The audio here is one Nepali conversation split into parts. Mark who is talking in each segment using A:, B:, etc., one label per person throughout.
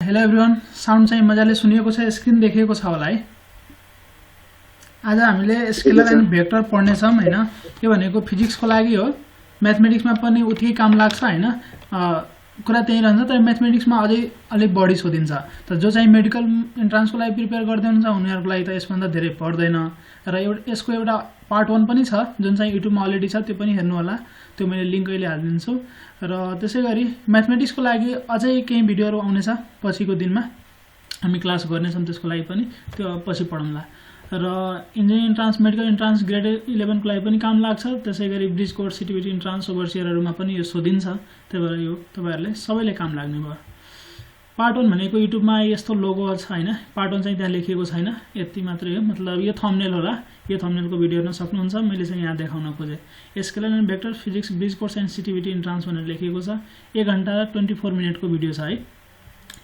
A: हेलो एभ्रिवान, साउन्ड चाहिँ मजाले सुनिएको छ, स्क्रिन देखिएको छ होला है। आज हामीले स्केलर एन्ड भेक्टर पढ्नेछौँ हैन। यो भनेको फिजिक्सको लागि हो, म्याथमेटिक्समा पनि उतिकै काम लाग्छ हैन। कुरा त्यही रहन्छ, तर म्याथमेटिक्समा अझै अलिक बढी सोधिन्छ। त जो चाहिँ मेडिकल एन्ट्रान्सको लागि प्रिपेयर गर्दै हुन्छ उनीहरूको लागि त यसभन्दा धेरै पर्दैन। र यसको एउटा पार्ट 1 पनि छ जुन चाहिँ युट्युबमा अलरेडी छ, त्यो पनि हेर्नु होला। त्यो मैले लिंक अहिले हालिदिन्छु। र त्यसैगरी म्याथमेटिक्सको लागि अझै केही भिडियोहरू आउनेछ पछिको दिनमा, हामी क्लास गर्नेछौँ त्यसको लागि पनि, त्यो पछि पढौँला। र engineering entrance, medical entrance, grade 11 को लागि पनि काम लाग्छ। त्यसैगरी ब्रिज कोर्स, सिटिभिटी इन्ट्रान्स, ओभरसियरहरूमा पनि यो सोधिन्छ। त्यही भएर यो तपाईहरुले सबैले काम लाग्ने भयो। पार्ट 1 भनेको युट्युबमा यस्तो लोगो छ हैन, पार्ट 1 चाहिँ त्यहाँ लेखिएको छैन, यति मात्रै हो। मतलब यो थम्बनेल होला, यो थम्बनेलको भिडियो हेर्न सक्नुहुन्छ। मैले चाहिँ यहाँ देखाउन खोजे scalar and vector physics bridge course and CTEVT entrance भनेर लेखिएको छ। 1 घण्टा 24 मिनेटको भिडियो छ है।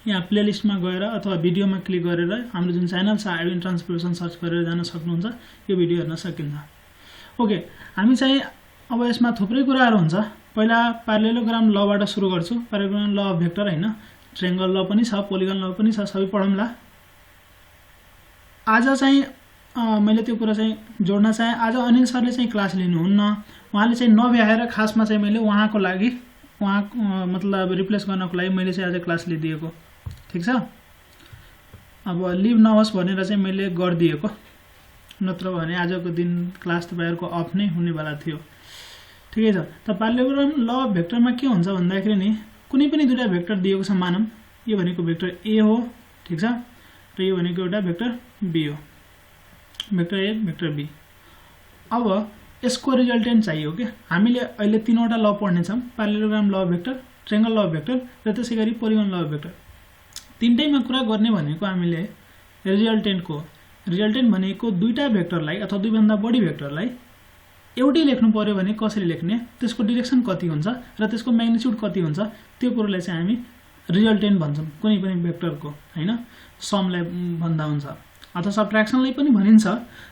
A: यहाँ प्लेलिस्टमा गएर अथवा भिडियोमा क्लिक गरेर हाम्रो जुन च्यानल छ आइबी इन्ट्रान्स प्रिपरेसन सर्च गरेर जान सक्नुहुन्छ, यो भिडियो हेर्न सकिन्छ। ओके, हामी चाहिँ अब यसमा थुप्रै कुराहरू हुन्छ। पहिला प्यारालेलोग्राम लबाट सुरु गर्छु। प्यारालेलोग्राम ल अफ भेक्टर हैन, ट्रायंगल ल पनि छ, पोलिगन ल पनि छ, सबै पढौँला। आज चाहिँ मैले त्यो कुरा चाहिँ जोड्न चाहे। आज अनिल सरले चाहिँ क्लास लिनुहुन्न, उहाँले चाहिँ नभ्याएर खासमा चाहिँ मैले उहाँको लागि मतलब रिप्लेस गर्नको लागि मैले चाहिँ आज क्लास लिदिएको, ठीक छ। अब लिभ नहोस् भनेर चाहिँ मैले गरिदिएको, नत्र भने आजको दिन क्लास तपाईहरुको अफ नै हुनेवाला थियो, ठिकै छ। त प्यारालेलोग्राम ल अफ भेक्टरमा के हुन्छ भन्दाखेरि नि, कुनै पनि दुईटा भेक्टर दिएको छ मानौं, यो भनेको भेक्टर ए हो, ठीक छ, र यो भनेको एउटा भेक्टर बी हो, भेक्टर ए भेक्टर बी। अब यसको रिजल्टेन्ट चाहियो के हामीले अहिले तीनवटा ल पढ्ने छौं, parallelogram law of vector, triangle law of vector र त्यसैगरी पोलिगन ल अफ भेक्टर। तीनटैमा कुरा गर्ने भनेको हामीले रिजल्टेन्टको। रिजल्टेन्ट भनेको दुईटा भेक्टरलाई अथवा दुईभन्दा बढी भेक्टरलाई एउटै लेख्नु पर्यो भने कसरी लेख्ने, त्यसको डाइरेक्सन कति हुन्छ र त्यसको म्याग्निट्युड कति हुन्छ, त्यो कुरोलाई चाहिँ हामी रिजल्टेन्ट भन्छौं। कुनै पनि भेक्टरको हैन समलाई भन्दा हुन्छ अथवा सबट्र्याक्सनलाई पनि भनिन्छ,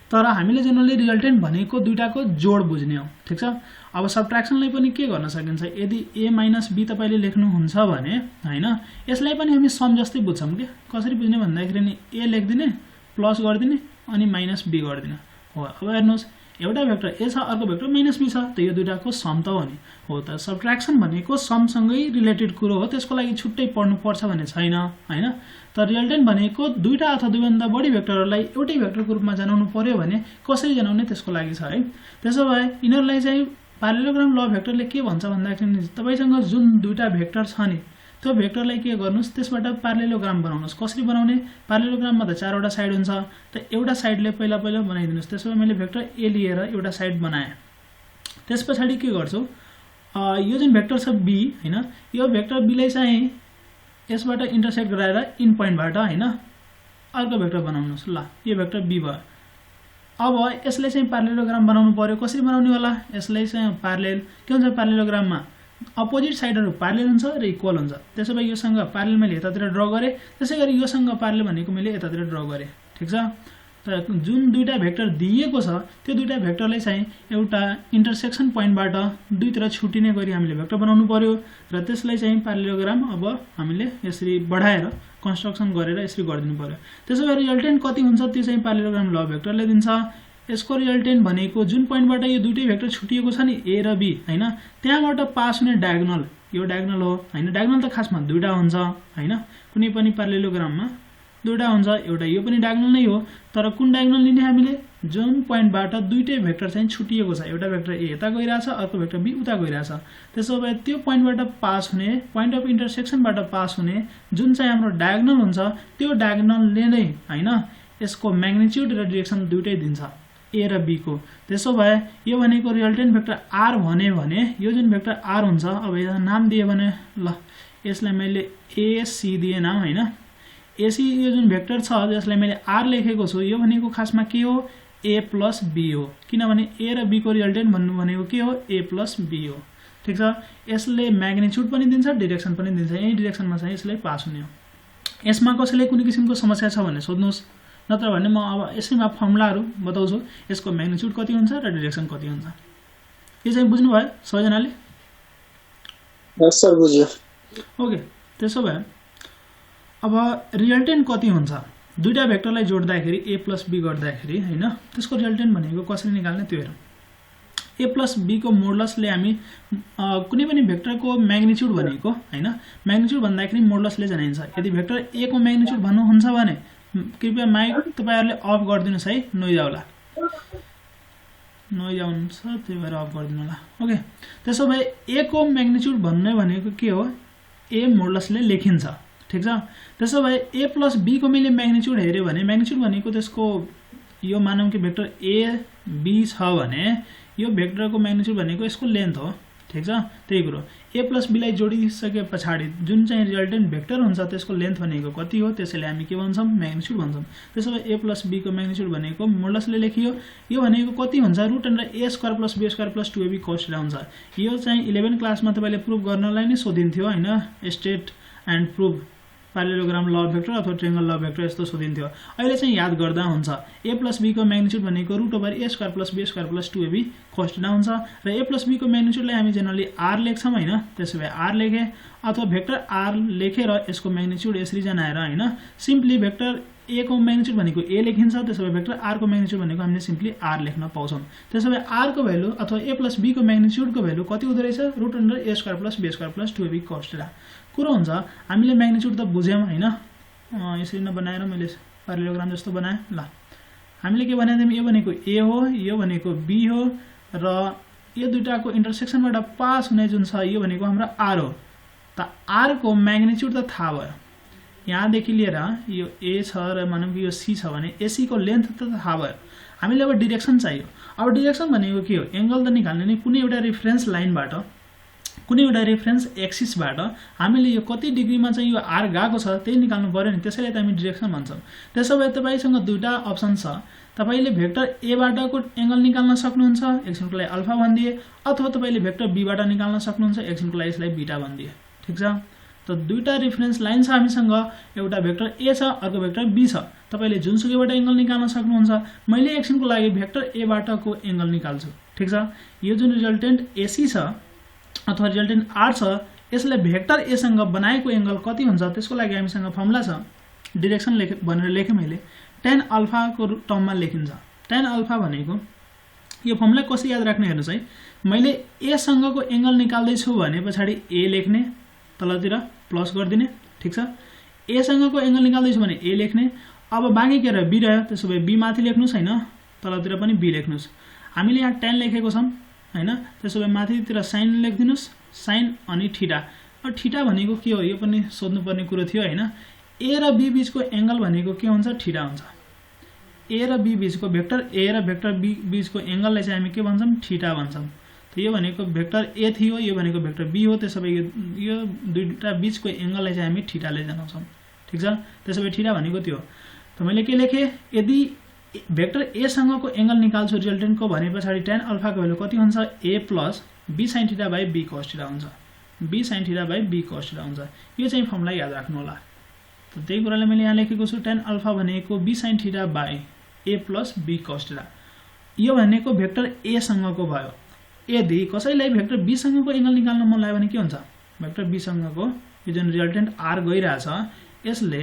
A: तर हामीले जेनरली रिजल्टेन्ट भनेको दुईटाको जोड बुझ्ने हो, ठीक छ। अब सबट्र्याक्सनलाई पनि के गर्न सकिन्छ, यदि a - b तपाईले लेख्नुहुन्छ भने हैन, यसलाई पनि हामी सम जस्तै बुझ्छौं के। कसरी बुझ्ने भन्दाखेरि नि a लेख्दिने, प्लस गर्दिने अनि - b गर्दिने हो। अब हेर्नुस्, एउटा भेक्टर a छ, अर्को भेक्टर -b छ, त यो दुईटाको सम त हो नि हो। त सबट्र्याक्सन भनेको समसँगै रिलेटेड कुरो हो, त्यसको लागि छुट्टै पढ्नु पर्छ भन्ने छैन हैन। त रिजल्टेन्ट भनेको दुईटा अथवा दुईभन्दा बढी भेक्टरहरूलाई एउटै भेक्टरको रूपमा जनाउनु पर्यो भने कसरी जनाउने त्यसको लागि छ है। त्यसो भए यिनीहरूलाई चाहिँ प्यारालेलोग्राम ल भेक्टरले के भन्छ भन्दाखेरि तपाईसँग जुन दुईटा भेक्टर छ नि, त्यो भेक्टरलाई के गर्नुस्, त्यसबाट प्यारालेलोग्राम बनाउनुस्। कसरी बनाउने, प्यारालेलोग्राममा त चारवटा साइड हुन्छ, त एउटा साइडले पहिला बनाइदिनुस्। त्यसो भए मैले भेक्टर ए लिएर एउटा साइड बनाएँ। त्यसपछि के गर्छु, यो जुन भेक्टर छ बी हैन, यो भेक्टर बी लाई चाहिँ यसबाट इन्टरसेक्ट गराएर इन पोइन्टबाट हैन अर्को भेक्टर बनाउनुस्। ल, यो भेक्टर बी भयो। अब यसलाई चाहिँ प्यारालेलोग्राम बनाउनु पर्यो। कसरी बनाउने होला, यसलाई चाहिँ प्यारालेल के हुन्छ, प्यारालेलोग्राममा अपोजिट साइडहरु प्यारालेल हुन्छ र इक्वल हुन्छ। त्यसो भए योसँग प्यारालेल मैले यतातिर ड्र गरे, त्यसैगरी योसँग प्यारालेल भनेको मैले यतातिर ड्र गरे, ठीक छ। त जुन दुईटा भेक्टर दिएको छ त्यो दुईटा भेक्टरलाई चाहिँ एउटा इन्टरसेक्सन पोइन्टबाट दुईतिर छुटिने गरी हामीले भेक्टर बनाउनु पर्यो र त्यसलाई चाहिँ प्यारालेलोग्राम अब हामीले यसरी बढाएर कन्स्ट्रक्सन गरेर यसरी गरिदिनु पर्यो। त्यसो भए रिजल्टेन्ट कति हुन्छ, त्यो चाहिँ प्यारालेलोग्राम ल भेक्टरले दिन्छ। यसको रिजल्टेन्ट भनेको जुन पोइन्टबाट यो दुईटै भेक्टर छुटिएको छ नि a र b हैन, त्यहाँबाट पास हुने डायगोनल, यो डायगोनल हो हैन। डायगोनल त खासमा दुईटा हुन्छ हैन, कुनै पनि प्यारालेलोग्राममा दुईटा हुन्छ, एउटा यो पनि डायगोनल नै हो, तर कुन डायगोनल लिने हामीले, जुन पोइन्टबाट दुईटै भेक्टर चाहिँ छुटिएको छ, एउटा भेक्टर a यता गइराछ, अर्को भेक्टर b उता गइराछ। त्यसो भए त्यो पोइन्टबाट पास हुने, पोइन्ट अफ इन्टरसेक्सनबाट पास हुने जुन चाहिँ हाम्रो डायगोनल हुन्छ, त्यो डायगोनलले नै हैन यसको म्याग्निट्युड र डाइरेक्सन दुईटै दिन्छ a र b को। त्यसो भए यो भनेको रिजल्टेन्ट भेक्टर r भने यो जुन भेक्टर r हुन्छ, अब यसलाई नाम दिए भने ल, यसलाई मैले ac दिए नाम हैन। ac यो जुन भेक्टर छ जसलाई मैले r लेखेको छु, यो भनेको खासमा के हो, a + b हो, किनभने a र b को रिजल्टेन्ट भन्नु भनेको के हो, a + b हो, ठीक छ। यसले म्याग्निट्युड पनि दिन्छ, डाइरेक्सन पनि दिन्छ, यही डाइरेक्सनमा चाहिँ यसलाई पास हुने हो। यसमा कसैले कुनै किसिमको समस्या छ भने सोध्नुस्, नत्र भने म अब यसैमा फर्मुलाहरु बताउँछु, यसको म्याग्निट्युड कति हुन्छ र डाइरेक्सन कति हुन्छ। यो चाहिँ बुझ्नु भयो सबैजनाले?
B: सर बुझ्यो।
A: ओके, त्यसो भए अब रिजल्टेन्ट कति हुन्छ दुईटा भेक्टरलाई जोड्दाखेरि a + b गर्दाखेरि हैन त्यसको रिजल्टेन्ट भनेको कसरी निकाल्ने त्यो हेरौँ a + b को मोडुलसले हामी कुनै पनि भेक्टरको म्याग्निट्युड भनेको हैन म्याग्निट्युड भन्दाखेरि मोडुलसले जनाइन्छ यदि भेक्टर a को म्याग्निट्युड भन्नुहुन्छ भने कृपया माइक तपाईहरुले अफ गरिदिनुस् है नोइज आउला नोइज आउँछ त्यही भएर अफ गरिदिनु होला ओके त्यसो भए a को म्याग्निट्युड भन्ने भनेको के हो a मोडुलसले लेखिन्छ ठीक छ त्यसो भए a + b को मैले म्याग्निट्युड हेर्यो भने म्याग्निट्युड भनेको त्यसको यो मानौं कि भेक्टर a b छ भने यो भेक्टरको म्याग्निट्युड भनेको यसको लेन्थ हो ठीक छ त्यही कुरो a + b लाई जोडिसके पछाडी जुन चाहिँ रिजल्टेन्ट भेक्टर हुन्छ त्यसको लेन्थ भनेको कति हो त्यसैले हामी के भन्छौं म्याग्निट्युड भन्छौं त्यसो भए a + b को म्याग्निट्युड भनेको मोडुलसले लेखियो यो भनेको कति हुन्छ √a² + b² + 2ab cos θ हुन्छ यो चाहिँ 11 क्लासमा तपाईले प्रुफ गर्नलाई नै सोधिन्थ्यो हैन स्टेट एन्ड प्रुफ प्यारालेलोग्राम ल भेक्टर अथवा ट्रायंगल ल भेक्टर यस्तो सोधिन्थ्यो अहिले चाहिँ याद गर्दा हुन्छ a + b को म्याग्निट्युड भनेको √a² + b² + 2ab cos θ हुन्छ र a + b को म्याग्निट्युडलाई हामी जनरली r लेख्छौं हैन त्यसो भए r लेखे अथवा भेक्टर r लेखेर यसको म्याग्निट्युड यसरी जनाएर हैन सिम्पली भेक्टर a को म्याग्निट्युड भनेको a लेखिन्छ त्यसो भए भेक्टर r को म्याग्निट्युड भनेको हामीले सिम्पली r लेख्न पाउँछौं त्यसो भए r को भ्यालु अथवा a + b को म्याग्निट्युडको भ्यालु कति हुँदै रहेछ √a² + b² + 2ab cos θ कुरो हुन्छ हामीले म्याग्निट्युड त बुझ्यौं हैन यसरी नबनाएर मैले प्यारालेलोग्राम जस्तो बनाए ल हामीले के भनेथ्यौं यो भनेको a हो यो भनेको b हो र यो दुईटाको इन्टरसेक्सनबाट पास हुने जुन छ यो भनेको हाम्रो r हो त r को म्याग्निट्युड त थाहा भयो यहाँ देखि लिएर यो a छ र मानौं कि यो c छ भने ac को लेन्थ त थाहा भयो हामीले अब डाइरेक्सन चाहियो अब डाइरेक्सन भनेको के हो एंगल त निकाल्ने नि कुनै एउटा रेफरेन्स लाइनबाट कुनै एउटा रेफरेन्स एक्सिसबाट हामीले यो कति डिग्रीमा चाहिँ यो r गएको छ त्यही निकाल्नु पर्यो नि त्यसैले त हामी डाइरेक्सन भन्छौं त्यसो भए तपाईसँग दुईटा अप्सन छ तपाईले भेक्टर a बाटको एंगल निकाल्न सक्नुहुन्छ एकछिनको लागि अल्फा भनिदिए अथवा तपाईले भेक्टर b बाट निकाल्न सक्नुहुन्छ एकछिनको लागि यसलाई बीटा भनिदिए ठीक छ त दुईटा रेफरेन्स लाइन छ हामीसँग एउटा भेक्टर a छ अर्को भेक्टर b छ तपाईले जुनसुकैबाट एंगल निकाल्न सक्नुहुन्छ मैले एकछिनको लागि भेक्टर a बाटको एंगल निकाल्छु ठीक छ यो जुन रिजल्टेन्ट ac छ अथवा रिजल्टेन्ट r छ यसले भेक्टर a सँग बनाएको एंगल कति हुन्छ त्यसको लागि हामीसँग फर्मुला छ डाइरेक्सन भनेर लेखे मैले tan अल्फा को टर्ममा लेखिन्छ tan अल्फा भनेको यो फर्मुला कसरी याद राख्ने हेर्नुस् है मैले a सँगको एंगल निकाल्दै छु भने पछाडी a लेख्ने तलतिर प्लस गर्दिने ठीक छ a सँगको एंगल निकाल्दै छु भने a लेख्ने अब बाँकी के रह्यो b रह्यो त्यसो भए b माथि लेख्नुस् हैन तलतिर पनि b लेख्नुस् हामीले यहाँ tan लेखेको छौं हैन त्यसो भए माथितिर sin लेख्दिनुस् sin अनि थीटा अब थीटा भनेको के हो यो पनि सोध्नु पर्ने कुरा थियो हैन a र b बीचको एंगल भनेको के हुन्छ थीटा हुन्छ a र b बीचको भेक्टर a र भेक्टर b बीचको एंगललाई चाहिँ हामी के भन्छौं थीटा भन्छौं त यो भनेको भेक्टर a थियो यो भनेको भेक्टर b हो त्यसो भए यो दुईटा बीचको एंगललाई चाहिँ हामी थीटाले जनाउँछौं ठीक छ त्यसो भए थीटा भनेको त्यो त मैले के लेखे यदि भेक्टर a सँगको एंगल निकाल्छु रिजल्टेन्टको भने पछाडी tan अल्फा को भ्यालु कति हुन्छ a + b sin θ / b cos θ हुन्छ b sin θ / b cos θ हुन्छ यो चाहिँ फर्मुला याद राख्नु होला त त्यही कुराले मैले यहाँ लेखेको छु tan अल्फा भनेको b sin θ / a + b cos θ यो भनेको भेक्टर a सँगको भयो यदि कसैलाई भेक्टर b सँगको एंगल निकाल्न मन लाग्यो भने के हुन्छ भेक्टर b सँगको यो जुन रिजल्टेन्ट r गइराछ यसले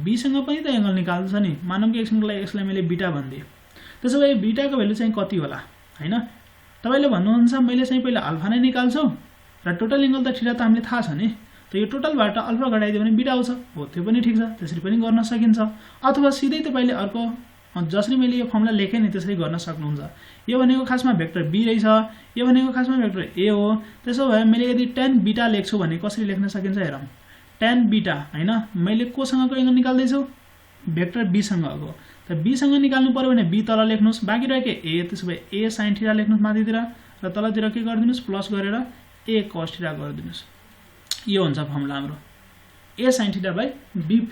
A: b सँग पनि त एंगल निकाल्छ नि मानौं कि एकछिनको लागि यसलाई मैले बीटा भनिदिए त्यसो भए बीटाको भ्यालु चाहिँ कति होला हैन तपाईले भन्नुहुन्छ मैले चाहिँ पहिला अल्फा नै निकाल्छु र टोटल एंगल त थीटा त हामीले थाहा छ नि त यो टोटलबाट अल्फा घटाइदियो भने बीटा आउँछ हो त्यो पनि ठीक छ त्यसरी पनि गर्न सकिन्छ अथवा सिधै तपाईले अर्को जसरी मैले यो फर्मुला लेखे नि त्यसरी गर्न सक्नुहुन्छ यो भनेको खासमा भेक्टर b रहेछ यो भनेको खासमा भेक्टर a हो त्यसो भए मैले यदि tan बीटा लेख्छु भने कसरी लेख्न सकिन्छ हेरौं tan बीटा हैन मैले कोसँगको एंगल निकाल्दै छु भेक्टर b सँगको त b सँग निकाल्नु पर्यो भने b तल लेख्नुस् बाँकी रहेको a त्यसो भए a sin θ लेख्नुस् माथितिर र तलतिर के गर्दिनुस् प्लस गरेर a cos θ गर्दिनुस् यो हुन्छ फर्मुला हाम्रो a sin θ / b +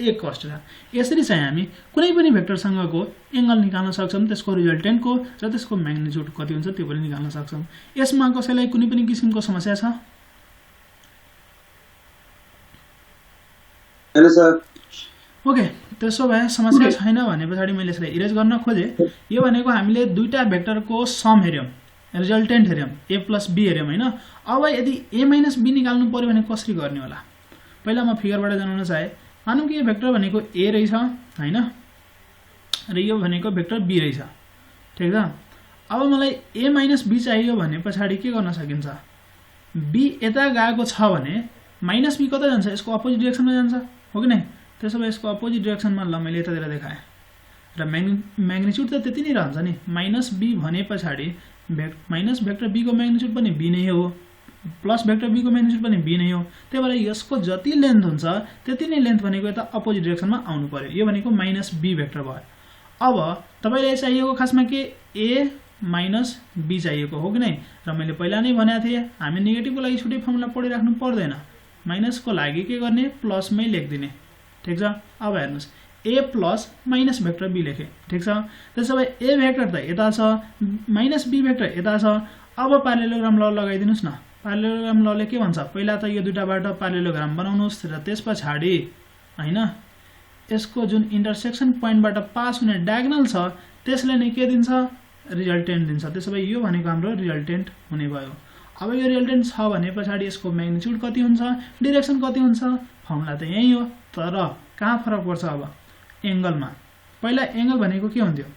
A: a cos θ यसरी चाहिँ हामी कुनै पनि भेक्टर सँगको एंगल निकाल्न सक्छौं त्यसको रिजल्टेन्टको र त्यसको म्याग्निट्युड कति हुन्छ त्यो पनि निकाल्न सक्छौं यसमा कसैलाई कुनै पनि किसिमको समस्या छ
B: हैन सर
A: ओके त्यसो भए समस्या छैन भने पछाडी मैले यसलाई इरेज गर्न खोजे यो भनेको हामीले दुईटा भेक्टरको सम हेर्यौं रिजल्टेन्ट हेर्यौं a + b हेर्यौं हैन अब यदि a - b निकाल्नु पर्यो भने कसरी गर्ने होला त पहिला म फिगरबाट जनाउन चाहे मानौँ कि यो भेक्टर भनेको ए रहेछ हैन र यो भनेको भेक्टर बी रहेछ ठीक छ अब मलाई a माइनस b चाहियो भने पछाडी के गर्न सकिन्छ b यता गएको छ भने माइनस b कता जान्छ यसको अपोजिट डाइरेक्सनमा जान्छ हो कि नै त्यसो भए यसको अपोजिट डाइरेक्सनमा ल मैले यतातिर देखाएँ र म्याग्निट्युड त त्यति नै रहन्छ नि माइनस b भने पछाडी माइनस भेक्टर b को म्याग्निट्युड पनि b नै हो प्लस भेक्टर b को म्याग्निट्युड पनि b नै हो त्यही भएर यसको जति लेन्थ हुन्छ त्यति नै लेन्थ भनेको यता अपोजिट डाइरेक्सनमा आउनु पर्यो यो भनेको माइनस b भेक्टर भयो अब तपाईलाई चाहिएको खासमा के a माइनस b चाहिएको हो कि नै र मैले पहिला नै भनेको थिएँ हामी नेगेटिभको लागि छुट्टै फर्मुला पढिराख्नु पर्दैन माइनसको लागि के गर्ने प्लसमै लेखिदिने ठीक छ अब हेर्नुस् a plus minus vector b लेखे ठीक छ त्यसो भए a भेक्टर त यता छ माइनस b भेक्टर यता छ अब प्यारेललोग्राम ल लगाइदिनुस् न प्यारेललोग्राम लले के भन्छ पहिला त यो दुईटाबाट प्यारेललोग्राम बनाउनुस् र त्यसपछि हैन यसको जुन इन्टरसेक्सन पोइन्टबाट पास हुने डायगोनल छ त्यसले नै के दिन्छ रिजल्टेन्ट दिन्छ त्यसो भए यो भनेको हाम्रो रिजल्टेन्ट हुने भयो अब यो रिजल्टेन्ट छ भने पछाडी यसको म्याग्निट्युड कति हुन्छ डाइरेक्सन कति हुन्छ फर्मुला त यही हो तर कहाँ फरक पर्छ अब एंगलमा पहिला एंगल भनेको के हुन्थ्यो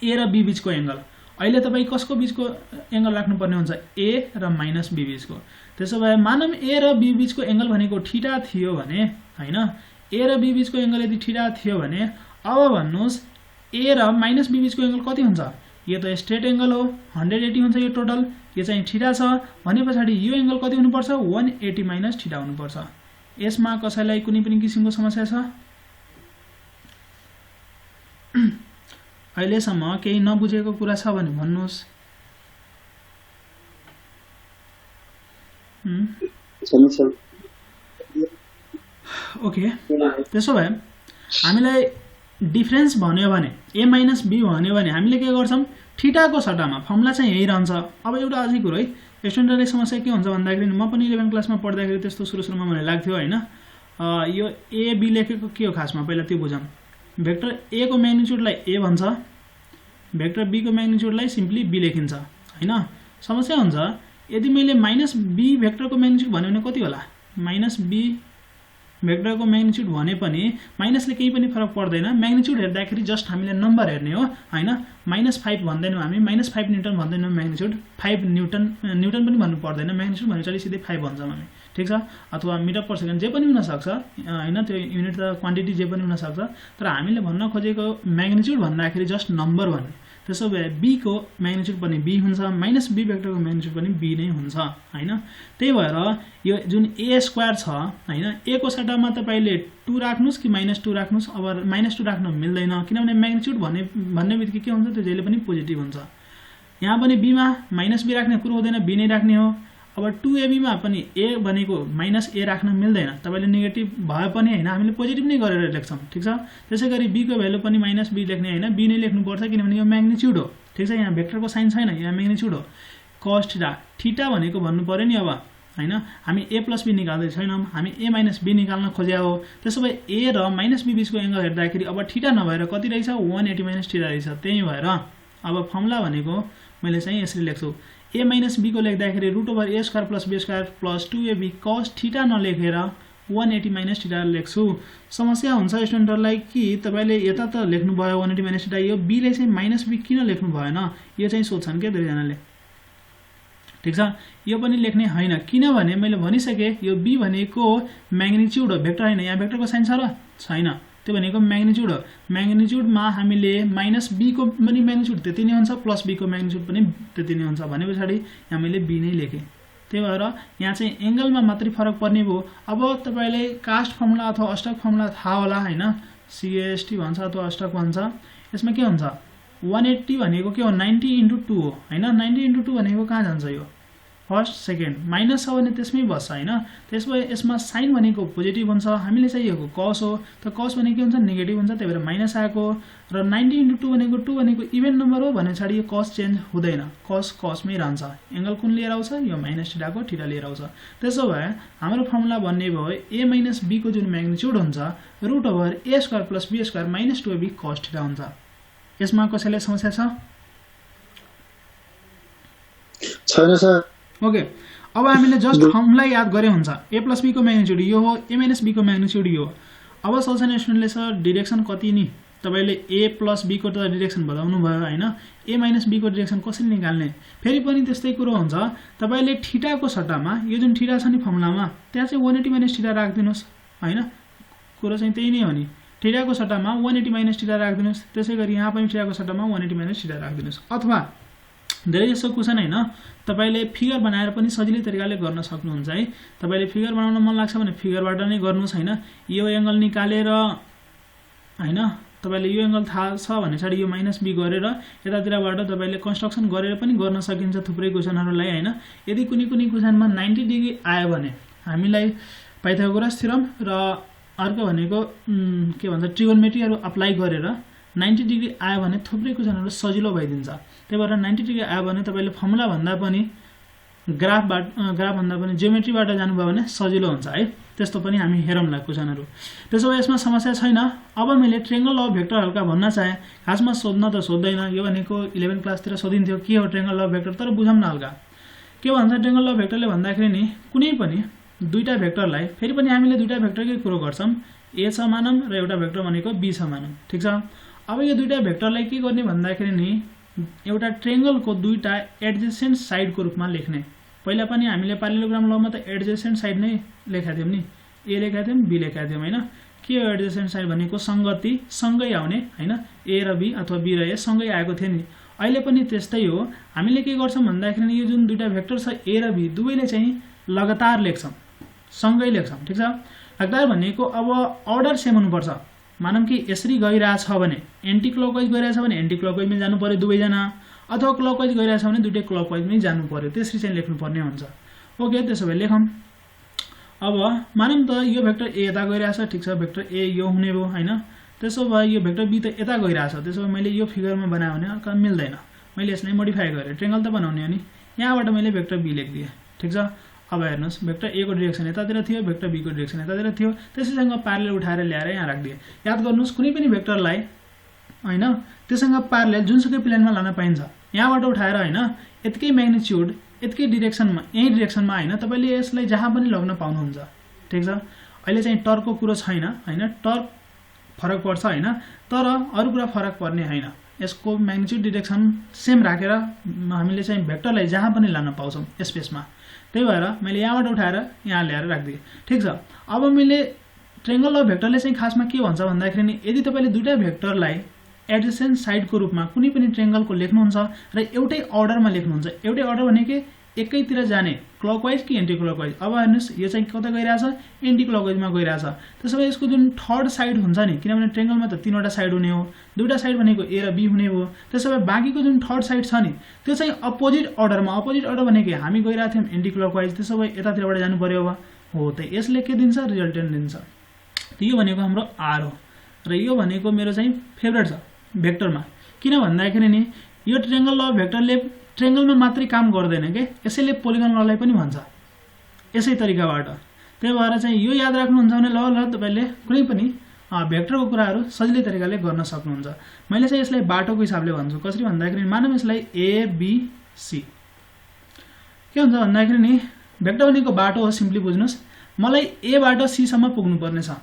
A: a र b बीचको एंगल अहिले तपाई कसको बीचको एंगल राख्नु पर्ने हुन्छ a र माइनस b बीचको त्यसो भए मानौं a र b बीचको एंगल भनेको थीटा थियो भने हैन a र b बीचको एंगल यदि थीटा थियो भने अब भन्नुस् a र माइनस b बीचको एंगल कति हुन्छ यो त स्ट्रेट एंगल हो 180 हुन्छ यो टोटल यो चाहिँ थीटा छ भने पछाडी यो एंगल कति हुनु पर्छ 180 माइनस थीटा हुनु पर्छ यसमा कसैलाई कुनै पनि किसिमको समस्या छ अहिलेसम्म केही नबुझेको कुरा छ भने भन्नुस् ओके त्यसो भए हामीलाई डिफरेन्स भन्यो भने a माइनस b भन्यो भने हामीले के गर्छौं थीटाको सट्टामा फर्मुला चाहिँ यही रहन्छ अब एउटा अझै कुरा है स्टुडेन्टहरुले समस्या के हुन्छ भन्दाखेरि म पनि 11 क्लासमा पढ्दाखेरि त्यस्तो सुरुमा मलाई लाग्थ्यो हैन यो a b लेखेको के हो खासमा पहिला त्यो बुझौं भेक्टर a को म्याग्निट्युडलाई a भन्छ भेक्टर b को म्याग्निट्युडलाई सिम्पली b लेखिन्छ हैन समस्या हुन्छ यदि मैले माइनस b भेक्टरको म्याग्निट्युड भन्यो भने कति होला माइनस b भेक्टरको म्याग्निट्युड भने पनि माइनसले केही पनि फरक पर्दैन म्याग्निट्युड हेर्दाखेरि जस्ट हामीले नम्बर हेर्ने हो हैन -5 भन्दैनौं हामी -5 न्यूटन भन्दैनौं म्याग्निट्युड 5 न्यूटन पनि भन्नु पर्दैन म्याग्निट्युड भनेपछि सिधै 5 भन्छौं हामी ठीक छ अथवा मिटर पर सेकेन्ड जे पनि हुन सक्छ हैन त्यो युनिट त क्वान्टिटी जे पनि हुन सक्छ तर हामीले भन्न खोजेको म्याग्निट्युड भन्दाखेरि जस्ट नम्बर भन्ने त्यसो भए b को म्याग्निट्युड पनि b हुन्छ माइनस b भेक्टरको म्याग्निट्युड पनि b नै हुन्छ हैन त्यही भएर यो जुन a स्क्वायर छ हैन a को सट्टामा तपाईले 2 राख्नुस् कि -2 राख्नुस् अब -2 राख्न मिल्दैन किनभने म्याग्निट्युड भन्ने बित्तिकै के हुन्छ त्यो जहिले पनि पोजिटिभ हुन्छ यहाँ पनि b मा -b राख्ने कुरो हुँदैन b नै राख्ने हो अब 2ab मा पनि a भनेको -a राख्न मिल्दैन तपाईले नेगेटिभ भए पनि हैन हामीले पोजिटिभ नै गरेर लेख्छौं ठीक छ त्यसैगरी b को भ्यालु पनि -b लेख्ने हैन b नै लेख्नु पर्छ किनभने यो म्याग्निट्युड हो ठीक छ यहाँ भेक्टरको साइन छैन यहाँ म्याग्निट्युड हो cos थीटा भनेको भन्नु पर्यो नि अब हैन हामी a + b निकाल्दै छैनौं हामी a - b निकाल्न खोज्या हो त्यसो भए a र -b बीचको एंगल हेर्दाखेरि अब थीटा नभएर कति रहेछ 180 - थीटा रहेछ त्यही भएर अब फर्मुला भनेको मैले चाहिँ यसरी लेख्छु a - b को लेख्दाखेरि √a² + b² + 2ab cos theta नलेखेर 180 - थीटा लेख्छु समस्या हुन्छ स्टुडेन्टहरुलाई कि तपाईले यता त लेख्नु भयो 180 - थीटा यो b ले चाहिँ -b किन लेख्नु भएन यो चाहिँ सोध्छन् के धेरै जनाले ठीक छ यो पनि लेख्ने हैन किनभने मैले भनिसके यो b भनेको म्याग्निट्युड हो भेक्टर हैन यहाँ भेक्टरको साइन छ र छैन त्यो भनेको म्याग्निट्युड हो म्याग्निट्युडमा हामीले -b को पनि म्याग्निट्युड त्यति नै हुन्छ + b को म्याग्निट्युड पनि त्यति नै हुन्छ भनेपछि यहाँ मैले b नै लेखे त्यही भएर यहाँ चाहिँ एंगलमा मात्रै फरक पर्ने भयो अब तपाईले कास्ट फर्मुला अथवा अष्टक फर्मुला थाहा होला हैन CAST भन्छ अथवा अष्टक भन्छ यसमा के हुन्छ 180 भनेको के हो 90 * 2 हो हैन 90 * 2 भनेको कहाँ जान्छ यो फर्स्ट सेकेन्ड माइनस छ भने त्यसमै बस्छ हैन त्यसपछि यसमा साइन भनेको पोजिटिभ हुन्छ हामीले चाहिएको cos हो त cos भनेको के हुन्छ नेगेटिभ हुन्छ त्यही भएर माइनस आएको र 90 * 2 भनेको 2 भनेको इभन नम्बर हो भने छाडी यो cos चेन्ज हुँदैन cos मै रहन्छ एंगल कुन लिएर आउँछ यो -थीटा को थीटा लिएर आउँछ त्यसो भए हाम्रो फर्मुला भन्ने भयो a - b को जुन म्याग्निट्युड हुन्छ √a² + b² - 2ab cos theta हुन्छ यसमा कसैलाई समस्या छ
B: छैन सर
A: ओके अब हामीले जस्ट फर्मुला याद गरे हुन्छ a + b को म्याग्निट्युड यो हो a - b को म्याग्निट्युड यो हो। अब सोल्सन स्टुडेन्टले सर डिरेक्सन कति नि तपाईले a + b को त डिरेक्सन बताउनु भयो हैन a - b को डिरेक्सन कसरी निकाल्ने फेरि पनि त्यस्तै कुरो हुन्छ तपाईले थीटा को सट्टामा यो जुन थीटा छ नि फर्मुलामा त्यहाँ चाहिँ 180 - थीटा राख्दिनुस् हैन कुरो चाहिँ त्यही नै हो नि थीटा को सट्टामा 180 - थीटा राख्दिनुस् त्यसैगरी यहाँ पनि थीटा को सट्टामा 180 - थीटा राख्दिनुस् अथवा धेरै जसो क्वेशन हैन तपाईले फिगर बनाएर पनि सजिलै तरिकाले गर्न सक्नुहुन्छ है तपाईले फिगर बनाउन मन लाग्छ भने फिगरबाट नै गर्नुस् हैन यो एंगल निकालेर हैन तपाईले यो एंगल थाहा छ भने चाहिँ यो -b गरेर यतातिरबाट तपाईले कन्स्ट्रक्सन गरेर पनि गर्न सकिन्छ थुप्रै क्वेशनहरुलाई हैन यदि कुनै क्वेशनमा 90 डिग्री आयो भने हामीलाई पाइथागोरस थ्योरम र अर्को भनेको के भन्छ ट्रिगोनोमेट्रीहरु अप्लाई गरेर 90 डिग्री आयो भने थुप्रै क्वेशनहरु सजिलो भइदिन्छ त्यही भएर 90 डिग्री आयो भने तपाईले फर्मुला भन्दा पनि ग्राफ भन्दा पनि जियोमेट्रीबाट जानुभयो भने सजिलो हुन्छ है त्यस्तो पनि हामी हेरौँला क्वेशनहरु त्यसो भए यसमा समस्या छैन अब मैले ट्रायंगल अफ भेक्टर हल्का भन्न चाहे खासमा सोध्न त सोध्दैन यो भनेको 11 क्लासतिर सोधिन्थ्यो के हो ट्रायंगल अफ भेक्टर तर बुझौँ न हल्का के भन्छ ट्रायंगल अफ भेक्टरले भन्दाखेरि नि कुनै पनि दुईटा भेक्टरलाई फेरि पनि हामीले दुईटा भेक्टरकै कुरो गर्छौं a छ मानम र एउटा भेक्टर भनेको b छ मानम ठीक छ अब यो दुईटा भेक्टरलाई के गर्ने भन्दाखेरि नि एउटा ट्रायंगलको दुईटा एडजेसेन्ट साइडको रूपमा लेख्ने पहिला पनि हामीले प्यारालेलोग्राम लमा त एडजेसेन्ट साइड नै लेखेका थियौं नि a लेखेका थियौं b लेखेका थियौं हैन के हो एडजेसेन्ट साइड भनेको संगति सँगै आउने हैन a र b अथवा b र a सँगै आएको थियो नि अहिले पनि त्यस्तै हो हामीले के गर्छौं भन्दाखेरि यो जुन दुईटा भेक्टर छ a र b दुवैले चाहिँ लगातार लेख्छौं सँगै लेख्छौं ठीक छ लगातार भनेको अब अर्डर सेम हुनुपर्छ मानम कि यसरी गइराछ भने एन्टी क्लकवाइज गइराछ भने एन्टी क्लकवाइजमै जानु पर्यो दुवै जना अथवा क्लकवाइज गइराछ भने दुईटै क्लकवाइजमै जानु पर्यो त्यसरी चाहिँ लेख्नु पर्ने हुन्छ ओके त्यसो भए लेखौं अब मानम त यो भेक्टर a यता गइराछ ठीक छ भेक्टर a यो हुने भो हैन त्यसो भए यो भेक्टर b त यता गइराछ त्यसो भए मैले यो फिगरमा बनाए भने काम मिल्दैन मैले यसलाई मोडिफाई गरे ट्रायंगल त बनाउने हो नि यहाँबाट मैले भेक्टर b लेख्दिए ठीक छ अब हेर्नुस् भेक्टर a को डाइरेक्सन यतातिर थियो भेक्टर b को डाइरेक्सन यतातिर थियो त्यसैसँग प्यारलल उठाएर ल्याएर यहाँ राख्दिए याद गर्नुस् कुनै पनि भेक्टरलाई हैन त्यससँग प्यारलल जुनसुकै प्लेनमा लान पाइन्छ यहाँबाट उठाएर हैन यतिकै म्याग्निट्युड यतिकै डाइरेक्सनमा यही डाइरेक्सनमा हैन तपाईले यसलाई जहाँ पनि लग्न पाउनुहुन्छ ठीक छ अहिले चाहिँ टर्कको कुरो छैन हैन टर्क फरक पर्छ हैन तर अरु कुरा फरक पर्ने हैन यसको म्याग्निट्युड डाइरेक्सन सेम राखेर हामीले चाहिँ भेक्टरलाई जहाँ पनि लान पाउँछौं स्पेसमा त्यही भएर मैले यहाँबाट उठाएर यहाँ ल्याएर राख्दिए ठीक छ अब मैले ट्रायंगल अफ भेक्टरले चाहिँ खासमा के भन्छ भन्दाखेरि नि यदि तपाईले दुईटा भेक्टरलाई एडजेसेन्ट साइडको रूपमा कुनै पनि ट्रायंगलको लेख्नुहुन्छ र एउटै अर्डरमा लेख्नुहुन्छ एउटै अर्डर भनेको एकैतिर जाने क्लकवाइज कि एन्टी क्लकवाइज अब हेर्नुस् यो चाहिँ कता गइराछ एन्टी क्लकवाइजमा गइराछ त्यसैले यसको जुन थर्ड साइड हुन्छ नि किनभने ट्रायंगलमा त तीनवटा साइड हुने हो दुईटा साइड भनेको a र b हुने हो त्यसैले बाँकीको जुन थर्ड साइड छ नि त्यो चाहिँ अपोजिट अर्डर भनेको हामी गइराथ्यौं एन्टी क्लकवाइज त्यसैले यतातिरबाट जानु पर्यो अब हो त यसले के दिन्छ रिजल्टेन्ट दिन्छ यो भनेको हाम्रो r हो र यो भनेको मेरो चाहिँ फेभरेट छ भेक्टरमा किन भन्दाखेरि नि यो ट्रायंगल अफ भेक्टरले ट्रायंगलमा मात्रै काम गर्दैन के यसैले पोलिगन ललाई पनि भन्छ यसै तरिकाबाट त्यही भएर चाहिँ यो याद राख्नुहुन्छ भने ल तपाईले कुनै पनि भेक्टरको कुराहरु सजिलै तरिकाले गर्न सक्नुहुन्छ मैले चाहिँ यसलाई बाटोको हिसाबले भन्छु कसरी भन्दाखेरि मानौं यसलाई a b c के हुन्छ भन्दाखेरि नि भेक्टर भनेको बाटो हो सिम्पली बुझ्नुस् मलाई a बाट c सम्म पुग्नु पर्ने छ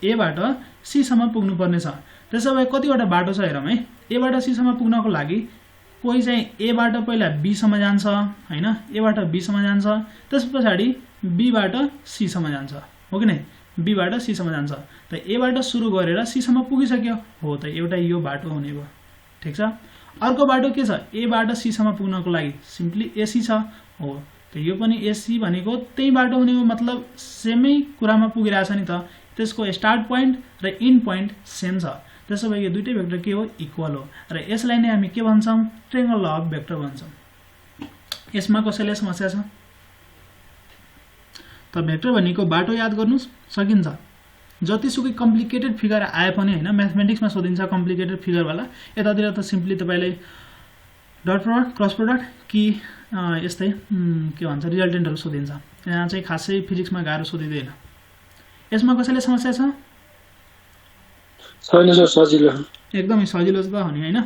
A: a बाट c सम्म पुग्नु पर्ने छ त्यसैले कतिवटा बाटो छ हेरौं है a बाट c सम्म पुग्नको लागि कोही चाहिँ a बाट पहिला b सम्म जान्छ हैन a बाट b सम्म जान्छ त्यसपछि b बाट c सम्म जान्छ हो कि नै b बाट c सम्म जान्छ त a बाट सुरु गरेर c सम्म पुगिसक्यो हो त एउटा यो बाटो हुने भयो ठीक छ अर्को बाटो के छ a बाट c सम्म पुग्नको लागि सिम्पली ac छ हो त यो पनि ac भनेको त्यही बाटो हुने हो मतलब सेमै कुरामा पुगिरहेछ नि त त्यसको स्टार्ट प्वाइन्ट र एन्ड प्वाइन्ट सेम छ त्यसैले यो दुईटै भेक्टर के हो इक्वल हो र यसलाई नै हामी के भन्छौं ट्रायंगल अफ भेक्टर भन्छौं यसमा कसैले समस्या छ त भेक्टर भनेको बाटो याद गर्नुस् सकिन्छ जतिसुकै कम्प्लिकेटेड फिगर आए पनि हैन म्याथमेटिक्समा सोधिन्छ कम्प्लिकेटेड फिगर वाला यतातिर त सिम्पली तपाईले डट प्रोडक्ट क्रस प्रोडक्ट कि यस्तै के भन्छ रिजल्टेन्टहरु सोधिन्छ यहाँ चाहिँ खासै फिजिक्समा गाह्रो सोधिदैन यसमा कसैले समस्या छ
B: छैन सर सजिलो
A: एकदमै सजिलो छ त हो नि हैन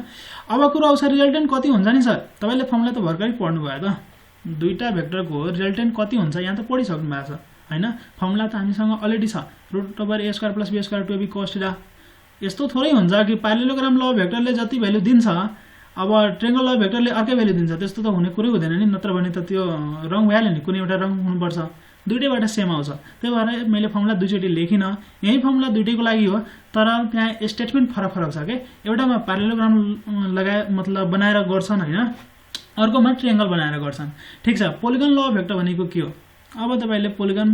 A: अब कुरा आउँछ रिजल्टेन्ट कति हुन्छ नि सर तपाईले फर्मुला त भर्खरै पढ्नु भयो त दुईटा भेक्टरको रिजल्टेन्ट कति हुन्छ यहाँ त पढिसक्नु भएको छ हैन। फर्मुला त हामीसँग अलरेडी छ √a² + b² 2ab cos θ। यस्तो थोरै हुन्छ कि प्यारेललोग्राम ल भेक्टरले जति भ्यालु दिन्छ अब ट्रायंगल ल भेक्टरले अर्कै भ्यालु दिन्छ, त्यस्तो त हुने कुरै हुँदैन नि, नत्र भने त त्यो रङ भइहाल्यो नि, कुनै एउटा रङ हुनुपर्छ, दुईटैबाट सेम आउँछ। त्यही भएर मैले फर्मुला दुईचोटि लेखिन, यही फर्मुला दुईटैको लागि हो, तर त्यहाँ स्टेटमेन्ट फरक फरक छ के। एउटामा प्यारेललोग्राम लगाए मतलब बनाएर गर्छन् हैन, अर्कोमा ट्रायंगल बनाएर गर्छन्। ठीक छ, पोलिगन ल भेक्टर भनेको के हो? अब तपाईले पोलिगन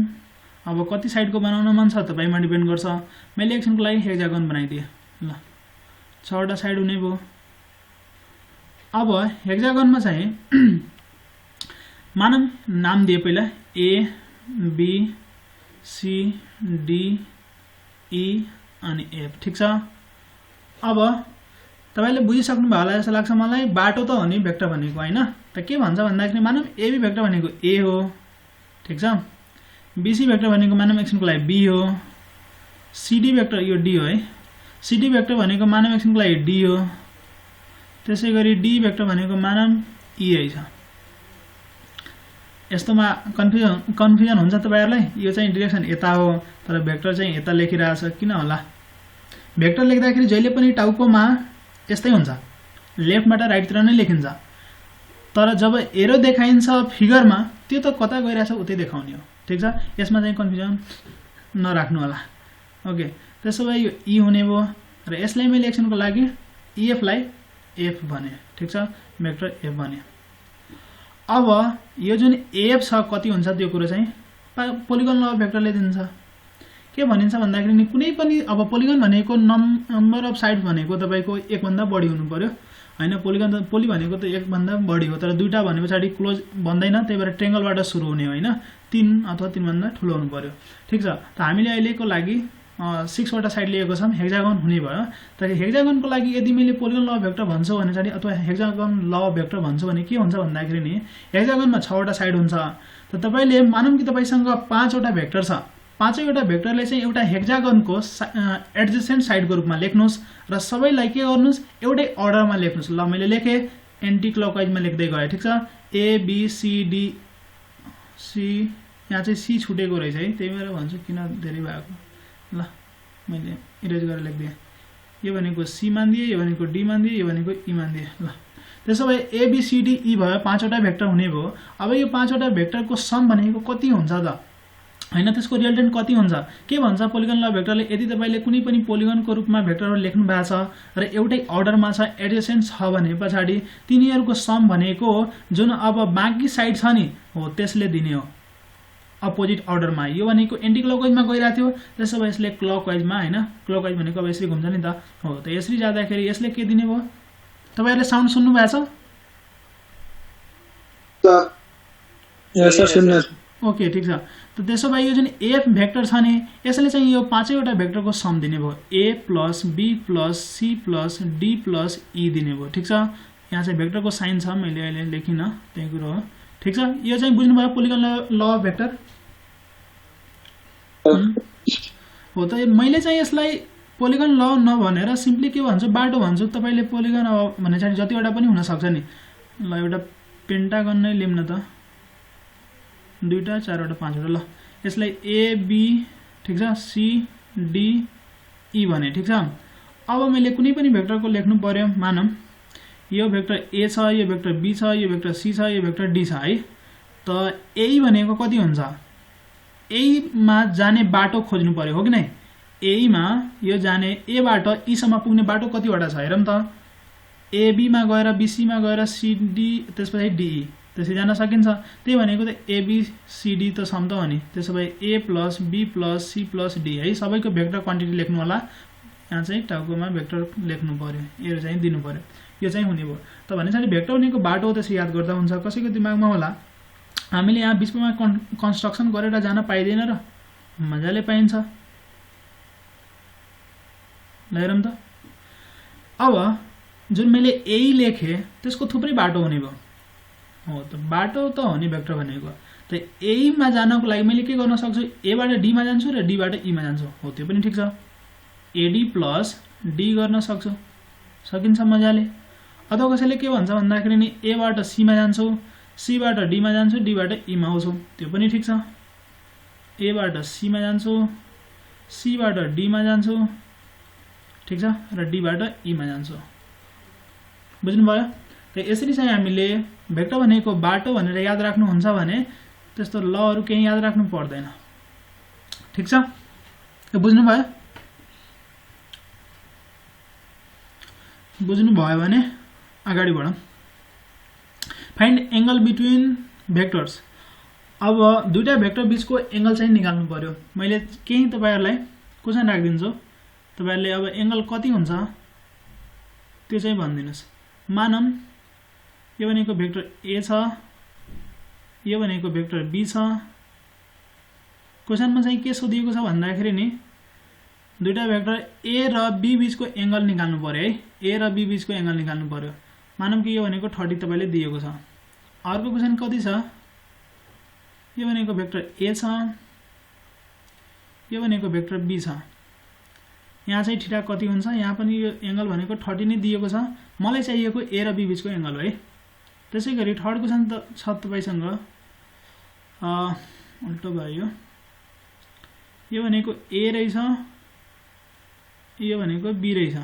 A: अब कति साइडको बनाउन मन छ तपाईमा डिपेन्ड गर्छ। मैले एकछिनको लागि हेक्सागन बनाइदिए ल, 6वटा साइड हुने भयो। अब हेक्सागनमा चाहिँ मानम नाम दिए पहिला A B C D E अनि F। ठीक छ, अब तपाईले बुझिसक्नु भयो होला जस्तो लाग्छ मलाई। बाटो त हो नि भेक्टर भनेको हैन, त के भन्छ भन्दाखेरि मानम AB भेक्टर भनेको A हो, ठीक छ, BC भेक्टर भनेको मानम एकछिनको लागि B हो, CD भेक्टर यो D हो है, CD भेक्टर भनेको मानम एकछिनको लागि D हो, त्यसैगरी D भेक्टर भनेको मानम E है छ। यस्तोमा कन्फ्युजन हुन्छ तपाईहरुलाई, यो चाहिँ डाइरेक्सन यता हो तर भेक्टर चाहिँ यता लेखिरहेछ किन होला? भेक्टर लेख्दाखेरि जहिले पनि टाउकोमा यस्तै हुन्छ, लेफ्टबाट राइटतिर नै लेखिन्छ, तर जब एरो देखाइन्छ फिगरमा त्यो त कता गइरहेछ उतै देखाउने हो। ठीक छ, यसमा चाहिँ कन्फ्युजन नराख्नु होला। ओके, त्यसो भए यो E हुने भयो र यसलाई मैले एकछिनको लागि EF लाई F भने। ठीक छ, भेक्टर F भने। अब यो जुन AF छ कति हुन्छ त्यो कुरा चाहिँ पोलिगन ल भेक्टरले दिन्छ। के भनिन्छ भन्दाखेरि नि कुनै पनि अब पोलिगन भनेको नम्बर अफ साइड्स भनेको तपाईको 1 भन्दा बढी हुनु पर्यो हैन। पोलिगन त पोली भनेको त 1 भन्दा बढी हो, तर दुईटा भनेपछि क्लोज भन्दैन, त्यही भएर ट्रायंगलबाट सुरु हुने हैन, 3 अथवा 3 भन्दा ठूलो हुनु पर्यो। ठीक छ, त हामीले अहिलेको लागि 6 वटा साइड लिएको छौं, हेक्सागन हुने भयो। तर हेक्सागनको लागि यदि मैले पोलिगन ल भेक्टर भन्छु भने चाहिँ अथवा हेक्सागन ल भेक्टर भन्छु भने के हुन्छ भन्दाखेरि नि हेक्सागनमा 6 वटा साइड हुन्छ। त तपाईले मानौं कि तपाईसँग 5 वटा भेक्टर छ, 5 वटा भेक्टरले चाहिँ एउटा हेक्सागनको एडजेसेन्ट साइडको रूपमा लेख्नुस् र सबैलाई के गर्नुस् एउटै अर्डरमा लेख्नुस्। ल मैले लेखे एन्टी क्लकवाइजमा लेख्दै गए। ठीक छ, A B C D C, यहाँ चाहिँ C छुटेको रहेछ है, त्यही भएर भन्छु किन धेरै भएको। ल मैले इरेज गरेर लेख्दिए, यो भनेको C मान्दिए, यो भनेको D मान्दिए, यो भनेको E मान्दिए। ल त्यसो भए A B C D E भयो, 5 वटा भेक्टर हुने भयो। अब यो 5 वटा भेक्टरको सम भनेको कति हुन्छ त हैन, त्यसको रिजल्टेन्ट कति हुन्छ? के भन्छ पोलिगन ल भेक्टरले यदि तपाईले कुनै पनि पोलिगनको रूपमा भेक्टरहरु लेख्नु भएको छ र एउटै अर्डरमा छ, एडजेसेन्ट छ भने पछाडी तिनीहरुको सम भनेको जुन अब बाँकी साइड छ नि हो त्यसले दिने हो अपोजिट अर्डरमा। यो भनेको एन्टी क्लकवाइजमा गइरा थियो, त्यसो भए यसले क्लकवाइजमा हैन, क्लकवाइज भनेको अब यसरी घुम्छ नि त हो, त यसरी जाँदाखेरि यसले के दिने भयो? तपाईहरुले साउन्ड सुन्नु भएको छ?
B: यस सर, सुन्नु।
A: ओके, ठीक छ। त त्यसो भए यो जुन F भेक्टर छ नि यसले चाहिँ यो 5 वटा भेक्टरको सम दिने भयो, A + B + C + D + E दिने भयो। ठीक छ, यहाँ चाहिँ भेक्टरको साइन छ, मैले अहिले लेखिन, त्यही कुरा हो। ठीक छ, यो चाहिँ बुझ्नु भयो पोलिगन ल भेक्टर हो। त मैले चाहिँ यसलाई पोलिगन ल नभनेर सिम्पली के भन्छु बाटो भन्छु। तपाईले पोलिगन अब भने चाहिँ जतिवटा पनि हुन सक्छ नि। ल एउटा पेन्टागन नै लिउँ न त, 2टा 4वटा 5वटा। ल यसलाई A B ठीक छ C D E भने। ठीक छ, अब मैले कुनै पनि भेक्टरको लेख्नु पर्यो, मानम यो भेक्टर A छ, यो भेक्टर B छ, यो भेक्टर C छ, यो भेक्टर D छ है। त A भनेको कति हुन्छ? A मा जाने बाटो खोज्नु पर्यो हो कि नै? A मा यो जाने A बाट E सम्म पुग्ने बाटो कतिवटा छ हेरौँ त। A B मा गएर B C मा गएर C D त्यसपछि D E त्यसै जान सकिन्छ। त्यही भनेको त A B C D त सम त हो नि। त्यसो भए A + B + C + D है, सबैको भेक्टर क्वान्टिटी लेख्नु होला। यहाँ चाहिँ टाउकोमा भेक्टर लेख्नु पर्यो, यो चाहिँ दिनु पर्यो, यो चाहिँ हुने भयो। त भनेपछि भेक्टर हुनेको बाटो त्यसै याद गर्दा हुन्छ। कसैको दिमागमा होला हामीले यहाँ बीचमा कन्स्ट्रक्सन गरेर जान पाइदैन र? मजाले पाइन्छ। ल हेरौँ त, अब जुन मैले A लेखे त्यसको थुप्रै बाटो हुने भयो हो। त बाटो त हो नि भेक्टर भनेको। त A मा जानको लागि मैले के गर्न सक्छु? A बाट D मा जान्छु र D बाट E मा जान्छु हो, त्यो पनि ठीक छ। AD + D गर्न सक्छु, सकिन्छ मजाले। अथवा कसैले के भन्छ भन्दाखेरि नि A बाट C मा जान्छु, सीबाट डीमा जान्छु, डीबाट ईमा आउँछु, त्यो पनि ठिक छ। एबाट सीमा जान्छु, सीबाट डीमा जान्छु, ठिक छ, र डीबाट ईमा जान्छु। बुझ्नुभयो? त यसरी चाहिँ हामीले भेक्टर भनेको बाटो भनेर याद राख्नुहुन्छ भने त्यस्तो लहरु केही याद राख्नु पर्दैन। ठिक छ, यो बुझ्नुभयो? बुझ्नुभयो भने अगाडि बढौँ। Find angle between vectors. अब दुईटा भेक्टर बीचको एंगल चाहिँ निकाल्नु पर्यो। मैले केही तपाईहरुलाई क्वेशन राख्दिन्छु, तपाईहरुले अब एंगल कति हुन्छ त्यो चाहिँ भनिदिनुस्। मानौं यो भनेको भेक्टर ए छ, यो भनेको भेक्टर बी छ। क्वेशनमा चाहिँ के सोधिएको छ भन्दाखेरि नि दुईटा भेक्टर ए र बी बीचको एंगल निकाल्नु पर्यो है। ए र बी बीचको एंगल निकाल्नु पर्यो। मानौं कि यो भनेको 30 तपाईले दिएको छ। अर्को क्वेशन कति छ? यो भनेको भेक्टर ए छ, यो भनेको भेक्टर बी छ। यहाँ चाहिँ थीटा कति हुन्छ? यहाँ पनि यो एंगल भनेको 30 नै दिएको छ। मलाई चाहिएको ए र बी बीचको एंगल हो है। त्यसैगरी थर्ड क्वेशन त छ तपाईसँग, उल्टो भयो। यो भनेको ए रहेछ, यो भनेको बी रहेछ।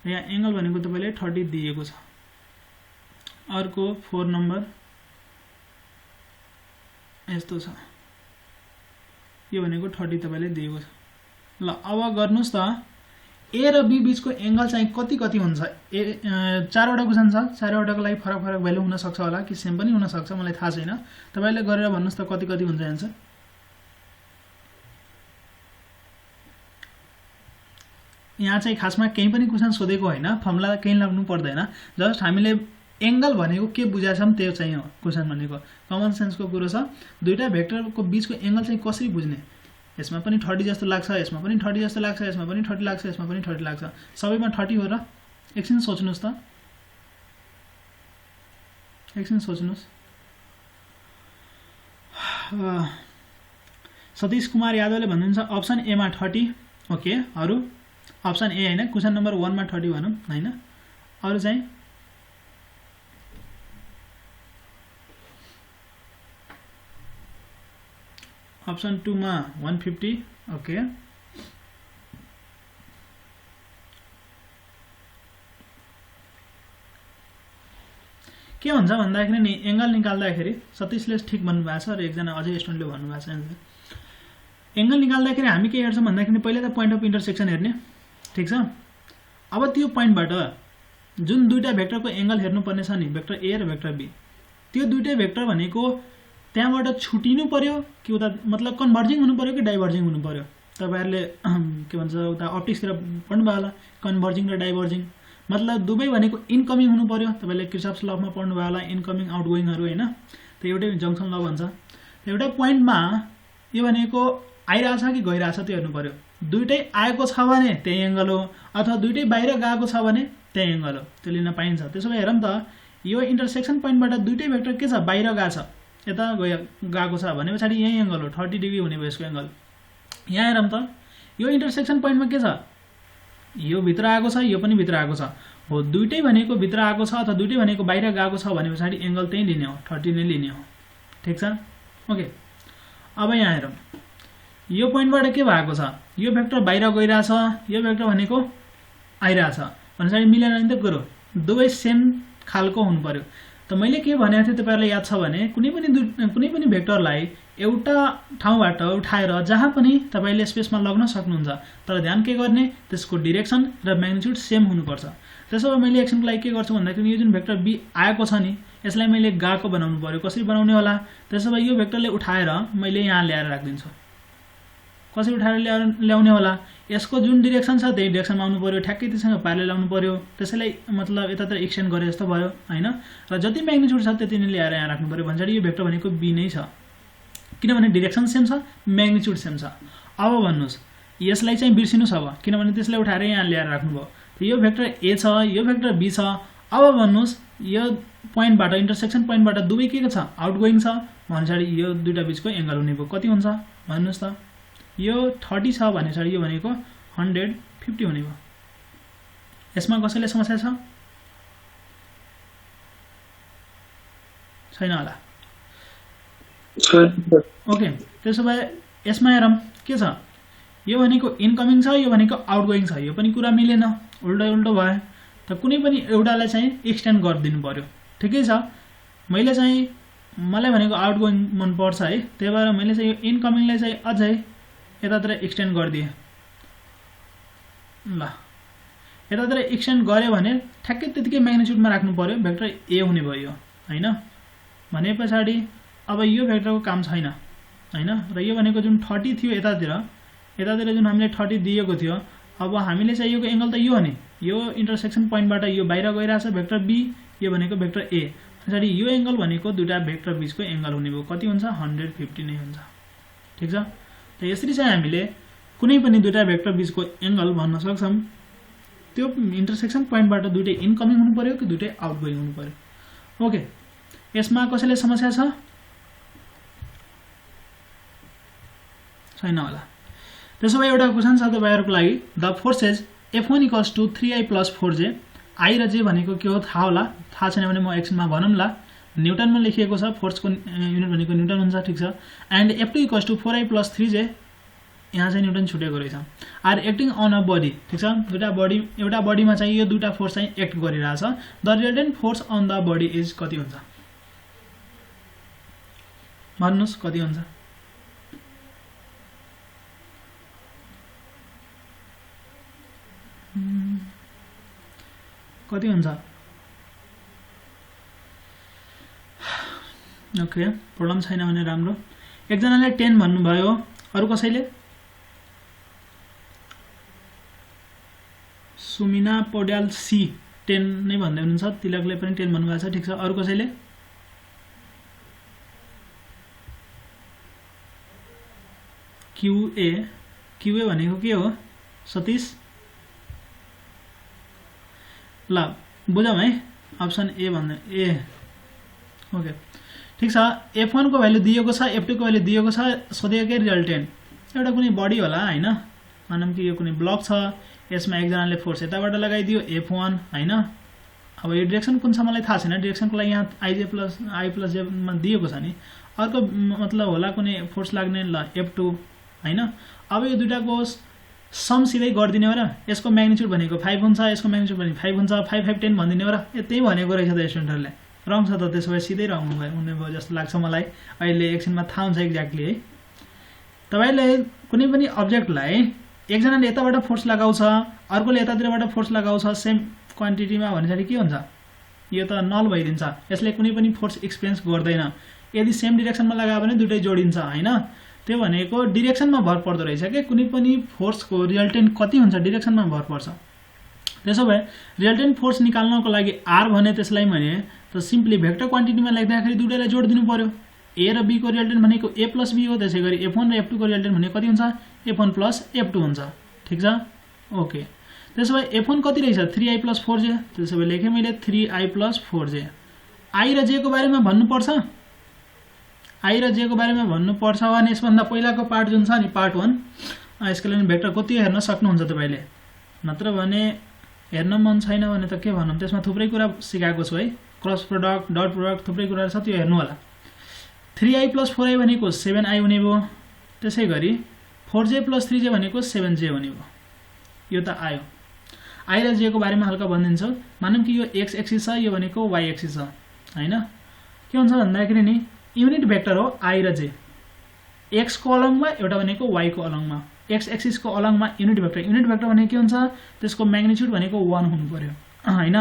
A: यहाँ एंगल भनेको तपाईले 30 दिएको छ। अर्को 4 नम्बर यस्तो छ, यो भनेको 30 तपाईले दिएको छ। ल अब गर्नुस् त ए र बी बीचको एंगल चाहिँ कति कति हुन्छ? चारवटा क्वेशन छ, चारवटाको लागि फरक फरक भ्यालु हुन सक्छ होला कि सेम पनि हुन सक्छ, मलाई थाहा छैन। तपाईले गरेर भन्नुस् त कति कति हुन्छ आन्सर। यहाँ चाहिँ खासमा केही पनि क्वेशन सोधेको हैन, फर्मुला केही लाग्नु पर्दैन। जस्ट हामीले एंगल भनेको के बुझाछौं त्यो चाहिँ हो क्वेशन भनेको। कमन सेन्सको कुरो छ। दुईटा भेक्टरको बीचको एंगल चाहिँ कसरी बुझ्ने? यसमा पनि 30 जस्तो लाग्छ, यसमा पनि 30 जस्तो लाग्छ, यसमा पनि 30 लाग्छ, यसमा पनि 30 लाग्छ। सबैमा 30 हो र? एकछिन सोच्नुस् त, एकछिन सोच्नुस्। सतीश कुमार यादवले भन्नुहुन्छ अप्सन ए मा 30। ओके, अरु अप्सन ए हैन, क्वेशन नम्बर 1 मा 30 भनौं हैन। अरु चाहिँ अप्सन 2 मा 150। ओके, के हुन्छ भन्दाखेरि नि एंगल निकाल्दाखेरि सतीशले ठीक भन्नुभएको छ र एकजना अझै स्टुडेन्टले भन्नुभएको छ आन्सर। एंगल निकाल्दाखेरि हामी के हेर्छौं भन्दाखेरि पहिला त पोइन्ट अफ इन्टरसेक्सन हेर्ने, ठीक छ। अब त्यो पोइन्टबाट जुन दुईटा भेक्टरको एंगल हेर्नुपर्ने छ नि, भेक्टर ए र भेक्टर बी, त्यो दुईटै भेक्टर भनेको त्यहाँबाट छुटिनु पर्यो कि उता, मतलब कन्भर्जिङ हुनु पर्यो कि डाइभर्जिङ हुनु पर्यो। तपाईहरुले के भन्छ उता अप्टिक्सतिर पढ्नुभयो होला, कन्भर्जिङ र डाइभर्जिङ। मतलब दुवै भनेको इनकमिङ हुनु पर्यो। तपाईले किर्चफ्स लमा पढ्नुभयो होला, इनकमिङ आउटगोइङहरु हैन। त एउटै जंक्सन ल भन्छ। एउटा पोइन्टमा यो भनेको आइराछ कि गइराछ त्यो हेर्नु पर्यो। दुईटै आएको छ भने त्यही एंगल हो, अथवा दुईटै बाहिर गएको छ भने त्यही एंगल हो। त्यो लिन पाइन्छ। त्यसो भए हेरौं त, यो इन्टरसेक्सन पोइन्टबाट दुईटै भेक्टर के छ? बाहिर गएको छ, यता गएको छ भने पछाडी यही एंगल हो, 30 डिग्री हुने भयो यसको एंगल। यहाँ हेरौं त, यो इन्टरसेक्सन पोइन्टमा के छ? यो भित्र आएको छ, यो पनि भित्र आएको छ। हो, दुईटै भनेको भित्र आएको छ अथवा दुईटै भनेको बाहिर गएको छ भने पछाडी एंगल त्यही लिने हो, 30 नै लिने हो। ठीक छ? ओके, अब यहाँ हेरौं, यो पोइन्टबाट के भएको छ? यो भेक्टर बाहिर गइराछ, यो भेक्टर भनेको आइराछ भनेपछि मिलेन नि त कुरो। दुवै सेम खालको हुनु पर्यो। त मैले के भनेको थिएँ तपाईहरुलाई याद छ भने कुनै पनि भेक्टरलाई एउटा ठाउँबाट उठाएर जहाँ पनि तपाईले स्पेसमा लग्न सक्नुहुन्छ, तर ध्यान के गर्ने? त्यसको डाइरेक्सन र म्याग्निट्युड सेम हुनुपर्छ। त्यसो भए मैले एकछिनको लागि के गर्छु भन्दाखेरि यो जुन भेक्टर बी आएको छ नि, यसलाई मैले गएको बनाउनु पर्यो। कसरी बनाउने होला? त्यसो भए यो भेक्टरले उठाएर मैले यहाँ ल्याएर राख्दिन्छु। कसरी उठाएर ल्याउने होला? यसको जुन डाइरेक्सन छ त्यही डाइरेक्सनमा आउनु पर्यो, ठ्याक्कै त्यससँग प्यारेलल आउनु पर्यो। त्यसैलाई मतलब यतातिर एक्सटेन्ड गरे जस्तो भयो हैन। र जति म्याग्निट्युड छ त्यति नै ल्याएर यहाँ राख्नु पर्यो। भन्छ यो भेक्टर भनेको बी नै छ, किनभने डाइरेक्सन सेम छ, म्याग्निट्युड सेम छ। अब भन्नुस्, यसलाई चाहिँ बिर्सिनुस् अब, किनभने त्यसलाई उठाएर यहाँ ल्याएर राख्नुभयो। यो भेक्टर ए छ, यो भेक्टर बी छ। अब भन्नुस्, यो पोइन्टबाट इन्टरसेक्सन पोइन्टबाट दुवै के छ? आउटगोइङ छ भनेपछि यो दुईटा बीचको एंगल हुने भयो। कति हुन्छ भन्नुस् त? यो 30 छ भनेपछि यो भनेको 150 हुने भयो। यसमा कसैले समस्या छ? छैन होला
B: छैन सर
A: ओके त्यसो भए यसमा हेरौँ के छ यो भनेको इनकमिङ छ यो भनेको आउटगोइङ छ यो पनि कुरा मिलेन उल्टो भयो त कुनै पनि एउटालाई चाहिँ एक्सटेन्ड गरिदिनु पर्यो ठिकै छ मैले चाहिँ मलाई भनेको आउटगोइङ मन पर्छ है त्यही भएर मैले चाहिँ यो इनकमिङलाई चाहिँ अझै यतातिर एक्सटेन्ड गरिदिएँ ल यतातिर एक्सटेन्ड गऱ्यो भने ठ्याक्कै त्यतिकै म्याग्निट्युडमा राख्नु पर्यो भेक्टर ए हुने भयो हैन भने पछाडि अब यो भेक्टरको काम छैन हैन र यो भनेको जुन 30 थियो यतातिर जुन हामीले 30 दिएको थियो अब हामीले चाहिएको एंगल त यो हो नि यो इन्टरसेक्सन पोइन्टबाट यो बाहिर गइरहेछ भेक्टर बी यो भनेको भेक्टर ए पछाडि यो एंगल भनेको दुईटा भेक्टर बीचको एंगल हुने भयो कति हुन्छ 150 नै हुन्छ ठीक छ त यसरी चाहिँ हामीले कुनै पनि दुईटा भेक्टर बीचको एंगल भन्न सक्छौं त्यो इन्टरसेक्सन पोइन्टबाट दुईटै इनकमिङ हुनु पर्यो कि दुईटै आउटगोइङ हुनु पर्यो ओके यसमा कसैले समस्या छ छैन होला त्यसो भए एउटा क्वेशन छ तपाईहरुको लागि the forces F1 = 3i + 4j i र j भनेको के हो थाहा होला थाहा छैन भने म एकछिनमा भनौँला न्युटनमा लेखिएको छ फोर्सको युनिट भनेको न्युटन हुन्छ ठीक छ एन्ड F2 = 4i + 3j यहाँ चाहिँ न्युटन छुटेको रहेछ are acting on a body ठीक छ एउटा बडीमा चाहिँ यो दुईटा फोर्स चाहिँ एक्ट गरिरहेछ the resultant force on the body is कति हुन्छ भन्नुस् कति हुन्छ कति हुन्छ ओके प्रब्लम छैन भने राम्रो एकजनाले 10 भन्नुभयो अरु कसैले सुमिना पौड्याल सी 10 नै भन्दै हुनुहुन्छ तिलकले पनि 10 भन्नुभएको छ ठीक छ अरु कसैले क्यूए भनेको के हो सतीश ल बुझौं है अप्सन ए भन्ने ए ओके ठीक छ F1 को भ्यालु दिएको छ F2 को भ्यालु दिएको छ सोधेको के रिजल्टेन्ट एउटा कुनै बडी होला हैन मानौं कि यो कुनै ब्लक छ यसमा एकजनाले फोर्स यताबाट लगाइदियो F1 हैन अब यो डाइरेक्सन कुन छ मलाई थाहा छैन डाइरेक्सनको लागि यहाँ i + j मा दिएको छ नि अर्को मतलब होला कुनै फोर्स लाग्ने ल F2 हैन अब यो दुईटाको सम सिधै गर्दिने हो र यसको म्याग्निट्युड भनेको 5 हुन्छ यसको म्याग्निट्युड भनेको 5 हुन्छ 5 5 10 भन्दिने हो र यतै भनेको रहेछ त स्टुडेन्टहरुले रङ छ त त्यसो भए सिधै रङ हुने भयो जस्तो लाग्छ मलाई अहिले एकछिनमा थाहा हुन्छ एक्ज्याक्टली है तपाईले कुनै पनि अब्जेक्टलाई एकजनाले यताबाट फोर्स लगाउँछ अर्कोले यतातिरबाट फोर्स लगाउँछ सेम क्वान्टिटीमा भनेपछि के हुन्छ यो त नल भइदिन्छ यसले कुनै पनि फोर्स एक्सपिरियन्स गर्दैन यदि सेम डाइरेक्सनमा लगायो भने दुटै जोडिन्छ हैन त्यो भनेको डाइरेक्सनमा भर पर्दो रहेछ के कुनै पनि फोर्सको रिजल्टेन्ट कति हुन्छ डाइरेक्सनमा भर पर्छ त्यसो भए रिजल्टेन्ट फोर्स निकाल्नको लागि r भने त्यसलाई भने त सिम्पली भेक्टर क्वान्टिटीमा लेख्दाखेरि दुटैलाई जोड्दिनु पर्यो a र b को रिजल्टेन्ट भनेको a + b हो त्यसैगरी f1 र f2 को रिजल्टेन्ट भनेको कति हुन्छ f1 + f2 हुन्छ ठीक छ ओके त्यसो भए f1 कति रहेछ 3i + 4j त्यसो भए लेखे मैले 3i + 4j i र j को बारेमा भन्नु पर्छ i र j को बारेमा भन्नु पर्छ भने यसभन्दा पहिलाको पार्ट जुन छ नि पार्ट 1 यसको लागि भेक्टर कति हेर्न सक्नुहुन्छ तपाईले नत्र भने हेर्न मन छैन भने त के भनौं त्यसमा थुप्रै कुरा सिकाएको छु है क्रस प्रोडक्ट डट प्रोडक्ट थुप्रै कुरा छ त्यो हेर्नु होला 3i + 4i भनेको 7i हुने भयो त्यसैगरी 4j + 3j भनेको 7j हुने भयो यो त आयो i र j को बारेमा हल्का भनिदिन्छु मानौं कि यो x एक्सिस छ यो भनेको y एक्सिस छ हैन के हुन्छ भन्दाखेरि नि युनिट भेक्टर हो i र j x को अलङमा एउटा भनेको y को अलङमा x एक्सिस को अलङमा युनिट भेक्टर भनेको के हुन्छ त्यसको म्याग्निट्युड भनेको 1 हुनु पर्यो हैन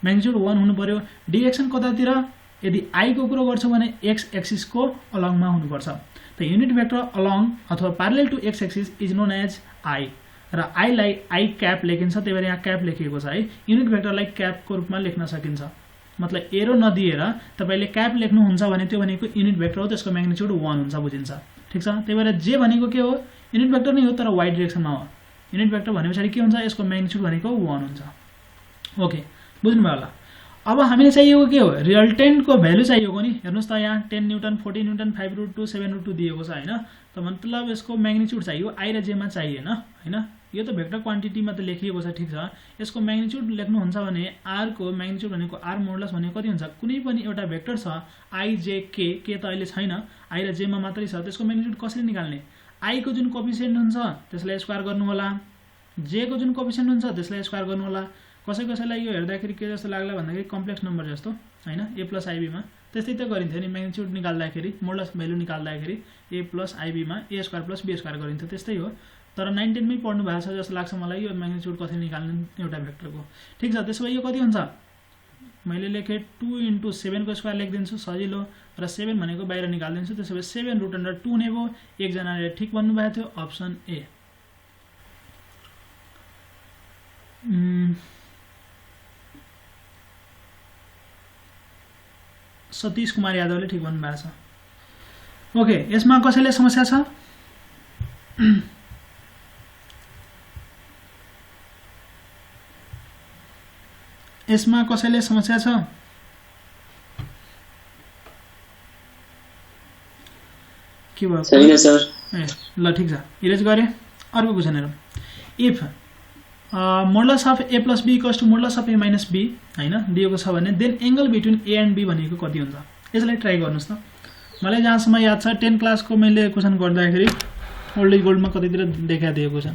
A: म्याग्निट्युड 1 हुनु पर्यो डाइरेक्सन कतातिर यदि i को कुरा गर्छौ भने x एक्सिस को अलङमा हुनु पर्छ त युनिट भेक्टर अलङ अथवा parallel to x axis is known as i र i लाई i क्याप लेखिन्छ त्यही भएर यहाँ क्याप लेखिएको छ है युनिट भेक्टरलाई क्याप को रूपमा लेख्न सकिन्छ मतलब एरो नदिएर तपाईले क्याप लेख्नु हुन्छ भने त्यो भनेको युनिट भेक्टर हो त्यसको म्याग्निट्युड 1 हुन्छ बुझिन्छ ठीक छ त्यही भएर j भनेको के हो युनिट भेक्टर नै हो तर y डाइरेक्सनमा हो युनिट भेक्टर भनेपछि के हुन्छ यसको म्याग्निट्युड भनेको 1 हुन्छ ओके बुझ्नु भयो होला अब हामीले चाहिएको के हो रिजल्टेन्ट को भ्यालु चाहिएको नि हेर्नुस् त यहाँ 10 न्यूटन 14 न्यूटन 5√2 7√2 दिएको छ हैन त मतलब यसको म्याग्निट्युड चाहियो i र j मा चाहिएन हैन यो त भेक्टर क्वान्टिटीमा त लेखिएको छ ठीक छ यसको म्याग्निट्युड लेख्नुहुन्छ भने r को म्याग्निट्युड भनेको r मोडुलस भनेको कति हुन्छ कुनै पनि एउटा भेक्टर छ i j k k त अहिले छैन i र j मा मात्रै छ त्यसको म्याग्निट्युड कसरी निकाल्ने i को जुन कोएफिसिएन्ट हुन्छ त्यसलाई स्क्वायर गर्नु होला j को जुन कोएफिसिएन्ट हुन्छ त्यसलाई स्क्वायर गर्नु होला कसैलाई यो हेर्दाखेरि के जस्तो लाग्ला भन्दाखेरि कम्प्लेक्स नम्बर जस्तो हैन a + ib मा त्यस्तै त गरिन्थ्यो नि म्याग्निट्युड निकाल्दाखेरि मोडुलस भ्यालु निकाल्दाखेरि a + ib मा a² + b² गरिन्थ्यो त्यस्तै हो तर 9 10 मै पढ्नु भएको छ जस्तो लाग्छ मलाई यो म्याग्निट्युड कसरी निकाल्ने एउटा भेक्टरको ठीक छ त्यसो भए यो कति हुन्छ मैले लेखे 2 * 7 को स्क्वायर लेखिदिन्छु सजिलो र 7 भनेको बाहिर निकाल्दिन्छु त्यसो भए 7√2 हुने भयो एकजनाले ठीक भन्नु भएको थियो अप्सन ए सतीश कुमार यादवले ठीक भन्नु भएको छ ओके यसमा कसैले समस्या छ यसमा कसैले समस्या छ के भयो
B: छैन सर
A: ए ल ठीक छ इरेज गरे अर्को क्वेशन हेरौँ if modulus of a + b = modulus of a - b हैन दिएको छ भने then angle between a and b भनेको कति हुन्छ यसलाई ट्राई गर्नुस् त मलाई जहाँसम्म याद छ 10 क्लासको मैले क्वेशन गर्दाखेरि ओल्ड इज गोल्डमा कतैतिर देखाइदिएको छ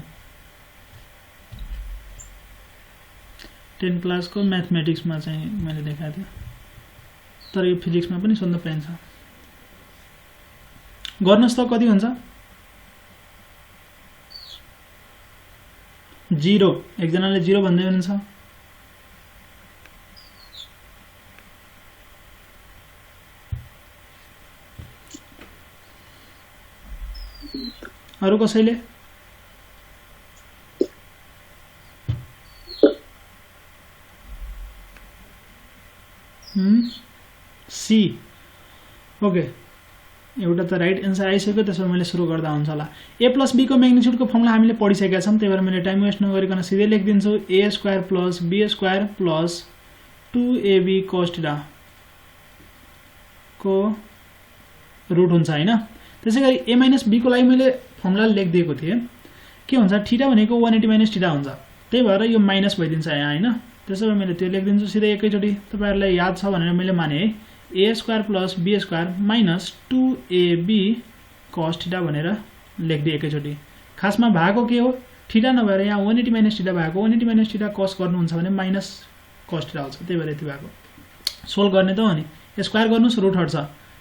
A: 10 क्लासको म्याथमेटिक्समा चाहिँ मैले देखाएको थिएँ तर यो फिजिक्समा पनि सोध्न पाइन्छ गर्नुस् त कति हुन्छ 0 एकजनाले 0 भन्दै हुनुहुन्छ अरु कसैले सी ओके एउटा त राइट एन्सर आइसक्यो त्यसो मैले सुरु गर्दा हुन्छ होला a + b को म्याग्निट्युडको फर्मुला हामीले पढिसकेका छौं त्यही भएर मैले टाइम वेस्ट नगरिकन सिधै लेखिदिन्छु a² + b² + 2ab cos θ को रुट हुन्छ हैन त्यसैगरी a - b को लागि मैले फर्मुला लेखिदिएको थिएँ के हुन्छ θ भनेको 180 - θ हुन्छ त्यही भएर यो माइनस भइदिन्छ यहाँ हैन त्यसैले मैले त्यो लेखिदिन्छु सिधै एकैचोटी तपाईहरुलाई याद छ भनेर मैले माने a² + b² - 2ab cos θ भनेर लेखिदिए एकैचोटी खासमा भागको के हो θ नभएर यहाँ 180 - θ भएको 180 - θ cos गर्नुहुन्छ भने माइनस cos θ आउँछ त्यही भएर यति भएको सोल्भ गर्ने त हो नि स्क्वायर गर्नुस् रुट हट्छ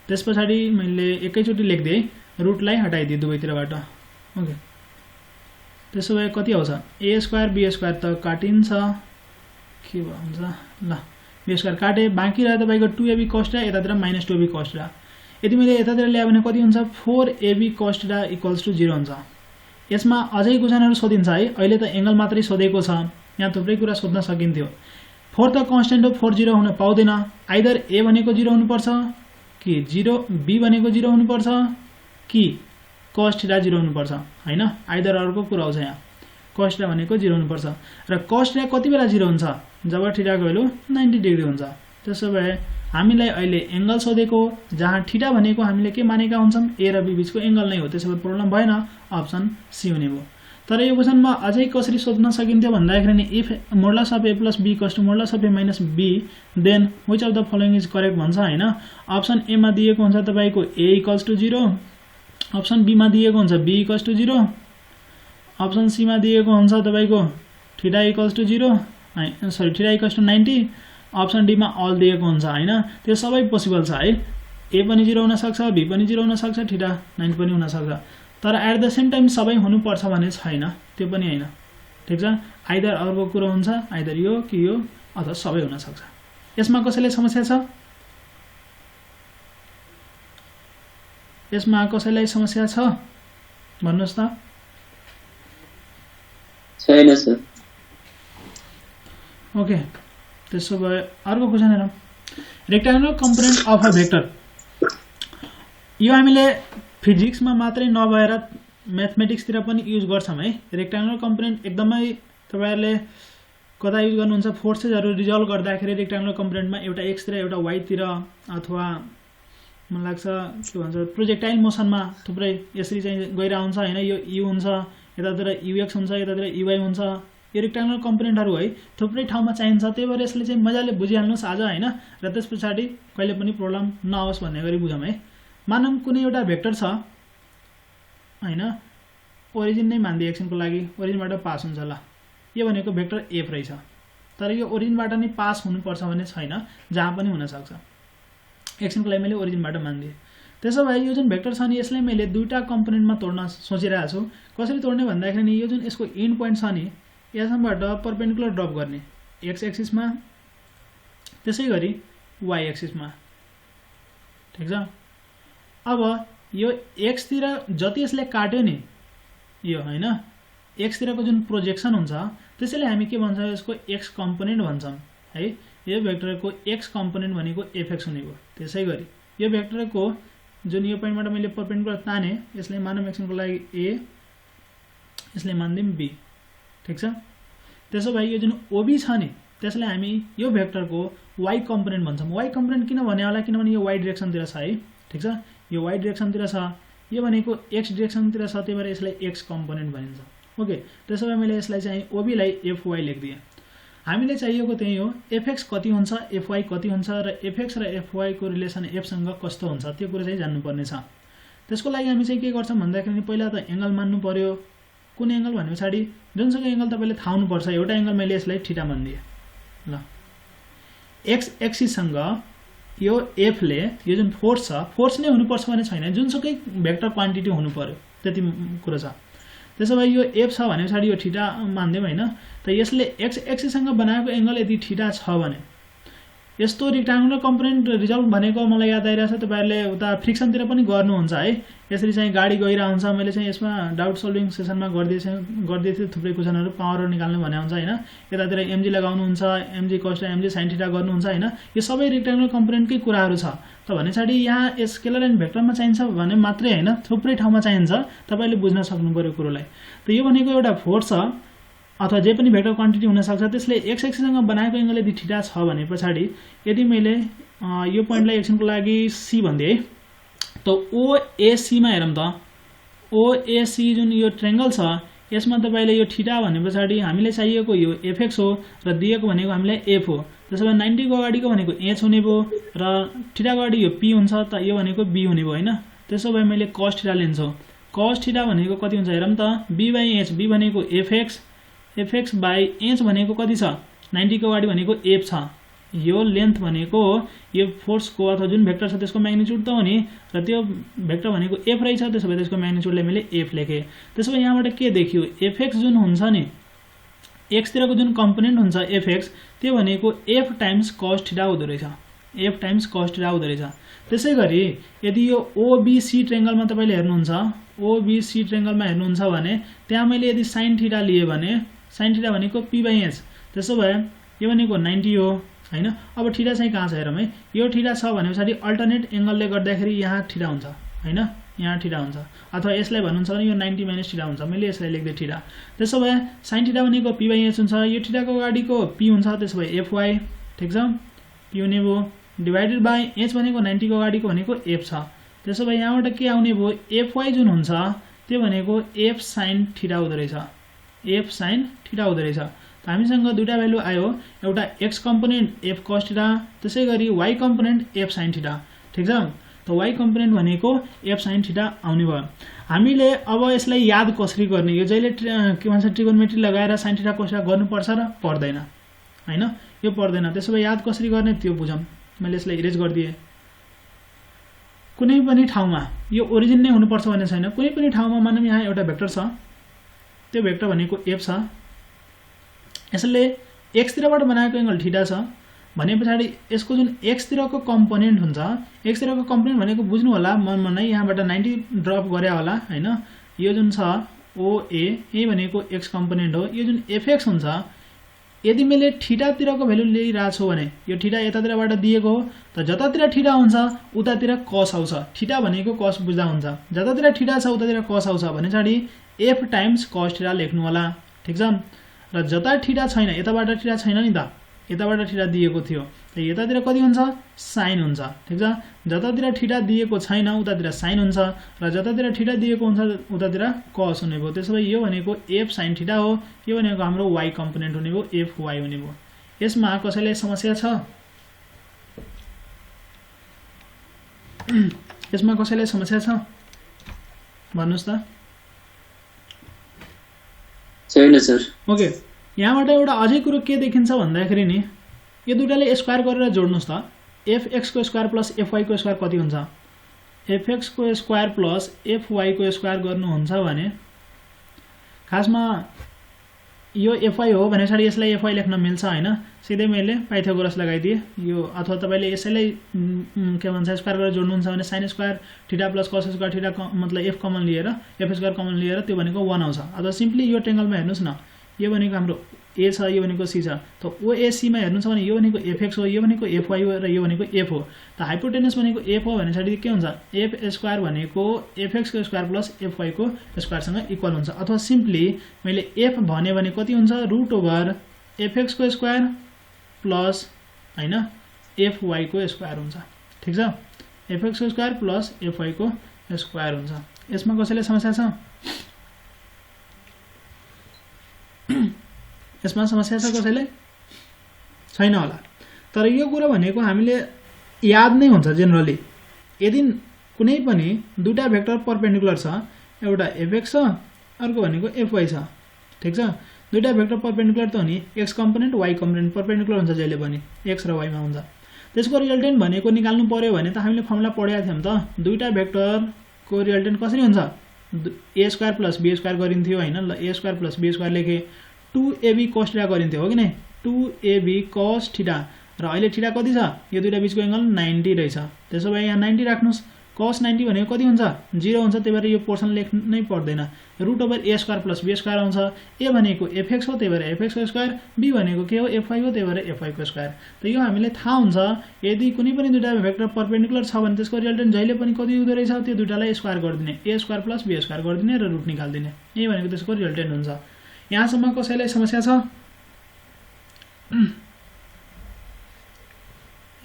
A: त्यसपछि मैले एकैचोटी लेख्दिए रुटलाई हटाइदिए दुवैतिरबाट ओके त्यसो भए कति आउँछ a² b² त काटिन्छ के हुन्छ ल b² काटे बाँकी रह्यो तपाईको 2ab cos θ यतातिर -2ab cos θ यदि मैले यतातिर ल्याए भने कति हुन्छ 4ab cos θ = 0 हुन्छ यसमा अझै क्वेशनहरु सोधिन्छ है अहिले त एंगल मात्रै सोधेको छ यहाँ थुप्रै कुरा सोध्न सकिन्थ्यो 4 त कन्स्ट्यान्ट हो 4 0 हुन पाउँदैन आइदर a भनेको 0 हुनुपर्छ कि 0 b भनेको 0 हुनुपर्छ कि cos θ 0 हुनुपर्छ हैन आइदर अर्को कुरा आउँछ यहाँ cos θ भनेको 0 हुनुपर्छ र cos θ कति बेला 0 हुन्छ जब θ को भ्यालु 90 डिग्री हुन्छ त्यसो भए हामीलाई अहिले एंगल सोधेको जहाँ θ भनेको हामीले के मानेका हुन्छौं a र b बीचको एंगल नै हो त्यसो भए प्रब्लम भएन अप्सन सी हुने भयो तर यो क्वेशनमा अझै कसरी सोध्न सकिन्थ्यो भन्दाखेरि नि if modulus of a + b = modulus of a - b then which of the following is correct भन्छ हैन अप्सन ए मा दिएको हुन्छ तपाईको a = 0 अप्सन बी मा दिएको हुन्छ b = 0 अप्सन सी मा दिएको हुन्छ तपाईको θ = 0 सरी θ = 90 अप्सन डी मा अल दिएको हुन्छ हैन त्यो सबै पोसिबल छ है a पनि 0 हुन सक्छ b पनि 0 हुन सक्छ θ 90 पनि हुन सक्छ तर एट द सेम टाइम सबै हुनु पर्छ भने छैन त्यो पनि हैन ठीक छ आइदर अर्को कुरा हुन्छ आइदर यो कि यो अथवा सबै हुन सक्छ यसमा कसैले समस्या छ यसमा कसैलाई समस्या छ भन्नुस् त
B: छैन सर
A: ओके त्यसो भए अर्को क्वेशन हेरौं rectangular component of a vector यो हामीले फिजिक्स मा मात्रै नभएर म्याथमेटिक्स तिर पनि युज गर्छौं है रेक्टेंगुलर कम्पोनेन्ट एकदमै तपाईहरुले कता युज गर्नुहुन्छ फोर्सेसहरु रिजल्भ गर्दाखेरि रेक्टेंगुलर कम्पोनेन्टमा एउटा x तिर एउटा y तिर अथवा मलाई लाग्छ के भन्छ प्रोजेक्टाइल मोसनमा थुप्रै यसरी चाहिँ गइरा हुन्छ हैन यो u हुन्छ यतातिर ux हुन्छ, यतातिर uy हुन्छ। यो रेक्टाङ्गुलर कम्पोनेन्टहरू है थुप्रै ठाउँमा चाहिन्छ, त्यही भएर यसले चाहिँ मजाले बुझिहाल्नुहोस् आज हैन, र त्यस पछाडि कहिले पनि प्रब्लम नआओस् भन्ने गरी बुझौँ है। मानौँ कुनै एउटा भेक्टर छ हैन, ओरिजिन नै मानिदिए एकछिनको लागि, ओरिजिनबाट पास हुन्छ ल, यो भनेको भेक्टर f रहेछ, तर यो ओरिजिनबाट नै पास हुनुपर्छ भन्ने छैन, जहाँ पनि हुन सक्छ। एकछिनको लागि मैले ओरिजिनबाट मानिदिएँ। त्यसो भए यो जुन भेक्टर छ नि यसलाई मैले दुईटा कम्पोनेन्टमा तोड्न सोचिरहेको छु। कसरी तोड्ने भन्दाखेरि नि यो जुन यसको एन्ड पोइन्ट छ नि यसबाट परपेन्डिकुलर ड्रप गर्ने x एक्सिसमा, त्यसै गरी y एक्सिसमा, ठिक छ। अब यो x तिर जति यसले काट्यो नि यो हैन, x तिरको जुन प्रोजेक्सन हुन्छ त्यसैले हामी के भन्छौँ, यसको x कम्पोनेन्ट भन्छौँ है। यो भेक्टरको x कम्पोनेन्ट भनेको fx हुने भयो। त्यसै गरी यो भेक्टरको जुन यो पोइन्टबाट मैले परपेन्डिकुलर ताने यसलाई मानौँ एकछिनको लागि a, यसलाई मानिदिउँ b, ठिक छ। त्यसो भए यो जुन OB छ नि त्यसलाई हामी यो भेक्टरको y कम्पोनेन्ट भन्छौँ। y कम्पोनेन्ट किन भने होला, किनभने यो y डिरेक्सनतिर छ है, ठिक छ। यो y डिरेक्सनतिर छ, यो भनेको x डिरेक्सनतिर छ, त्यही भएर यसलाई x कम्पोनेन्ट भनिन्छ। ओके, त्यसो भए मैले यसलाई चाहिँ OB लाई fy लेखिदिएँ। हामीले चाहिएको त्यही हो, fx कति हुन्छ, fy कति हुन्छ, र fx र fy को रिलेसन f सँग कस्तो हुन्छ त्यो कुरा चाहिँ जान्नुपर्ने छ। त्यसको लागि हामी चाहिँ के गर्छौँ भन्दाखेरि पहिला त एंगल मान्नु पर्यो। कुन एंगल भने पछाडि जुनसुकै एंगल तपाईले थाहा हुनुपर्छ। एउटा एंगल मैले यसलाई थीटा मानिदिएँ ल। x एक्सिस सँग यो f ले यो जुन फोर्स छ, फोर्स नै हुनुपर्छ भने छैन, जुनसुकै भेक्टर क्वान्टिटी हुनु पर्यो, त्यति कुरा छ। त्यसो भए यो f छ भने पछाडि यो थीटा मान्दियौ हैन, त यसले x एक्सिस सँग बनाएको एंगल यदि थीटा छ भने यस्तो रेक्टाङ्गुलर कम्पोनेन्ट रिजल्ट भनेको मलाई याद आइरहेछ, तपाईहरुले उता फ्रिक्सनतिर पनि गर्नुहुन्छ है। यसरी चाहिँ गाडी गइरा हुन्छ, मैले चाहिँ यसमा डाउट सल्भिङ सेसनमा गर्दै थिए थुप्रै क्वेशनहरु, पावर निकाल्नु भने हुन्छ हैन। यतातिर mg लगाउनु हुन्छ, mg cos र mg sin थीटा गर्नु हुन्छ हैन। यो सबै रेक्टाङ्गुलर कम्पोनेन्टकै कुराहरु छ। त भनेछाडी यहाँ स्केलर एन्ड भेक्टरमा चाहिन्छ भने मात्रै हैन, थुप्रै ठाउँमा चाहिन्छ, तपाईले बुझ्न सक्नु पर्यो कुरोलाई। त यो भनेको एउटा फोर्स छ अथवा जे पनि भेक्टर क्वान्टिटी हुन सक्छ, त्यसले x एक्सिस सँग बनाएको एंगल यदि थीटा छ भने पछाडी यदि मैले यो पोइन्टलाई एकछिनको लागि c भन्दिए है, त OAC मा हेरौँ त, OAC जुन यो ट्रायंगल छ यसमा तपाईले यो थीटा भने पछाडी हामीले चाहिएको यो fx हो र दिएको भनेको हामीलाई f हो। त्यसो भए 90 को अगाडिको भनेको h हुने भयो र थीटा को अगाडि यो p हुन्छ, त यो भनेको b हुने भयो हैन। त्यसो भए मैले cos थीटा लिन्छु। cos थीटा भनेको कति हुन्छ हेरौँ त, b/h, b भनेको fx, fx by h भनेको कति छ, 90 को अगाडि भनेको f छ। यो लेन्थ भनेको यो फोर्स को अथवा जुन भेक्टर छ त्यसको म्याग्निट्युड त हो नि, र त्यो भेक्टर भनेको f रहेछ, त्यसो भए त्यसको म्याग्निट्युडलाई मैले f लेखे। त्यसो भए यहाँबाट के देखियो, fx जुन हुन्छ नि x तिरको जुन कम्पोनेन्ट हुन्छ fx, त्यो भनेको f टाइम्स cos थीटा हुँदो रहेछ, f टाइम्स cos थीटा हुँदो रहेछ। त्यसैगरी यदि यो OBC ट्रायंगलमा तपाईले हेर्नुहुन्छ, OBC ट्रायंगलमा हेर्नुहुन्छ भने त्यहाँ मैले यदि sin थीटा लिए भने sin थीटा भनेको p/h, त्यसो भए यो भनेको 90 हो हैन। अब थीटा चाहिँ कहाँ छ हेरौँ है, यो थीटा छ भनेपछि अल्टरनेट एंगलले गर्दाखेरि यहाँ थीटा हुन्छ हैन, यहाँ थीटा हुन्छ, अथवा यसलाई भन्नुहुन्छ भने यो 90 माइनस थीटा हुन्छ। मैले यसलाई लेख्दै थीटा। त्यसो भए sin थीटा भनेको p/h हुन्छ, यो थीटाको अगाडिको p हुन्छ, त्यसो भए fy, ठीक छ, p हुने भयो, डिवाइडेड बाइ h भनेको 90 को अगाडिको भनेको f छ। त्यसो भए यहाँबाट के आउने भयो, fy जुन हुन्छ त्यो भनेको f sin थीटा हुँदो रहेछ, f sin थीटा हुँदो रहेछ। त हामीसँग दुईटा भ्यालु आयो, एउटा x component f cos theta, त्यसैगरी y component f sin theta, ठीक छ। त y कम्पोनेन्ट भनेको f sin थीटा आउने भयो। हामीले अब यसलाई याद कसरी गर्ने, यो जहिले के भन्छ ट्रिगोनोमेट्री लगाएर sin थीटा cos थीटा गर्नुपर्छ र पर्दैन हैन, यो पर्दैन। त्यसो भए याद कसरी गर्ने त्यो बुझौँ। मैले यसलाई इरेज गरिदिएँ। कुनै पनि ठाउँमा यो ओरिजिन नै हुनुपर्छ भन्ने छैन, कुनै पनि ठाउँमा मानौँ यहाँ एउटा भेक्टर छ, त्यो भेक्टर भनेको f छ, यसले x तिरबाट बनाएको एंगल थीटा छ भने पछाडी यसको जुन x तिरको कम्पोनेन्ट हुन्छ, x तिरको कम्पोनेन्ट भनेको बुझ्नु होला, मनमा नै यहाँबाट 90 ड्रप गरे होला हैन। यो जुन छ OA यही भनेको x कम्पोनेन्ट हो। यो जुन fx हुन्छ यदि मैले थीटा तिरको भ्यालु लिइरा छु भने यो थीटा यतातिरबाट दिएको हो, त जतातिर थीटा हुन्छ उतातिर cos आउँछ। थीटा भनेको cos बुझ्दा हुन्छ, जतातिर थीटा छ उतातिर cos आउँछ भनेपछि f टाइम्स cos थीटा लेख्नु होला, ठीक छ। र जता थीटा छैन, यताबाट थीटा छैन नि त, यताबाट थीटा दिएको थियो, त यतातिर कति हुन्छ साइन हुन्छ ठीक छ जतातिर थीटा दिएको छैन उतातिर साइन हुन्छ र जतातिर थीटा दिएको हुन्छ उतातिर कस हुने भयो त्यसो भए यो भनेको f sin थीटा हो यो भनेको हाम्रो y कम्पोनेन्ट हुने भयो fy हुने भयो यसमा कसैलाई समस्या छ यसमा कसैलाई समस्या छ भन्नुस् त
B: छैन सर
A: ओके यहाँबाट एउटा अझै कुरो के देखिन्छ भन्दाखेरि नि यो दुईटाले स्क्वायर गरेर जोड्नुस् त fx को स्क्वायर प्लस fy को स्क्वायर कति हुन्छ fx को स्क्वायर प्लस fy को स्क्वायर गर्नुहुन्छ भने खासमा यो fy हो भनेपछि यसलाई fy लेख्न मिल्छ हैन सिधै मैले पाइथागोरस लगाइदिए यो अथवा तपाईले यसैलाई के भन्छ स्क्वायर गरेर जोड्नुहुन्छ भने sin square theta plus cos square theta मतलब f कमन लिएर f स्क्वायर कमन लिएर त्यो भनेको 1 आउँछ अथवा सिम्पली यो ट्रायंगलमा हेर्नुस् न यो भनेको हाम्रो a छ यो भनेको c छ त OAC मा हेर्नुहुन्छ भने यो भनेको fx हो यो भनेको fy हो र यो भनेको f हो त हाइपोटेनस भनेको f हो भनेपछि के हुन्छ f स्क्वायर भनेको fx को स्क्वायर प्लस fy को स्क्वायर सँग इक्वल हुन्छ अथवा सिम्पली मैले f भने कति हुन्छ रुट ओभर fx को स्क्वायर प्लस हैन fy को स्क्वायर हुन्छ ठीक छ fx को स्क्वायर प्लस fy को स्क्वायर हुन्छ यसमा कसैले समस्या छ यसमा समस्या छ कसैले छैन होला तर यो कुरा भनेको हामीले याद नै हुन्छ जनरली यदि कुनै पनि दुईटा भेक्टर परपेन्डिकुलर छ एउटा fx छ अर्को भनेको fy छ ठीक छ दुईटा भेक्टर परपेन्डिकुलर त हो नि x component y component perpendicular हुन्छ जहिले पनि x र y मा हुन्छ त्यसको रिजल्टेन्ट भनेको निकाल्नु पर्यो भने त हामीले फर्मुला पढेका थियौं त दुईटा भेक्टरको रिजल्टेन्ट कसरी हुन्छ a square plus b square गरिन्थ्यो हैन ल a square plus b square लेखे 2ab cos थीटा गरिन्थ्यो हो कि नै 2ab cos थीटा र अहिले थीटा कति छ यो दुईटा बीचको एंगल 90 रहेछ त्यसो भए यहाँ 90 राख्नुस् cos 90 भनेको कति हुन्छ 0 हुन्छ त्यही भएर यो पोर्सन लेख्नै पर्दैन root over a square plus b square आउँछ a भनेको fx हो त्यही भएर fx को स्क्वायर b भनेको के हो fy हो त्यही भएर fy को स्क्वायर त यो हामीले थाहा हुन्छ यदि कुनै पनि दुईटा भेक्टर परपेन्डिकुलर छ भने त्यसको रिजल्टेन्ट जहिले पनि कति हुँदो रहेछ त्यो दुईटालाई स्क्वायर गरिदिने a square plus b square गरिदिने र रुट निकाल्दिने यही भनेको त्यसको रिजल्टेन्ट हुन्छ यहाँसम्म कसैलाई समस्या छ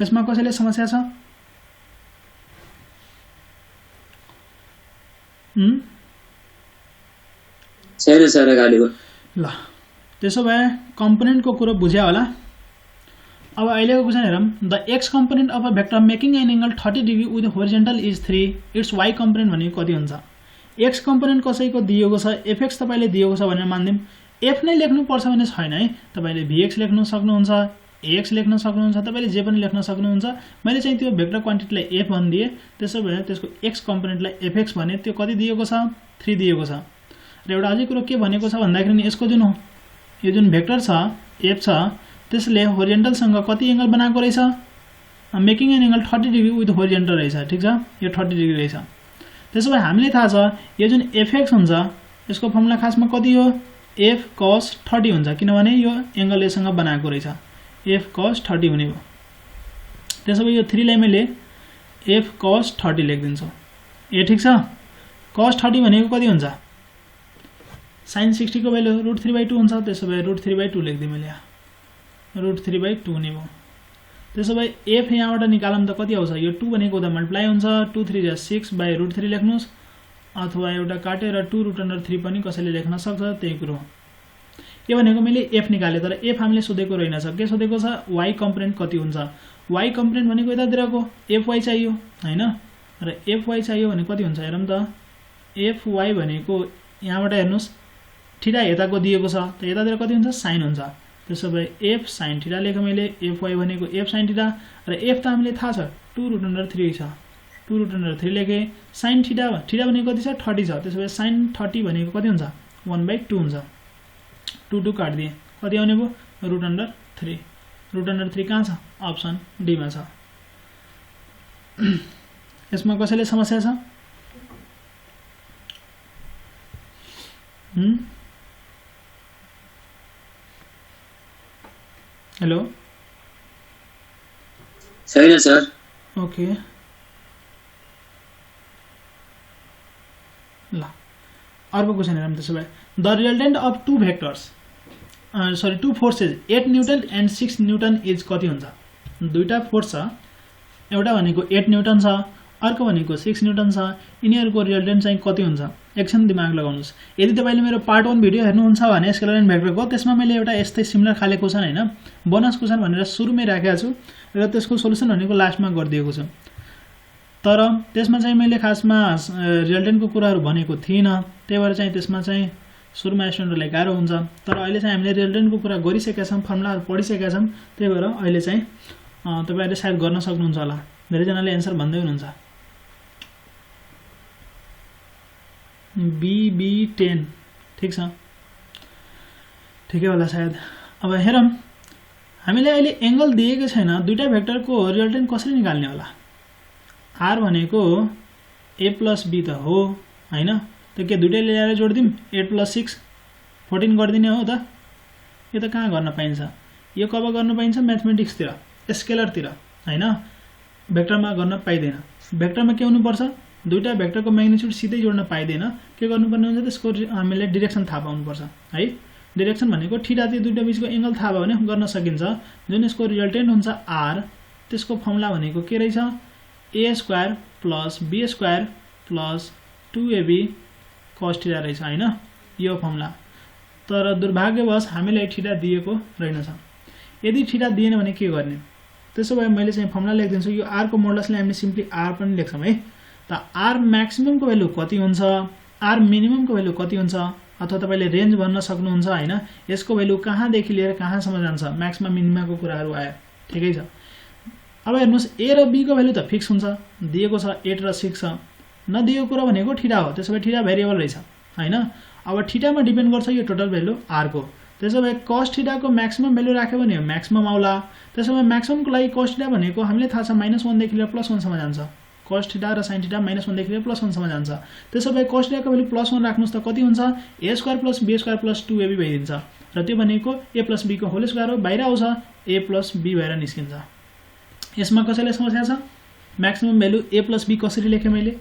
A: यसमा कसैलाई समस्या छ
B: छैन सर अगाडिको
A: ल त्यसो भए कम्पोनेन्टको कुरो बुझ्या होला अब अहिलेको क्वेशन हेरौं the x component of a vector making an angle 30 degree with horizontal is 3 it's y component भनेको कति हुन्छ x कम्पोनेन्ट कसैको दिएको छ fx तपाईले दिएको छ भनेर मान्दिम f नै लेख्नु पर्छ भने छैन है तपाईले vx लेख्न सक्नुहुन्छ ax लेख्न सक्नुहुन्छ तपाईले जे पनि लेख्न सक्नुहुन्छ मैले चाहिँ त्यो भेक्टर क्वान्टिटीलाई f भनिदिए त्यसो भए त्यसको x कम्पोनेन्टलाई fx भने त्यो कति दिएको छ 3 दिएको छ र एउटा अझै कुरो के भनेको छ भन्दाखेरि नि यसको जुन हो यो जुन भेक्टर छ f छ त्यसले होरिजोन्टल सँग कति एंगल बनाएको रहेछ making an angle 30 degree with horizontal रहेछ ठीक छ यो 30 डिग्री रहेछ त्यसो भए हामीले थाहा छ यो जुन fx हुन्छ यसको फर्मुला खासमा कति हो f cos 30 हुन्छ किनभने यो एंगल सँग बनाएको रहेछ f cos 30 हुने भयो त्यसो भए यो 3 लाई मैले f cos 30 लेख्दिन्छु ए ठीक छ cos 30 भनेको कति हुन्छ sin 60 को भ्यालु √3/2 हुन्छ त्यसो भए √3/2 लेख्दिए मैले यहाँ √3/2 हुने भयो त्यसो भए f यहाँबाट निकालम त कति आउँछ यो 2 भनेको त मल्टिप्लाई हुन्छ 2 3 जा 6 बाइ √3 लेख्नुस् अथवा एउटा काटेर 2√3 पनि कसैले लेख्न सक्छ त्यही कुरो यो भनेको मैले f निकाले तर f हामीले सोधेको रहेनछ के सोधेको छ y कम्पोनेन्ट कति हुन्छ y कम्पोनेन्ट भनेको यतातिरको fy चाहियो हैन र fy चाहियो भने कति हुन्छ हेरौं त fy भनेको यहाँबाट हेर्नुस् थीटा यताको दिएको छ त यतातिर कति हुन्छ sin हुन्छ त्यसो भए f sin थीटा लेखे मैले fy भनेको f sin थीटा र f त हामीले थाहा छ 2√3 छ 2√3 लेखे sin थीटा भनेको कति छ 30 छ त्यसो भए sin 30 भनेको कति हुन्छ 1/2 हुन्छ 2 2 काट दिए कति आउने भयो √3 √3 कहाँ छ अप्सन डी मा छ यसमा कसैले समस्या छ हेलो
B: छैन सर
A: ओके ल अर्को क्वेशन हेरौं त्यसो भए the resultant of two vectors two forces 8 newton and 6 newton is कति हुन्छ दुईटा फोर्स छ, एउटा भनेको 8 न्युटन छ, अर्को भनेको 6 न्युटन छ। यिनीहरूको रिजल्टेन्ट चाहिँ कति हुन्छ एकछिन दिमाग लगाउनुस्। यदि तपाईले मेरो पार्ट 1 भिडियो हेर्नुहुन्छ भने स्केलर एन्ड भेक्टरको, त्यसमा मैले एउटा यस्तै सिमिलर खाले क्वेशन हैन बोनस क्वेशन भनेर सुरुमै राखेको छु र त्यसको सोलुसन भनेको लास्टमा गरिदिएको छु। तर त्यसमा चाहिँ मैले खासमा रिजल्टेन्टको कुराहरु भनेको थिइन, त्यही भएर चाहिँ त्यसमा चाहिँ सुरुमा स्टुडेन्टहरुलाई गाह्रो हुन्छ। तर अहिले चाहिँ हामीले रिजल्टेन्टको कुरा गरिसकेका छौं, फर्मुलाहरु पढिसकेका छौं, त्यही भएर अहिले चाहिँ तपाईहरुले सायद गर्न सक्नुहुन्छ होला। धेरै जनाले आन्सर भन्दै हुनुहुन्छ BB10 ठीक छ, ठिकै होला सायद। अब हेरौं, हामीले अहिले एंगल दिएको छैन, दुईटा भेक्टरको रिजल्टेन्ट कसरी निकाल्ने होला। r भनेको a + b त हो हैन, त के दुईटैले ल्याएर जोड्दिम 8 + 6 14 गर्दिने हो त। यो त कहाँ गर्न पाइन्छ, यो कब गर्न पाइन्छ म्याथमेटिक्स तिर, स्केलर तिर हैन, भेक्टरमा गर्न पाइदैन। भेक्टरमा के हुनुपर्छ, दुईटा भेक्टरको म्याग्निट्युड सिधै जोड्न पाइदैन, के गर्नुपर्ने हुन्छ त्यसको हामीले डाइरेक्सन थाहा पाउनुपर्छ है। डाइरेक्सन भनेको थीटा त्यो दुईटा बीचको एंगल थाहा भयो भने गर्न सकिन्छ। जुन यसको रिजल्टेन्ट हुन्छ r, त्यसको फर्मुला भनेको के रहेछ a² + b² + 2ab cos theta रहेछ हैन, यो फर्मुला। तर दुर्भाग्यवश हामीलाई थीटा दिएको रहेनछ। यदि थीटा दिएन भने के गर्ने, त्यसो भए मैले चाहिँ फर्मुला लेखिदिन्छु। यो r को मोडुलसले हामीले सिम्पली r पनि लेख्छौं है। त r म्याक्सिमम को भ्यालु कति हुन्छ, r मिनिमम को भ्यालु कति हुन्छ, अथवा तपाईले रेन्ज भन्न सक्नुहुन्छ हैन। यसको भ्यालु कहाँदेखि लिएर कहाँसम्म जान्छ, म्याक्सिमम मिनिममको कुराहरु आयो, ठिकै छ। अब हेर्नुस् a र b को भ्यालु त फिक्स हुन्छ, दिएको छ 8 र 6 छ, नदिएको कुरा भनेको थीटा हो, त्यसो भए थीटा भेरिएबल रहेछ हैन। अब थीटामा डिपेन्ड गर्छ यो टोटल भ्यालु r को, त्यसो भए cos थीटा को म्याक्सिमम भ्यालु राख्यो भने म्याक्सिमम आउला। त्यसो भए म्याक्सिमम को लागि cos थीटा भनेको हामीले थाहा छ -1 देखि लिएर +1 सम्म जान्छ, cos थीटा र sin थीटा -1 देखि लिएर +1 सम्म जान्छ। त्यसो भए cos थीटा को भ्यालु +1 राख्नुस् त कति हुन्छ, a² + b² + 2ab भइदिन्छ, र त्यो भनेको a + b को होल स्क्वायर हो, बाहिर आउँछ a + b भएर निस्किन्छ। यसमा कसैले समस्या छ, म्याक्सिमम भ्यालु a + b कसरी लेखे मैले,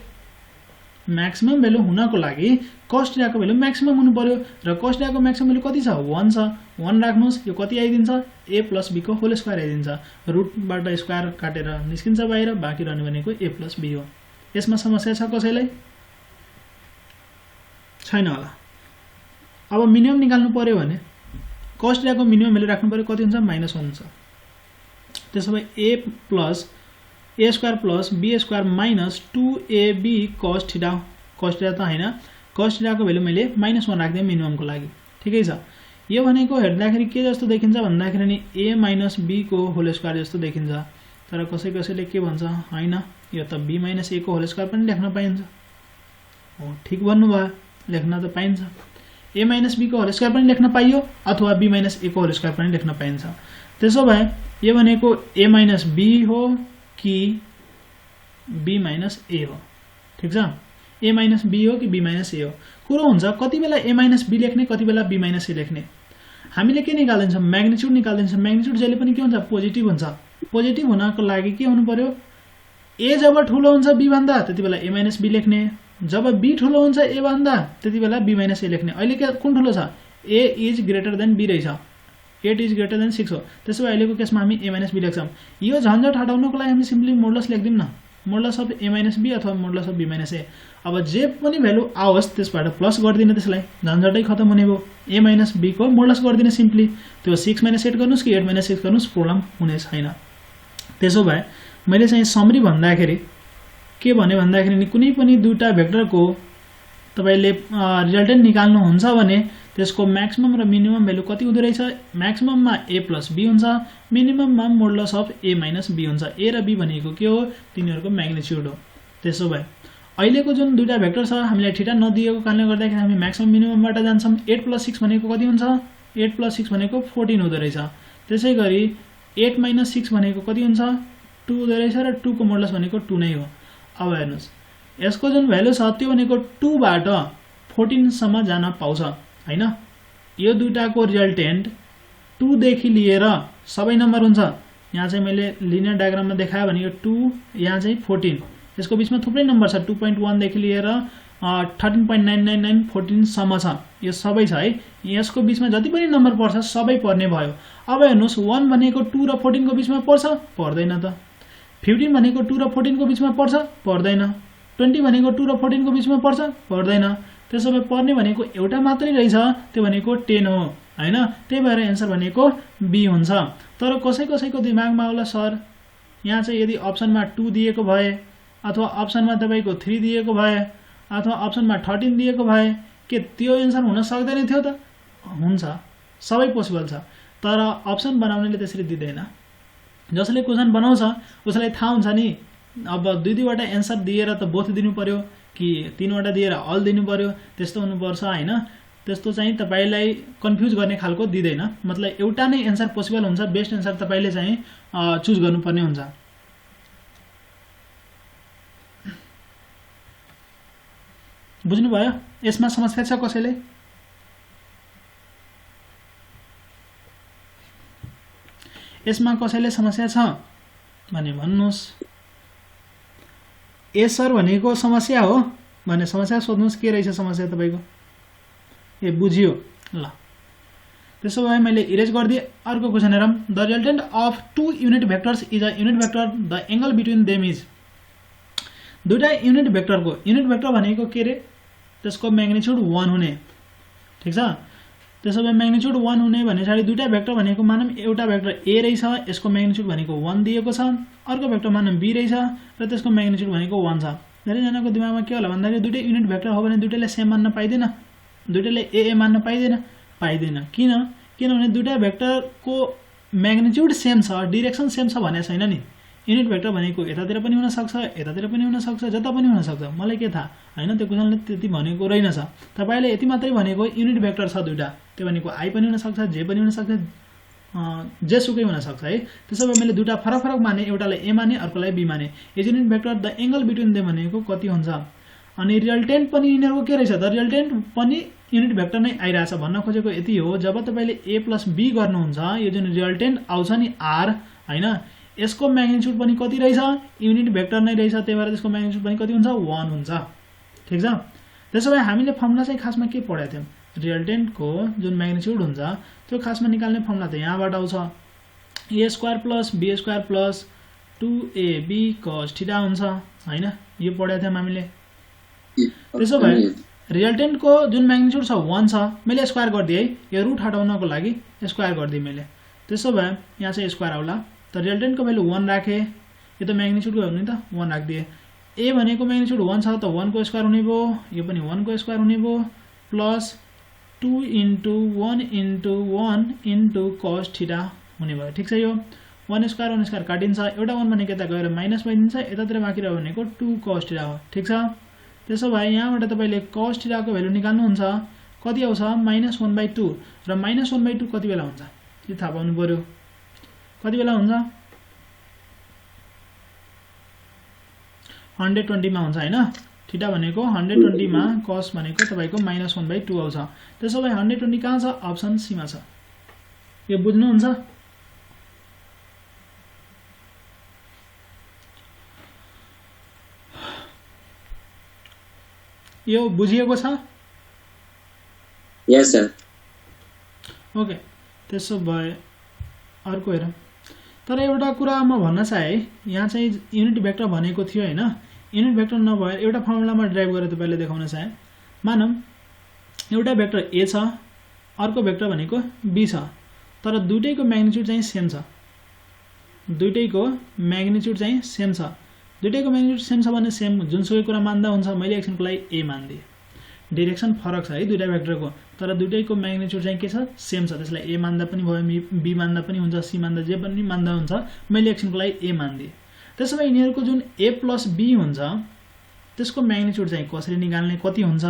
A: म्याक्सिमम भ्यालु हुनको लागि cos थीटा को भ्यालु म्याक्सिमम हुनु पर्यो, र cos थीटा को म्याक्सिमम भ्यालु कति छ 1 छ, 1 राख्नुस्, यो कति आइदिन्छ a + b को होल स्क्वायर आइदिन्छ, रुटबाट स्क्वायर काटेर निस्किन्छ बाहिर, बाँकी रहने भनेको a + b हो। यसमा समस्या छ कसैलाई, छैन होला। अब मिनिमम निकाल्नु पर्यो भने cos थीटा को मिनिमम भ्यालु राख्नु पर्यो, कति हुन्छ -1 हुन्छ। त्यसो भए a² + b² - 2ab cos theta, cos theta त हैन, cos थीटा को भ्यालु मैले -1 राख्दिए मिनिमम को लागि, ठिकै छ। यो भनेको हेर्दाखेरि के जस्तो देखिन्छ भन्दाखेरि नि a - b को होल स्क्वायर जस्तो देखिन्छ, तर कसैले के भन्छ हैन, यो त b - a को होल स्क्वायर पनि लेख्न पाइन्छ। हो, ठीक भन्नुभयो, लेख्न त पाइन्छ, a - b को होल स्क्वायर पनि लेख्न पाइयो, अथवा b - a को होल स्क्वायर पनि लेख्न पाइन्छ। त्यसो भए यो भनेको a - b हो कि b - a हो, ठीक छ। a - b हो कि b - a हो, कुरो हुन्छ कति बेला a - b लेख्ने, कति बेला b - a लेख्ने। हामीले के निकाल्दिन्छौं, म्याग्निट्युड निकाल्दिन्छौं। म्याग्निट्युड जहिले पनि के हुन्छ, पोजिटिभ हुन्छ। पोजिटिभ हुनको लागि के हुनु पर्यो, a जब ठुलो हुन्छ b भन्दा त्यति बेला a - b लेख्ने, जब b ठुलो हुन्छ a भन्दा त्यति बेला b - a लेख्ने। अहिले के कुन ठुलो छ, a is greater than b रहेछ, 8 इज ग्रेटर देन 6 हो। त्यसो भए अहिलेको केसमा हामी a - b लेख्छौं। यो झन्झट हटाउनको लागि हामी सिम्पली मोडुलस लेख्दिम न, मोडुलस अफ a - b अथवा मोडुलस अफ b - a। अब जे पनि भ्यालु आओस् त्यसबाट प्लस गर्दिने, त्यसलाई झन्झटै खतम हुने भयो। a - b को मोडुलस गर्दिने सिम्पली, त्यो 6 - 8 गर्नुस् कि 8 - 6 गर्नुस्, प्रब्लम हुने छैन। त्यसो भए मैले चाहिँ समरी भन्दाखेरि के भने भन्दाखेरि नि कुनै पनि दुईटा भेक्टरको तपाईले रिजल्टेन्ट निकाल्नु हुन्छ भने त्यसको म्याक्सिमम र मिनिमम भ्यालु कति हुँदै रहेछ, म्याक्सिमममा a + b हुन्छ, मिनिमममा मोडुलस अफ a - b हुन्छ। a र b भनेको के हो, तिनीहरुको म्याग्निट्युड हो। त्यसो भए अहिलेको जुन दुईटा भेक्टर छ हामीलाई थीटा नदिएको कारणले गर्दाखेरि हामी म्याक्सिमम मिनिममबाट जान्छौं। 8 + 6 भनेको कति हुन्छ, 8 + 6 भनेको 14 हुँदै रहेछ। त्यसैगरी 8 - 6 भनेको कति हुन्छ, 2 हुँदै रहेछ, र 2 को मोडुलस भनेको 2 नै हो। अब हेर्नुस्, यसको जुन भ्यालु छ त्यो भनेको 2 बाट 14 सम्म जान पाउँछ हैन। यो दुईटाको रिजल्टेन्ट 2 देखि लिएर सबै नम्बर हुन्छ। यहाँ चाहिँ मैले लिनियर डायग्राममा देखाए भने यो 2, यहाँ चाहिँ 14, यसको बीचमा थुप्रै नम्बर छ, 2.1 देखि लिएर 13.99914 सम्म छ, यो सबै छ है। यसको बिचमा जति पनि नम्बर पर्छ सबै पर्ने भयो। अब हेर्नुहोस् 1 भनेको 2 र 14 को बिचमा पर्छ, पर्दैन त। 15 भनेको 2 र 14 को बिचमा पर्छ, पर्दैन। 20 भनेको 2 र 14 को बिचमा पर्छ, पर्दैन। त्यसो भए पर्ने भनेको एउटा मात्रै रहेछ, त्यो भनेको 10 हो हैन। त्यही भएर एन्सर भनेको बी हुन्छ। तर कसैको दिमागमा होला सर यहाँ चाहिँ यदि अप्सनमा 2 दिएको भए अथवा अप्सनमा तपाईको 3 दिएको भए अथवा अप्सनमा 13 दिएको भए के त्यो एन्सर हुन सक्दैन थियो त? हुन्छ, सबै पोसिबल छ। तर अप्सन बनाउनेले त्यसरी दिदैन। जसले क्वेशन बनाउँछ उसलाई थाहा हुन्छ नि अब दुईवटा एन्सर दिएर त बोथ दिनु पर्यो कि तीनवटा दिएर अल दिनु पर्यो, त्यस्तो हुनुपर्छ हैन। त्यस्तो चाहिँ तपाईलाई कन्फ्युज गर्ने खालको दिदैन। मतलब एउटा नै एन्सर पोसिबल हुन्छ, बेस्ट एन्सर तपाईले चाहिँ चुज गर्नुपर्ने हुन्छ। बुझ्नुभयो? यसमा समस्या छ कसैले? यसमा कसैले समस्या छ भने भन्नुस्। ए सर भनेको समस्या हो भने समस्या सोध्नुस्, के रहेछ समस्या तपाईको? ए बुझियो ल। त्यसो भए मैले इरेज गर्दिए। अर्को क्वेशन हेरौँ। The resultant of two unit vectors is a unit vector, the angle between them is. दुईटा युनिट भेक्टरको, युनिट भेक्टर भनेको के रे? त्यसको म्याग्निट्युड 1 हुने, ठीक छ। त्यसो भए म्याग्निट्युड 1 हुने भनेपछि दुईटा भेक्टर भनेको मानौँ एउटा भेक्टर ए रहेछ, यसको म्याग्निट्युड भनेको 1 दिएको छ। अर्को भेक्टर मानौँ बी रहेछ र त्यसको म्याग्निट्युड भनेको 1 छ। धेरैजनाको दिमागमा के होला भन्दाखेरि दुईटै युनिट भेक्टर हो भने दुईटैलाई सेम मान्न पाइदैन, दुईटैलाई ए मान्न पाइदैन, पाइदैन। किनभने दुईटा भेक्टरको म्याग्निट्युड सेम छ, डाइरेक्सन सेम छ भने छैन नि। युनिट भेक्टर भनेको यतातिर पनि हुन सक्छ, यतातिर पनि हुन सक्छ, जता पनि हुन सक्छ। मलाई के थाहा हैन, त्यो क्वेशनले त्यति भनेको रहेनछ। तपाईले यति मात्रै भनेको युनिट भेक्टर छ दुईटा, त्यो भनेको आई पनि हुन सक्छ, जे पनि हुन सक्छ, जेसुकै हुन सक्छ है। त्यसो भए मैले दुईटा फरक माने, एउटालाई ए माने अर्कोलाई बी माने। यो unit vector the angle between them भनेको कति हुन्छ? अनि रिजल्टेन्ट पनि यिनीहरुको के रहेछ? द रिजल्टेन्ट पनि युनिट भेक्टर नै आइराछ। भन्न खोजेको यति हो, जब तपाईले ए प्लस बी गर्नुहुन्छ यो जुन रिजल्टेन्ट आउँछ नि आर हैन, यसको म्याग्निट्युड पनि कति रहेछ? युनिट भेक्टर नै रहेछ, त्यही भएर त्यसको म्याग्निट्युड पनि कति हुन्छ? 1 हुन्छ, ठीक छ। त्यसो भए हामीले फर्मुला चाहिँ खासमा के पढेका थियौं? रिजल्टेन्टको जुन म्याग्निट्युड हुन्छ त्यो खासमा निकाल्ने फर्मुला त यहाँबाट आउँछ, A square plus B square plus 2ab cos theta हुन्छ हैन, यो पढेका थियौं हामीले। त्यसो भए रिजल्टेन्टको जुन म्याग्निट्युड छ 1 छ, मैले स्क्वायर गरिदिए है, यो रुट हटाउनको लागि स्क्वायर गरिदिए मैले। त्यसो भए यहाँ चाहिँ स्क्वायर आउला। त रिजल्टेन्टको भ्यालु 1 राखे, यो त म्याग्निट्युडको हो नि त, 1 राखिदिए। ए भनेको म्याग्निट्युड 1 छ त 1 को स्क्वायर हुने भयो, यो पनि 1 को स्क्वायर हुने भयो, plus 2 into 1 into 1 into cos theta हुने भयो, ठीक छ। यो 1 स्क्वायर काटिन्छ, एउटा 1 भनेको यता गएर माइनस भइदिन्छ, यतातिर बाँकी रह्यो भनेको 2 cos थीटा हो, ठीक छ। त्यसो भए यहाँबाट तपाईले cos थीटाको भ्यालु निकाल्नुहुन्छ, कति आउँछ? -1/2 र -1/2 कति बेला हुन्छ यो थाहा पाउनु पर्यो। कति बेला हुन्छ? 120 मा हुन्छ हैन। थीटा भनेको 120 मा, cos भनेको तपाईको -1/2 आउँछ। त्यसो भए 120 कहाँ छ? अप्सन सी मा छ। यो बुझ्नुहुन्छ? यो बुझिएको छ?
B: यस सर।
A: ओके, त्यसो भए अर्को हेरौँ। तर एउटा कुरा म भन्न चाहे, यहाँ चाहिँ युनिट भेक्टर भनेको थियो हैन, युनिट भेक्टर नभएर एउटा फर्मुलामा ड्राइभ गरेर तपाईले देखाउन चाहे। मानौं एउटा भेक्टर ए छ, अर्को भेक्टर भनेको बी छ, तर दुईटैको म्याग्निट्युड चाहिँ सेम छ। दुईटैको म्याग्निट्युड चाहिँ सेम छ। दुईटैको म्याग्निट्युड सेम छ भने सेम जुनसुकै कुरा मान्दा हुन्छ। मैले एकछिनको लागि ए मान्दिए, डाइरेक्सन फरक छ है दुईटा भेक्टरको, तर दुईटैको म्याग्निट्युड चाहिँ के छ? सेम छ। त्यसलाई ए मान्दा पनि भयो, बी मान्दा पनि हुन्छ, सी मान्दा जे पनि मान्दा हुन्छ। मैले एकछिनको लागि ए मान्दिए। त्यसो भए यिनीहरुको जुन ए प्लस बी हुन्छ त्यसको म्याग्निट्युड चाहिँ कसरी निकाल्ने, कति हुन्छ?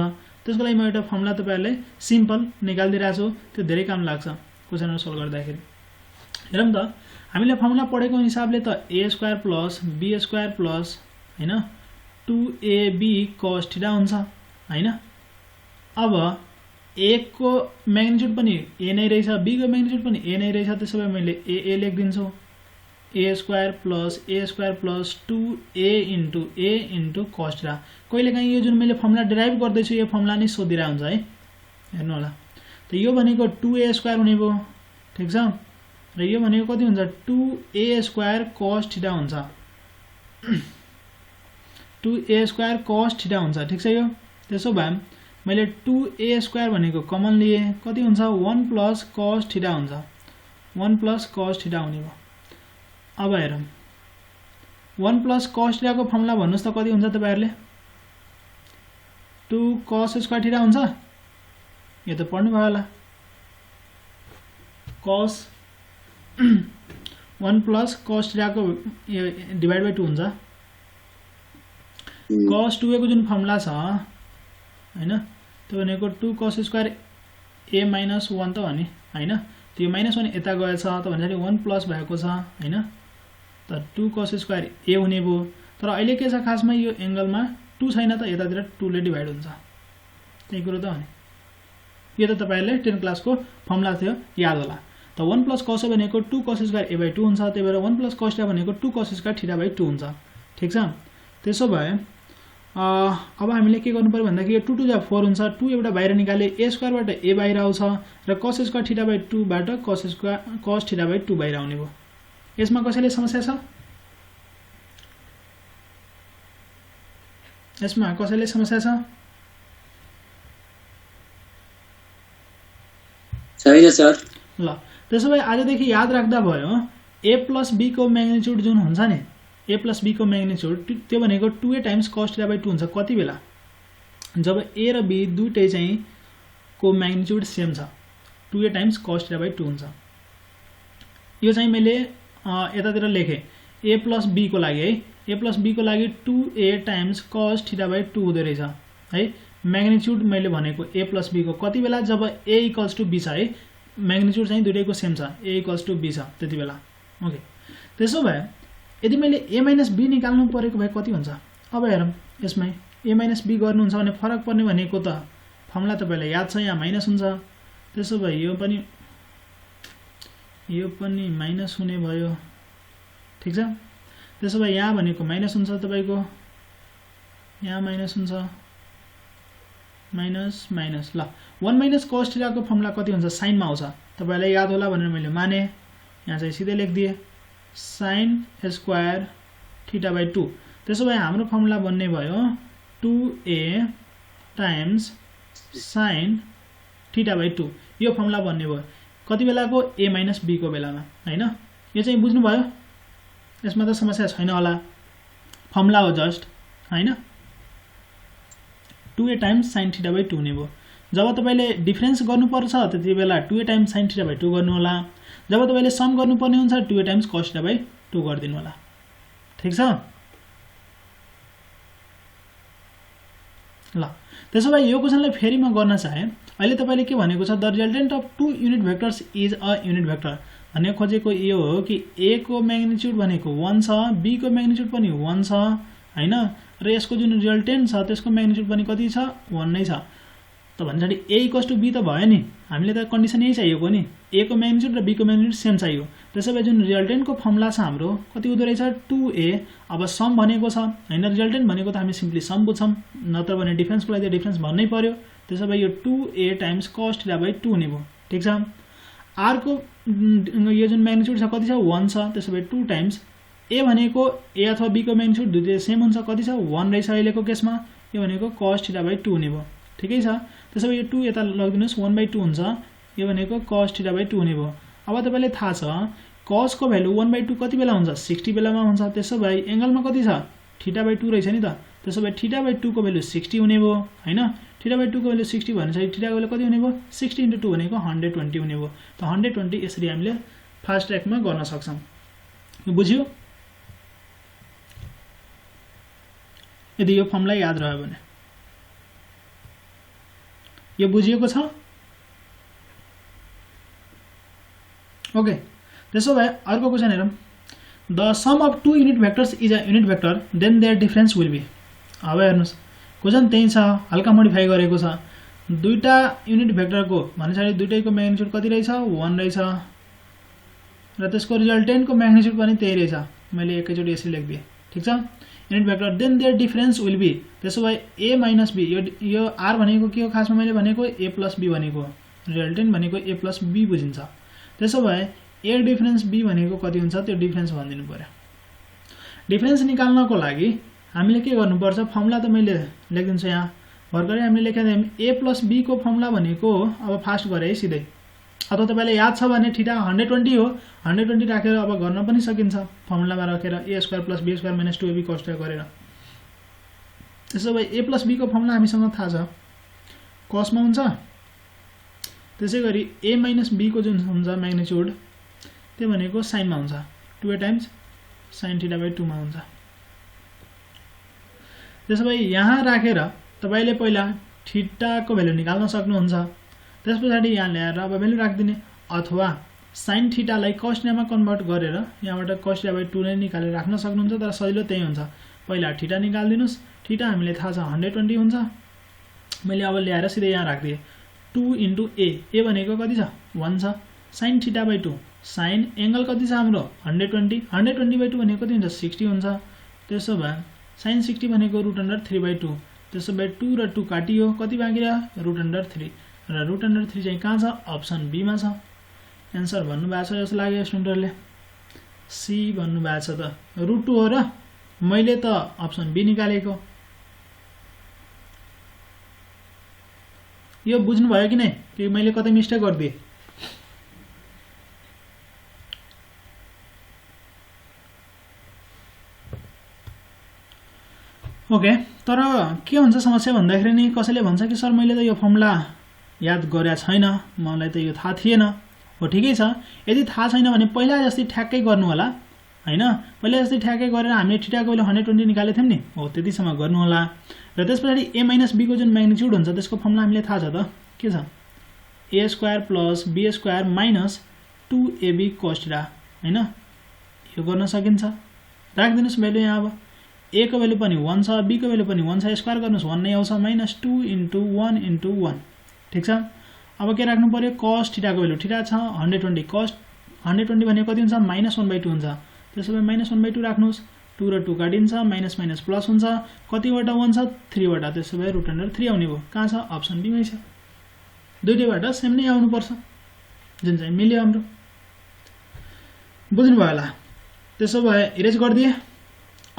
A: त्यसको लागि म एउटा फर्मुला तपाईहरुलाई सिम्पल निकाल्दिरहेको छु, त्यो धेरै काम लाग्छ क्वेशनहरु सल्भ गर्दाखेरि। हेरौँ त, हामीले फर्मुला पढेको हिसाबले त A square plus B square plus हैन 2ab cos थीटा हुन्छ हैन। अब ए को म्याग्निट्युड पनि ए नै रहेछ, बी को म्याग्निट्युड पनि ए नै रहेछ, त्यसो भए मैले ए लेखिदिन्छु A square plus 2a into cos theta. कहिलेकाहीँ यो जुन मैले फर्मुला डेराइभ गर्दैछु यो फर्मुला नै सोधिरा हुन्छ है, हेर्नु होला। त यो भनेको 2a स्क्वायर हुने भयो, ठिक छ। र यो भनेको कति हुन्छ 2a स्क्वायर cos थीटा हुन्छ, 2a स्क्वायर cos थीटा हुन्छ, ठिक छ। यो त्यसो भए मैले 2a स्क्वायर भनेको कमन लिए, कति हुन्छ 1 प्लस cos थीटा हुन्छ, 1 प्लस cos थीटा हुने भयो। अब हेरौँ 1 प्लस cos थीटा को फर्मुला भन्नुस् त कति हुन्छ तपाईहरुले, 2 cos स्क्वायर थीटा हुन्छ। यो त पढ्नु भयो होला, cos 1 प्लस cos थीटा को डिवाइड बाइ 2 हुन्छ। cos 2a को जुन फर्मुला छ हैन, त्यो भनेको 2 cos स्क्वायर a माइनस 1 त हो नि हैन, त्यो माइनस 1 यता गएछ त भन्दाखेरि 1 प्लस भएको छ हैन, त 2 cos स्क्वायर a हुने भयो। तर अहिले के छ खासमा यो एंगलमा 2 छैन त, यतातिर 2 ले डिवाइड हुन्छ, त्यही कुरो त हो नि। यो त तपाईहरुले 10 क्लासको फर्मुला थियो, याद होला। त 1 प्लस cos भनेको 2 cos स्क्वायर a बाइ 2 हुन्छ, त्यही भएर 1 प्लस cos थीटा भनेको 2 cos स्क्वायर थीटा बाइ 2 हुन्छ, ठीक छ। त्यसो भए अब हामीले के गर्नु पर्यो भन्दाखेरि यो 2 टु द 4 हुन्छ, 2 एउटा बाहिर निकाले a स्क्वायर बाट a बाहिर आउँछ र cos स्क्वायर थीटा बाइ 2 बाट cos थीटा बाइ 2 बाहिर आउने भयो। यसमा कसैले समस्या छ, यसमा कसैले समस्या छ?
B: छैन सर।
A: ल त्यसो भए आजदेखि याद राख्दा भयो a प्लस b को म्याग्निट्युड जुन हुन्छ नि, a प्लस b को म्याग्निट्युड त्यो भनेको 2a times cos theta by 2 हुन्छ। कति बेला, जब a र b दुईटै चाहिँ को म्याग्निट्युड सेम छ, 2a times cos theta by 2 हुन्छ। यो चाहिँ मैले यतातिर लेखे a प्लस b को लागि है, a प्लस b को लागि 2a times cos theta by 2 हुँदै रहेछ है। म्याग्निट्युड मैले भनेको a प्लस b को कति बेला, जब a इक्वल्स टु b छ है, म्याग्निट्युड चाहिँ दुईटैको सेम छ, a इक्वल्स टु b छ त्यति बेला। ओके, त्यसो भए यदि मैले a माइनस b निकाल्नु परेको भए कति हुन्छ? अब हेरौँ यसमै a माइनस b गर्नुहुन्छ भने फरक पर्ने भनेको त फर्मुला तपाईलाई याद छ, यहाँ माइनस हुन्छ। त्यसो भए यो पनि माइनस हुने भयो, ठीक छ। त्यसो भए यहाँ भनेको माइनस हुन्छ तपाईको, यहाँ माइनस हुन्छ, माइनस माइनस। ल 1 माइनस cos थीटा को फर्मुला कति हुन्छ, साइनमा आउँछ, तपाईलाई याद होला भनेर मैले माने, यहाँ चाहिँ सिधै लेखिदिए sin स्क्वायर थीटा बाइ 2। त्यसो भए हाम्रो फर्मुला बन्ने भयो 2a times sin theta by 2, यो फर्मुला बन्ने भयो कति बेलाको, a माइनस b को बेलामा हैन। यो चाहिँ बुझ्नु भयो, यसमा त समस्या छैन होला, फर्मुला हो जस्ट हैन। 2a times sin theta by 2 हुने भयो। जब तपाईले डिफरेन्स गर्नुपर्छ त्यति बेला 2a times sin theta by 2 गर्नु होला, जब तपाईले सम गर्नुपर्ने हुन्छ 2a times cos theta by 2 गरिदिनु होला, ठीक छ। ल त्यसो भए यो क्वेशनलाई फेरि म गर्न चाहे, अहिले तपाईले के भनेको छ, the resultant of 2 unit vectors is a unit vector भन्ने खोजेको यो हो कि a को म्याग्निट्युड भनेको 1 छ, b को म्याग्निट्युड पनि 1 छ हैन, र यसको जुन रिजल्टेन्ट छ त्यसको म्याग्निट्युड पनि कति छ, 1 नै छ। त भन्दाखेरि a इक्वल्स टु b त भयो नि, हामीले त कन्डिसन यही चाहिएको नि, a को म्याग्निट्युड र b को म्याग्निट्युड सेम चाहियो। त्यसो भए जुन रिजल्टेन्टको फर्मुला छ हाम्रो कति हुँदो रहेछ 2a। अब सम भनेको छ हैन, रिजल्टेन्ट भनेको त हामी सिम्पली सम बुझ्छौं, नत्र भने डिफरेन्सको लागि त डिफरेन्स भन्नै पर्यो। त्यसो भए यो 2a times cos theta by 2 हुने भयो, ठीक छ। r को यो जुन म्याग्निट्युड छ कति छ, 1 छ, त्यसो भए 2 टाइम्स a भनेको a अथवा b को म्याग्निट्युड दुईटै सेम हुन्छ, कति छ 1 रहेछ अहिलेको केसमा, यो भनेको cos थीटा बाइ 2 हुने भयो, ठिकै छ। त्यसो भए यो 2 यता लगिदिनुस्, 1/2 हुन्छ, यो भनेको cos थीटा बाइ 2 हुने भयो। अब तपाईलाई थाहा छ cos को भ्यालु 1/2 कति बेला हुन्छ, 60 बेलामा हुन्छ। त्यसो भए एंगलमा कति छ, थीटा बाइ 2 रहेछ नि त, त्यसो भए थीटा बाइ 2 को भ्यालु 60 हुने भयो हैन। थीटा बाइ 2 को भ्यालु 60 भनेपछि थीटा को भ्यालु कति हुने भयो, 60 * 2 भनेको 120 हुने भयो। त 120 यसरी हामीले फास्ट ट्र्याकमा गर्न सक्छौं। यो बुझ्यो? यदि यो फर्मुला याद रह्यो भने, यो बुझिएको छ? ओके, त्यसो भए अर्को क्वेशन हेरौं। The sum of 2 unit vectors is a unit vector, then their difference will be. अब हेर्नुस् क्वेशन त्यही छ, हल्का मोडिफाई गरेको छ। दुईटा युनिट भेक्टरको भन्नुसार दुईटैको म्याग्निट्युड कति रहेछ, 1 रहेछ र त्यसको रिजल्टेन्टको म्याग्निट्युड पनि त्यही रहेछ मैले एकैचोटि यसरी लेखिदिएँ ठीक छ unit vector then their difference will be त्यसो भए a माइनस b यो r भनेको के हो खासमा मैले भनेको a प्लस b भनेको रिजल्टेन्ट भनेको a प्लस b बुझिन्छ त्यसो भए a डिफरेन्स b भनेको कति हुन्छ त्यो डिफरेन्स भनिदिनु पर्यो डिफरेन्स निकाल्नको लागि हामीले के गर्नुपर्छ फर्मुला त मैले लेखिदिन्छु यहाँ भर्खरै हामीले लेखेका थियौँ a प्लस b को फर्मुला भनेको अब फास्ट गरे है सिधै अथवा तपाईलाई याद छ भने थीटा 120 हो 120 राखेर अब गर्न पनि सकिन्छ फर्मुलामा राखेर a square plus b square minus 2ab cos गरेर त्यसो भए a प्लस b को फर्मुला हामीसँग थाहा छ cos मा हुन्छ त्यसैगरी a माइनस b को जुन हुन्छ म्याग्निट्युड त्यो भनेको sin मा हुन्छ 2a times sin theta by 2 मा हुन्छ त्यसो भए यहाँ राखेर तपाईले पहिला थीटा को भ्यालु निकाल्न सक्नुहुन्छ त्यसपछि यहाँ ल्याएर अब भ्यालु राख्दिने अथवा sin थीटा लाई cos मा कन्भर्ट गरेर यहाँबाट cos थीटा बाइ 2 नै निकालेर राख्न सक्नुहुन्छ तर सजिलो त्यही हुन्छ पहिला थीटा निकाल्दिनुस् थीटा हामीले थाहा छ 120 हुन्छ मैले अब ल्याएर सिधै यहाँ राख्दिए 2 इन्टु a भनेको कति छ 1 छ sin theta by 2 sin angle कति छ हाम्रो 120 120 बाइ 2 भनेको कति हुन्छ 60 हुन्छ त्यसो भए sin 60 भनेको √3/2 त्यसो भए 2 र 2 काटियो कति बाँकी रह्यो √3 र √3 चाहिँ कहाँ छ अप्सन बी मा छ आन्सर भन्नु भएको छ जस्तो लाग्यो स्टुडेन्टहरुले सी भन्नु भएको छ त √2 हो र मैले त अप्सन बी निकालेको यो बुझ्नु भयो कि नै कि मैले कतै मिस्टेक गर्दिए ओके तर के हुन्छ समस्या भन्दाखेरि नि कसैले भन्छ कि सर मैले त यो फर्मुला याद गरेको छैन मलाई त यो थाहा थिएन हो ठिकै छ यदि थाहा छैन भने पहिला जस्तै ठ्याक्कै गर्नु होला हैन पहिला जस्तै ठ्याक्कै गरेर हामीले थीटाको भ्यालु 120 निकालेको थियौं नि हो त्यतिसम्म गर्नु होला र त्यसपछि a माइनस b को जुन म्याग्निट्युड हुन्छ त्यसको फर्मुला हामीले थाहा छ त के छ a square plus b square minus 2ab cos theta हैन यो गर्न सकिन्छ राख्दिनुस् भ्यालु यहाँ अब a को भ्यालु पनि 1 छ b को भ्यालु पनि 1 छ स्क्वायर गर्नुस् 1 नै आउँछ माइनस 2 इन्टु 1 इन्टु 1 ठीक छ अब के राख्नु पर्यो cos थीटा को भ्यालु थीटा छ 120 cos 120 भनेको कति हुन्छ -1/2 हुन्छ त्यसो भए -1/2 राख्नुस् 2 र 2 काटिन्छ माइनस माइनस प्लस हुन्छ कतिवटा 1 छ 3 वटा त्यसो भए √3 आउने भयो कहाँ छ अप्सन बी मै छ दुईटैबाट सेम नै आउनु पर्छ जुन चाहिँ मिल्यो हाम्रो बुझ्नु भयो होला त्यसो भए इरेज गर्दिए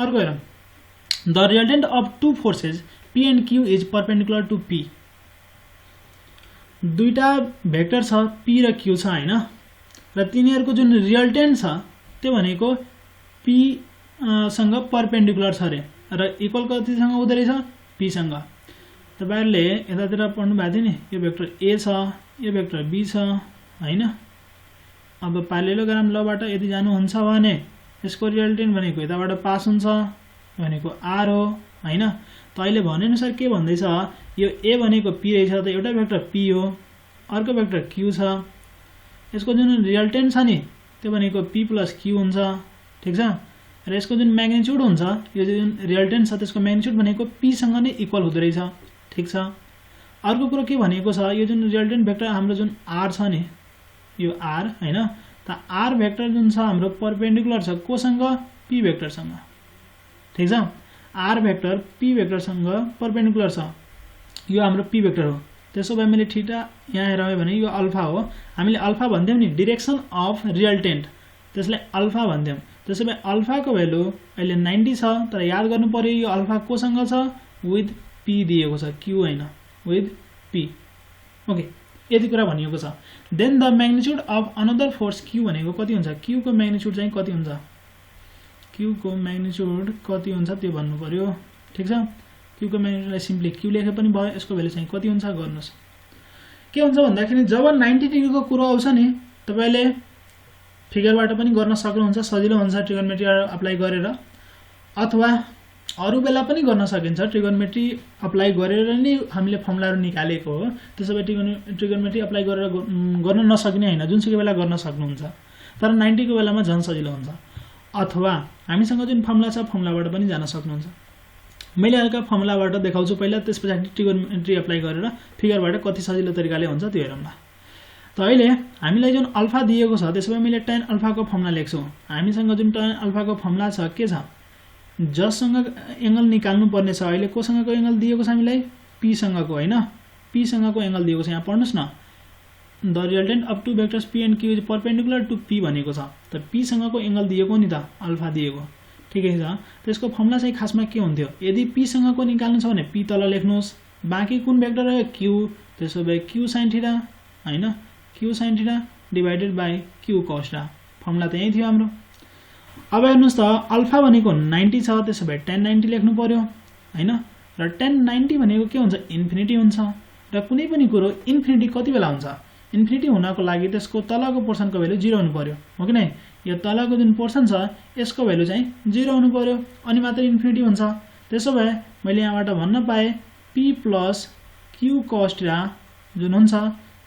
A: अर्को हेरौं the resultant of two forces p and q is perpendicular to p दुईटा भेक्टर छ p र q छ हैन र तिनीहरुको जुन रिजल्टेन्ट छ त्यो भनेको p सँग परपेन्डिकुलर छ रे र इक्वल कतिसँग हुँदै रहेछ p सँग तपाईहरुले यतातिर पढ्नु भएको थियो नि यो भेक्टर a छ यो भेक्टर b छ हैन अब प्यारेललोग्राम लबाट यदि जानुहुन्छ भने यसको रिजल्टेन्ट भनेको यताबाट पास हुन्छ भनेको r हो हैन त अहिले भने अनुसार के भन्दै छ यो a भनेको p रहेछ त एउटा भेक्टर p हो अर्को भेक्टर q छ यसको जुन रिजल्टेन्ट छ नि त्यो भनेको p + q हुन्छ ठीक छ र यसको जुन म्याग्निट्युड हुन्छ यो जुन रिजल्टेन्ट छ त्यसको म्याग्निट्युड भनेको p सँग नै इक्वल हुँदै रहेछ ठीक छ अर्को कुरा के भनेको छ यो जुन रिजल्टेन्ट भेक्टर हाम्रो जुन r छ नि यो r हैन त r भेक्टर जुन छ हाम्रो परपेन्डिकुलर छ कोसँग p भेक्टर सँग ठीक छ r भेक्टर p भेक्टर सँग परपेन्डिकुलर छ यो हाम्रो p भेक्टर हो त्यसो भए मैले थीटा यहाँ हेराए भने यो अल्फा हो हामीले अल्फा भन्दैम नि डाइरेक्सन अफ रिजल्टेन्ट त्यसलाई अल्फा भन्दैम त्यसो भए अल्फा को भ्यालु अहिले 90 छ तर याद गर्नु पर्यो यो अल्फा कोसँग छ विथ p दिएको छ q हैन विथ p ओके यति कुरा भनिएको छ then the magnitude of another force q भनेको कति हुन्छ q को म्याग्निट्युड चाहिँ कति हुन्छ q को म्याग्निट्युड कति हुन्छ त्यो भन्नु पर्यो ठीक छ q को म्याग्निट्युडलाई सिम्पली q लेखे पनि भयो यसको भ्यालु चाहिँ कति हुन्छ गर्नुस् के हुन्छ भन्दाखेरि जब 90 डिग्री को कुरा आउँछ नि तपाईले फिगरबाट पनि गर्न सक्नुहुन्छ सजिलो हुन्छ ट्रिगोनोमेट्री अप्लाई गरेर अथवा अरु बेला पनि गर्न सकिन्छ ट्रिगोनोमेट्री अप्लाई गरेर नै हामीले फर्मुलाहरु निकालेको हो त्यसैले ट्रिगोनोमेट्री अप्लाई गरेर गर्न नसक्ने हैन जुनसुकै बेला गर्न सक्नुहुन्छ तर 90 को बेलामा झन् सजिलो हुन्छ अथवा हामीसँग जुन फर्मुला छ फर्मुलाबाट पनि जान सक्नुहुन्छ मैले हल्का फर्मुलाबाट देखाउँछु पहिला त्यसपछि ट्रिगोनोमेट्री अप्लाई गरेर फिगरबाट कति सजिलो तरिकाले हुन्छ त्यो हेरौँ ल त अहिले हामीलाई जुन अल्फा दिएको छ त्यसो भए मैले tan अल्फाको फर्मुला लेख्छु। हामीसँग जुन tan अल्फाको फर्मुला छ के छ, जससँग एंगल निकाल्नु पर्ने छ, अहिले कोसँगको एंगल दिएको छ हामीलाई, p सँगको हैन, p सँगको एंगल दिएको छ। यहाँ पढ्नुस् न, the resultant of two vectors p and q is perpendicular to p भनेको छ। त p सँगको एंगल दिएको नि त, अल्फा दिएको, ठिकै छ। त्यसको फर्मुला चाहिँ खासमा के हुन्थ्यो, यदि p सँगको निकाल्नु छ भने p तल लेख्नुस्, बाँकी कुन भेक्टर रह्यो q, त्यसो भए q sin थीटा हैन, q sin theta divided by q cos theta, formula त यही थियो हाम्रो। अब हेर्नुस् त अल्फा भनेको 90 छ, त्यसो भए tan 90 लेख्नु पर्यो हैन, र tan 90 भनेको के हुन्छ, इन्फिनिटी हुन्छ। र कुनै पनि कुरो इन्फिनिटी कति बेला हुन्छ, इन्फिनिटी हुनको लागि त्यसको तलको पोर्सनको भ्यालु 0 हुनु पर्यो, हो कि नै। यो तलको जुन पोर्सन छ यसको भ्यालु चाहिँ 0 हुनु पर्यो, अनि मात्र इन्फिनिटी हुन्छ। त्यसो भए मैले यहाँबाट भन्न पाए p plus q cos theta जुन हुन्छ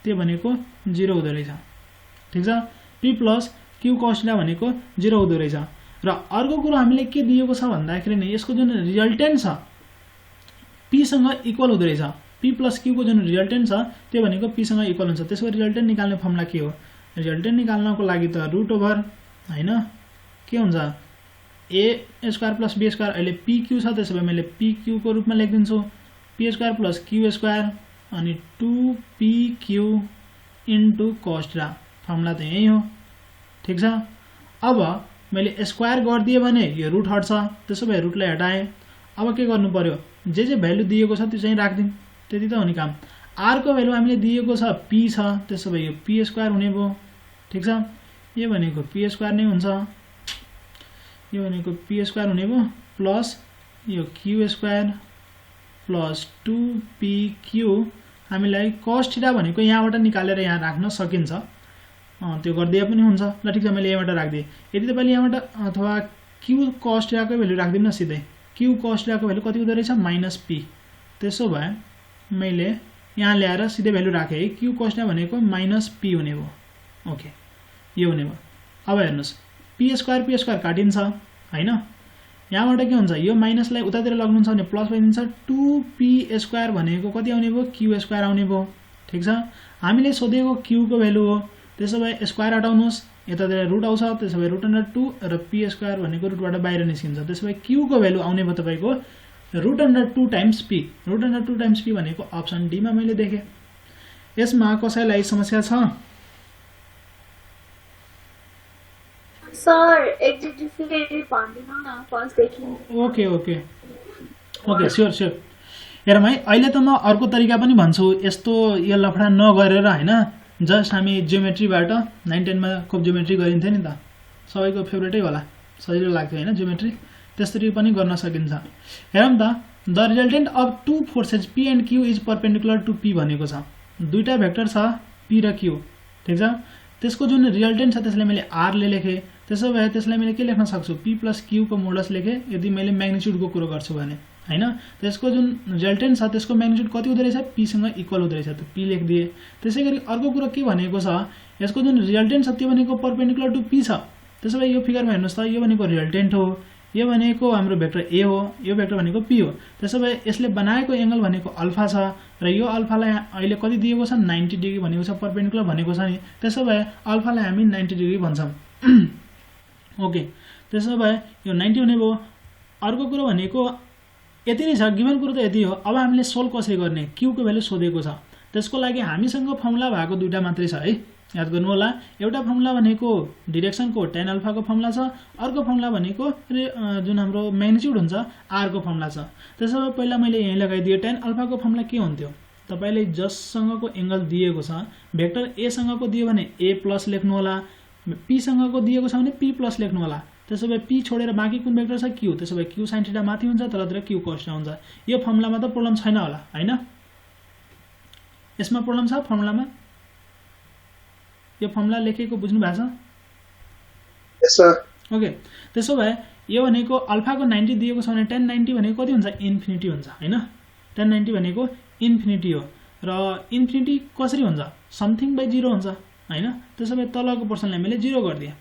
A: त्यो भनेको 0 हुँदो रहेछ, ठीक छ। p plus q cos theta भनेको 0 हुँदो रहेछ। र अर्को कुरो हामीले के दिएको छ भन्दाखेरि नि यसको जुन रिजल्टेन्ट छ p सँग इक्वल हुँदो रहेछ, p प्लस q को जुन रिजल्टेन्ट छ त्यो भनेको p सँग इक्वल हुन्छ। त्यसको रिजल्टेन्ट निकाल्ने फर्मुला के हो, रिजल्टेन्ट निकाल्नको लागि त रुट ओभर हैन के हुन्छ a square plus b square, अहिले pq छ त्यसो भए मैले pq को रूपमा लेखिदिन्छु, p square plus q square अनि 2pq into cos theta, formula त यही हो, ठीक छ। अब मैले स्क्वायर गरिदिए भने यो रुट हट्छ, त्यसो भए रुटलाई हटाएँ। अब के गर्नु पर्यो, जे भ्यालु दिएको छ त्यो चाहिँ राख्दिउँ, त्यति त हो नि काम। r को भ्यालु हामीले दिएको छ p छ, त्यसो भए यो p स्क्वायर हुने भयो, ठीक छ। यो भनेको p स्क्वायर नै हुन्छ, यो भनेको p स्क्वायर हुने भयो प्लस यो q स्क्वायर प्लस 2pq। हामीलाई cos थीटा भनेको यहाँबाट निकालेर यहाँ राख्न सकिन्छ, त्यो गर्दिए पनि हुन्छ। ल ठीक छ, मैले यहाँबाट राख्दिएँ। यदि तपाईले यहाँबाट अथवा q cos थीटाको भ्यालु राख्दिनु न सिधै, q cos थीटाको भ्यालु कति हुँदो रहेछ -p, त्यसो भए मैले यहाँ ल्याएर सिधै भ्यालु राखेँ है, q cos थीटा भनेको -p हुने भयो, ओके यो हुने भयो। अब हेर्नुस् p स्क्वायर काटिन्छ हैन, यहाँबाट के हुन्छ, यो माइनसलाई उतातिर लग्नुहुन्छ भने प्लस भइदिन्छ, 2p स्क्वायर भनेको कति आउने भयो, q स्क्वायर आउने भयो, ठीक छ। हामीले सोधेको q को भ्यालु हो, त्यसो भए स्क्वायर हटाउनुहोस्, यतातिर रुट आउँछ, त्यसो भए √2 र p स्क्वायर भनेको रुटबाट बाहिर निस्किन्छ। त्यसो भए q को भ्यालु आउने भयो तपाईको √2 टाइम्स p, √2 टाइम्स p भनेको अप्सन डी मा मैले देखेँ। यसमा कसैलाई समस्या छ?
C: सर एक्जिक्युटिभ भन्दिनु न फर्स्ट देखि। Okay
A: sure. हेरौँ है, अहिले त म अर्को तरिका पनि भन्छु, यस्तो यो लफडा नगरेर हैन, जस्ट हामी जियोमेट्रीबाट 9-10 मा कोप जियोमेट्री गरिन्थ्यो नि त, सबैको फेभरेटै होला, सजिलो लाग्थ्यो हैन जियोमेट्री, त्यसरी पनि गर्न सकिन्छ। हेरौँ त, the resultant of two forces p and q is perpendicular to p भनेको छ, दुईटा भेक्टर छ p र q, ठीक छ। त्यसको जुन रिजल्टेन्ट छ त्यसलाई मैले r ले लेखेँ, त्यसो भए त्यसलाई मैले के लेख्न सक्छु, p प्लस q को मोडुलस लेखेँ यदि मैले म्याग्निट्युडको कुरो गर्छु भने हैन। त्यसको जुन रिजल्टेन्ट छ त्यसको म्याग्निट्युड कति हुँदो रहेछ, p सँग इक्वल हुँदो रहेछ, त p लेखिदिए। त्यसैगरी अर्को कुरो के भनेको छ, यसको जुन रिजल्टेन्ट छ त्यो भनेको परपेन्डिकुलर टु p छ, त्यसो भए यो फिगरमा हेर्नुस् त, यो भनेको रिजल्टेन्ट हो, यो भनेको हाम्रो भेक्टर a हो, यो भेक्टर भनेको p हो। त्यसो भए यसले बनाएको एंगल भनेको अल्फा छ, र यो अल्फालाई अहिले कति दिएको छ, 90 डिग्री भनेको छ, परपेन्डिकुलर भनेको छ नि, त्यसो भए अल्फालाई हामी 90 डिग्री भन्छौँ, ओके। त्यसो भए यो 90 हुने भयो। अर्को कुरो भनेको यति नै छ, गिभन कुरो त यति हो। अब हामीले सोल्भ कसरी गर्ने, q को भ्यालु सोधेको छ, त्यसको लागि हामीसँग फर्मुला भएको दुईटा मात्रै छ है, याद गर्नु होला। एउटा फर्मुला भनेको डिरेक्सनको tan अल्फा को फर्मुला छ, अर्को फर्मुला भनेको जुन हाम्रो म्याग्निट्युड हुन्छ r को फर्मुला छ। त्यसो भए पहिला मैले यही लगाइदिए, tan अल्फा को फर्मुला के हुन्थ्यो, तपाईले जससँगको एंगल दिएको छ, भेक्टर a सँगको दियो भने a प्लस लेख्नु होला, p सँगको दिएको छ भने p प्लस लेख्नु होला। त्यसो भए p छोडेर बाँकी कुन भेक्टर छ, q, त्यसो भए q sin थीटा माथि हुन्छ, तलतिर q cos थीटा हुन्छ। यो फर्मुलामा त प्रब्लम छैन होला हैन, यसमा प्रब्लम छ फर्मुलामा, यो फर्मुला लेखेको बुझ्नु भएको छ?
D: यस सर।
A: ओके, त्यसो भए यो भनेको अल्फा को 90 दिएको छ भने tan 90 भनेको कति हुन्छ, इन्फिनिटी हुन्छ हैन, tan 90 भनेको इन्फिनिटी हो, र इन्फिनिटी कसरी हुन्छ, समथिङ बाइ 0 हुन्छ हैन। त्यसो भए तलको पोर्सनलाई मैले 0 गरिदिएँ।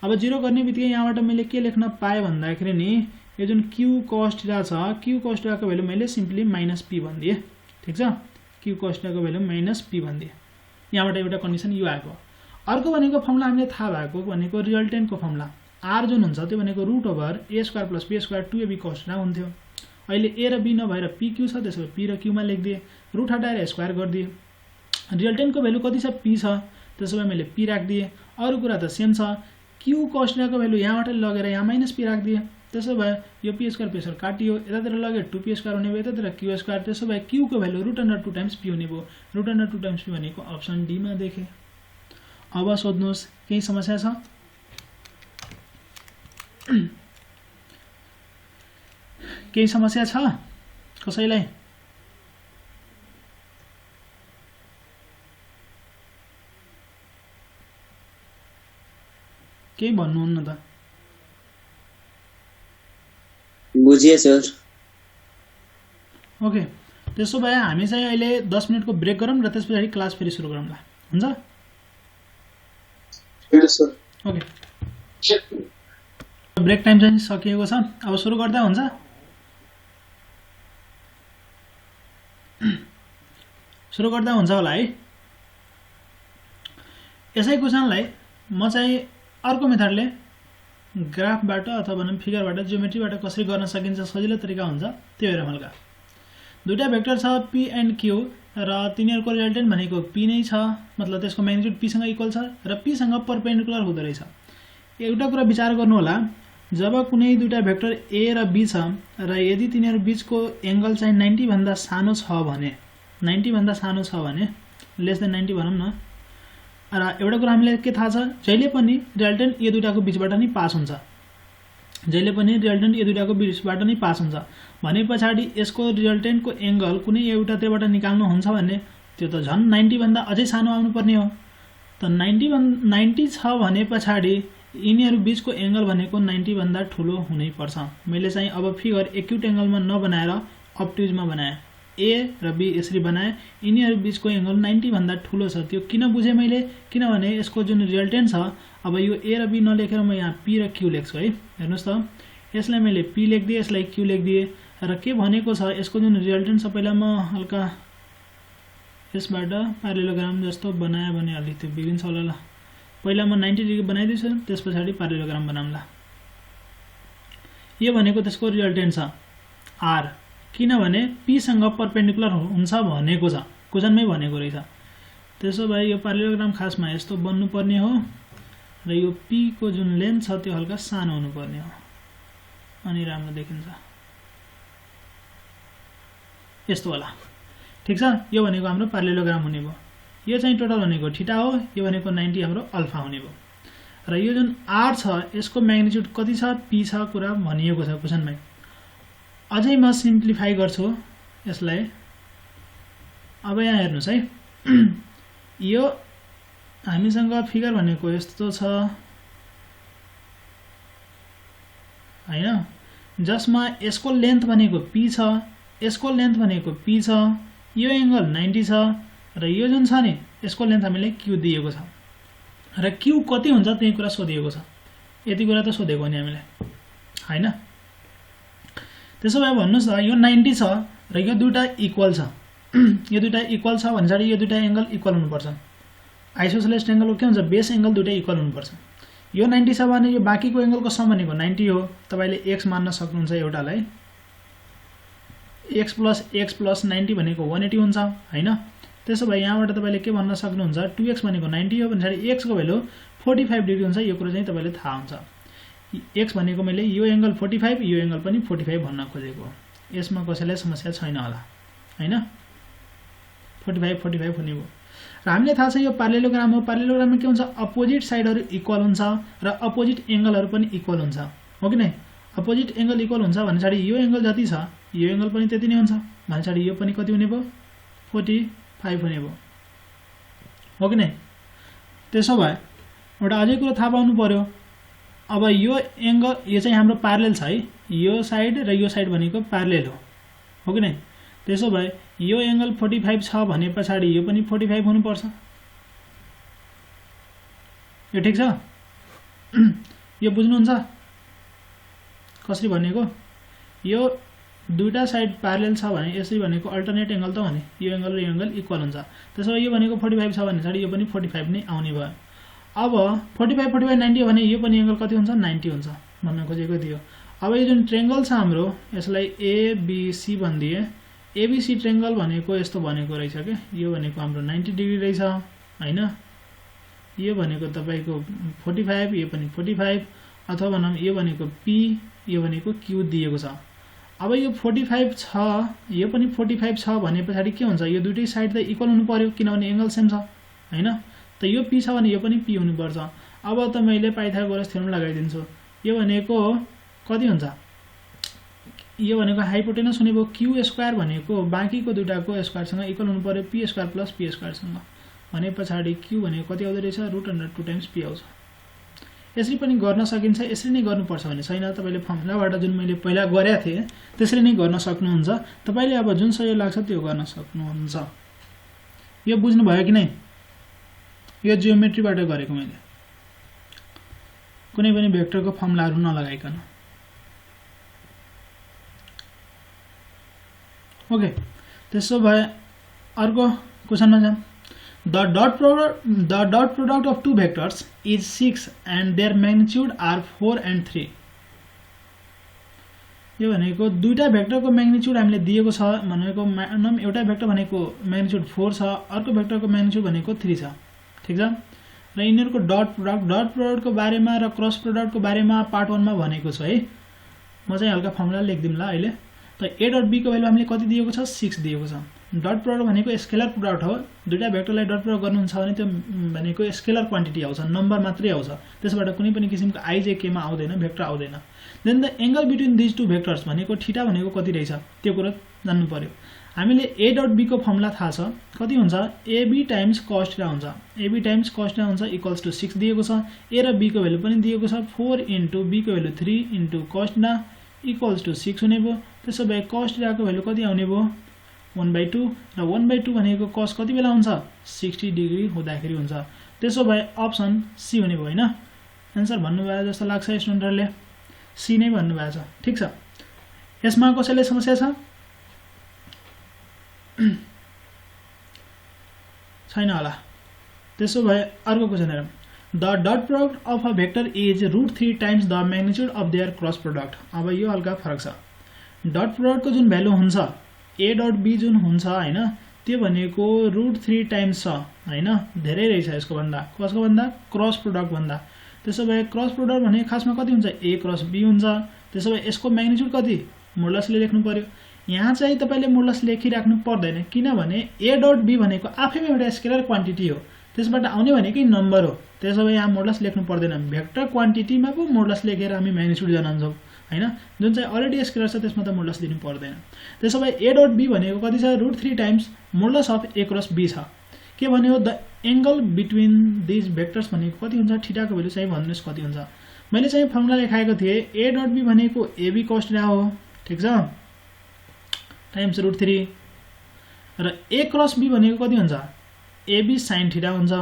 A: अब 0 गर्ने बित्तिकै यहाँबाट मैले के लेख्न पाएँ भन्दाखेरि नि, यो जुन q cos थीटा छ, q cos थीटा को भ्यालु मैले सिम्पली -p भनिदिएँ, ठीक छ। q cos थीटा को भ्यालु -p भनिदिएँ। यहाँबाट एउटा कन्डिसन यो आएको। अर्को भनेको फर्मुला हामीले थाहा भएको भनेको रिजल्टेन्टको फर्मुला आर जुन हुन्छ त्यो भनेको root over A square plus B square 2ab cos θ हुन्थ्यो। अहिले ए र बी नभएर पी क्यू छ, त्यसो भए पी र क्यूमा लेखिदिए, रुट हटाएर स्क्वायर गरिदिए। रिजल्टेन्टको भ्यालु कति छ, पी छ, त्यसो भए मैले पी राखिदिएँ। अरू कुरा त सेम छ, क्यू cos θ को भ्यालु यहाँबाट लगेर यहाँ माइनस पी राखिदिएँ, त्यसो भए यो पी स्क्वायर काटियो, यतातिर लगे 2p स्क्वायर हुने भयो, यतातिर क्यू स्क्वायर, त्यसो भए क्यू को भ्यालु √2 टाइम्स पी हुने भयो। √2 टाइम्स पी भनेको अप्सन डी मा देखेँ। अब सोध्नुहोस् केही समस्या छ? केही समस्या छ कसैलाई? केही भन्नुहुन्न त?
B: बुझिए सर।
A: ओके, त्यसो भए हामी चाहिँ अहिले 10 मिनटको ब्रेक गरौँ र त्यसपछि क्लास फेरि सुरु गरौँला, हुन्छ?
D: Yes, sir.
A: Okay, break time चाहिँ सकिएको छ, अब सुरु गर्दा हुन्छ? सुरु गर्दा हुन्छ होला है? यसै क्वेसनलाई म चाहिँ अर्को मेथडले ग्राफबाट अथवा भनौँ फिगरबाट जियोमेट्रीबाट कसरी गर्न सकिन्छ सजिलो तरिका हुन्छ त्यो हेरौँ हल्का। दुईटा भेक्टर छ पी एन्ड क्यू र तिनीहरूको रिजल्टेन्ट भनेको पी नै छ, मतलब त्यसको म्याग्निट्युड पीसँग इक्वल छ र पीसँग परपेन्डिकुलर हुँदो रहेछ। एउटा कुरा विचार गर्नु होला, जब कुनै दुईटा भेक्टर ए र बी छ र यदि तिनीहरू बीचको एंगल चाहिँ 90 भन्दा सानो छ भने, 90 भन्दा सानो छ भने, लेस देन 90 भनौँ न, र एउटा कुरा हामीलाई के थाहा छ, जहिले पनि रिजल्टेन्ट यो दुईटाको बीचबाट नै पास हुन्छ, जहिले पनि रिजल्टेन्ट यो दुईटाको बीचबाट नै पास हुन्छ भने पछाडि यसको रिजल्टेन्टको एंगल कुनै एउटातिरबाट निकाल्नु हुन्छ भने त्यो त झन् 90 भन्दा अझै सानो आउनुपर्ने हो। त 90 छ भने पछाडि यिनीहरू बीचको एंगल भनेको 90 भन्दा ठुलो हुनै पर्छ। मैले चाहिँ अब फिगर एक्युट एंगलमा नबनाएर अब्ट्युजमा बनाएँ, ए र बी यसरी बनाएँ, यिनीहरू बीचको एंगल 90 भन्दा ठुलो छ। त्यो किन बुझेँ मैले, किनभने यसको जुन रिजल्टेन्ट छ, अब यो ए र बी नलेखेर म यहाँ पी र क्यू लेख्छु है। हेर्नुहोस् त, यसलाई मैले पी लेखिदिएँ, यसलाई क्यू लेखिदिएँ र के भनेको छ यसको जुन रिजल्टेन्ट छ, पहिला म हल्का यसबाट प्यारेलोग्राम जस्तो बनाएँ भने अलिक त्यो बिग्रिन्छ होला। ल पहिला म 90 डिग्री बनाइदिन्छु, त्यस पछाडि प्यारेलोग्राम बनाउँला। यो भनेको त्यसको रिजल्टेन्ट छ आर, किनभने पीसँग परपेन्डिकुलर हुन्छ भनेको छ, क्वेसनमै भनेको रहेछ। त्यसो भए यो प्यारेलोग्राम खासमा यस्तो बन्नुपर्ने हो र यो पी को जुन लेन्थ छ त्यो हल्का सानो हुनुपर्ने हो, अनि राम्रो देखिन्छ, यस्तो होला। ठिक छ, यो भनेको हाम्रो प्यारेलोग्राम हुने भयो। यो चाहिँ टोटल भनेको थीटा हो, यो भनेको 90 हाम्रो अल्फा हुने भयो। र यो जुन आर छ यसको म्याग्निट्युड कति छ, पी छ, कुरा भनिएको छ क्वेसनमै। अझै म सिम्प्लिफाई गर्छु यसलाई। अब यहाँ हेर्नुहोस् है, यो हामीसँग फिगर भनेको यस्तो छ हैन, जसमा यसको लेन्थ भनेको पी छ, यसको लेन्थ भनेको पी छ, यो एंगल 90 छ र यो जुन छ नि यसको लेन्थ हामीले क्यू दिएको छ र क्यू कति हुन्छ त्यही कुरा सोधिएको छ। यति कुरा त सोधेको नि हामीले हैन। त्यसो भए भन्नुस् त, यो 90 छ र यो दुईटा इक्वल छ, यो दुईटा इक्वल छ भन्दाखेरि यो दुईटा एंगल इक्वल हुनुपर्छ। आइसोसेलेस एंगलको के हुन्छ, बेस एंगल दुईटा इक्वल हुनुपर्छ। यो 90 छ भने यो बाँकीको एंगलको सम भनेको 90 हो। तपाईले x मान्न सक्नुहुन्छ एउटालाई, x प्लस 90 भनेको 180 हुन्छ हैन। त्यसो भए यहाँबाट तपाईले के भन्न सक्नुहुन्छ, 2x भनेको 90 हो भन्दाखेरि x को भ्यालु 45 डिग्री हुन्छ। यो कुरा चाहिँ तपाईले थाहा हुन्छ। x भनेको मैले यो एंगल 45, यो एंगल पनि 45 भन्न खोजेको। यसमा कसैलाई समस्या छैन होला हैन, 45 हुने भयो। र हामीले थाहा छ यो प्यारेलोग्राम हो, प्यारेलोग्राममा के हुन्छ, अपोजिट साइडहरु इक्वल हुन्छ र अपोजिट एंगलहरु पनि इक्वल हुन्छ, हो कि नै? अपोजिट एंगल इक्वल हुन्छ भन्दाखेरि यो एंगल जति छ यो एंगल पनि त्यति नै हुन्छ भन्दाखेरि यो पनि कति हुने भयो, 45 हुने भयो, हो कि नै? त्यसो भए एउटा अझै कुरा थाहा पाउनु पर्यो। अब यो एंगल, यो चाहिँ हाम्रो प्यारेलल छ है, यो साइड र यो साइड भनेको प्यारेलल हो कि नै? त्यसो भए यो एंगल 45 छ भने पछाडि यो पनि 45 हुनुपर्छ। यो ठीक छ? यो बुझ्नुहुन्छ कसरी भनेको? यो दुईटा साइड प्यारलल छ भने यसरी भनेको अल्टरनेट एंगल त हो नि, यो एंगल र यो एंगल इक्वल हुन्छ। त्यसो यो भनेको 45 छ भने चाहिँ यो पनि 45 नै आउने भयो। अब 45 45 90 हो भने यो पनि एंगल कति हुन्छ 90 हुन्छ भन्न खोजेको थियो। अब यो जुन ट्रायंगल छ हाम्रो यसलाई एबीसी भनिदिए। एबीसी ट्रायंगल भनेको यस्तो भनेको रहेछ के, यो भनेको हाम्रो 90 डिग्री रहेछ हैन, यो भनेको तपाईको 45, यो पनि 45, अथवा भनौं यो भनेको पी, यो भनेको क्यू दिएको छ। अब यो 45 छ, यो पनि 45 छ भने पछाडी के हुन्छ, यो दुईटै साइड त इक्वल हुनु पर्यो किनभने एंगल सेम छ हैन। त यो पी छ भने यो पनि पी हुनु पर्छ। अब त मैले पाइथागोरस थ्योरम लगाइदिन्छु। यो भनेको कति हुन्छ, यो भनेको हाइपोटेनस हुने भयो, क्यू स्क्वायर भनेको बाँकीको दुईटाको स्क्वायर सँग इक्वल हुनु पर्यो, P square plus P square सँग भने पछाडी क्यू भनेको कति आउँदै रहेछ √2 टाइम्स पी आउँछ। यसरी पनि गर्न सकिन्छ, यसरी नै गर्नुपर्छ भने छैन। तपाईले फर्मुलाबाट जुन मैले पहिला गरेको थिए त्यसरी नै गर्न सक्नुहुन्छ। तपाईले अब जुन सही लाग्छ त्यो गर्न सक्नुहुन्छ। यो बुझ्नु भयो कि नै? यो जियोमेट्रीबाट गरेको मैले, कुनै पनि भेक्टरको फर्मुलाहरु नलगाइकन। ओके, त्यसो भए अर्को क्वेशनमा जाम। The dot product of two vectors is 6 and their magnitude are 4 and 3. यो भनेको दुईटा भेक्टरको म्याग्निट्युड हामीले दिएको छ भनेको मानौं एउटा भेक्टर भनेको म्याग्निट्युड 4 छ, अर्को भेक्टरको म्याग्निट्युड भनेको 3 छ। ठीक छ? र यिनीहरुको डट प्रोडक्टको बारेमा र क्रस प्रोडक्टको बारेमा पार्ट 1 मा भनेको छ है। म चाहिँ हल्का फर्मुला लेख्दिम ल अहिले। त a डट b को भ्यालु हामीले कति दिएको छ 6 दिएको छ। डट प्रोडक्ट भनेको स्केलर प्रोडक्ट हो। दुईटा भेक्टरलाई डट प्रोडक्ट गर्नुहुन्छ भने त्यो भनेको स्केलर क्वान्टिटी आउँछ, नम्बर मात्रै आउँछ। त्यसबाट कुनै पनि किसिमको i j k मा आउँदैन, भेक्टर आउँदैन। Then the angle between this two vectors भनेको थीटा भनेको कति रहेछ त्यो कुरा जान्नु पर्यो। हामीले a डट b को फर्मुला थाहा छ, कति हुन्छ ab टाइम्स cos थीटा हुन्छ। ab टाइम्स cos थीटा हुन्छ इक्वल्स टु 6 दिएको छ। a र b को भ्यालु पनि दिएको छ, 4 इन्टु b को value 3 into cos theta equals to 6 हुने भयो। त्यसो भए cos थीटा को भ्यालु कति आउने भयो 1/2 र 1/2 भनेको cos कति बेला हुन्छ 60 डिग्री हुँदाखेरि हुन्छ। त्यसो भए अप्सन सी हुने भयो हैन। आन्सर भन्नु भयो जस्तो लाग्छ स्टुडेन्टहरुले, सी नै भन्नु भएको छ। ठीक छ, यसमा कसैले समस्या छ छैन होला? त्यसो भए अर्को क्वेशन हेरौं। The dot product of a vector is √3 times the magnitude of there cross product. अब यो हल्का फरक छ। डट प्रोडक्टको जुन भ्यालु हुन्छ a डट b जुन हुन्छ हैन त्यो भनेको √3 टाइम्स छ हैन, धेरै रहेछ यसको भन्दा। कसको भन्दा? क्रस प्रोडक्ट भन्दा। त्यसो भए क्रस प्रोडक्ट भने खासमा कति हुन्छ a क्रस b हुन्छ। त्यसो भए यसको म्याग्निट्युड कति मोडुलसले लेख्नु पर्यो। यहाँ चाहिँ तपाईले मोडुलस लेखिराख्नु पर्दैन किनभने a डट b भनेको आफैमा एउटा स्केलर क्वान्टिटी हो, त्यसबाट आउने भनेकै नम्बर हो। त्यसो भए यहाँ मोडुलस लेख्नु पर्दैन। भेक्टर क्वान्टिटीमा पो मोडुलस लेखेर हामी म्याग्निट्युड जनाउँछौं हैन, जुन चाहिँ अलरेडी स्केलर छ त्यसमा त मोडुलस दिनु पर्दैन। त्यसो भए a डट b भनेको कति छ √3 times modulus of a cross b छ। के भन्यो the angle between this vectors भनेको कति हुन्छ, थीटा को भ्यालु चाहिँ भन्नुस् कति हुन्छ। मैले चाहिँ फर्मुला लेखाएको थिए a डट b भनेको ab cos थीटा हो, ठीक छ, टाइम्स √3 र a क्रस b भनेको कति हुन्छ ab sin थीटा हुन्छ,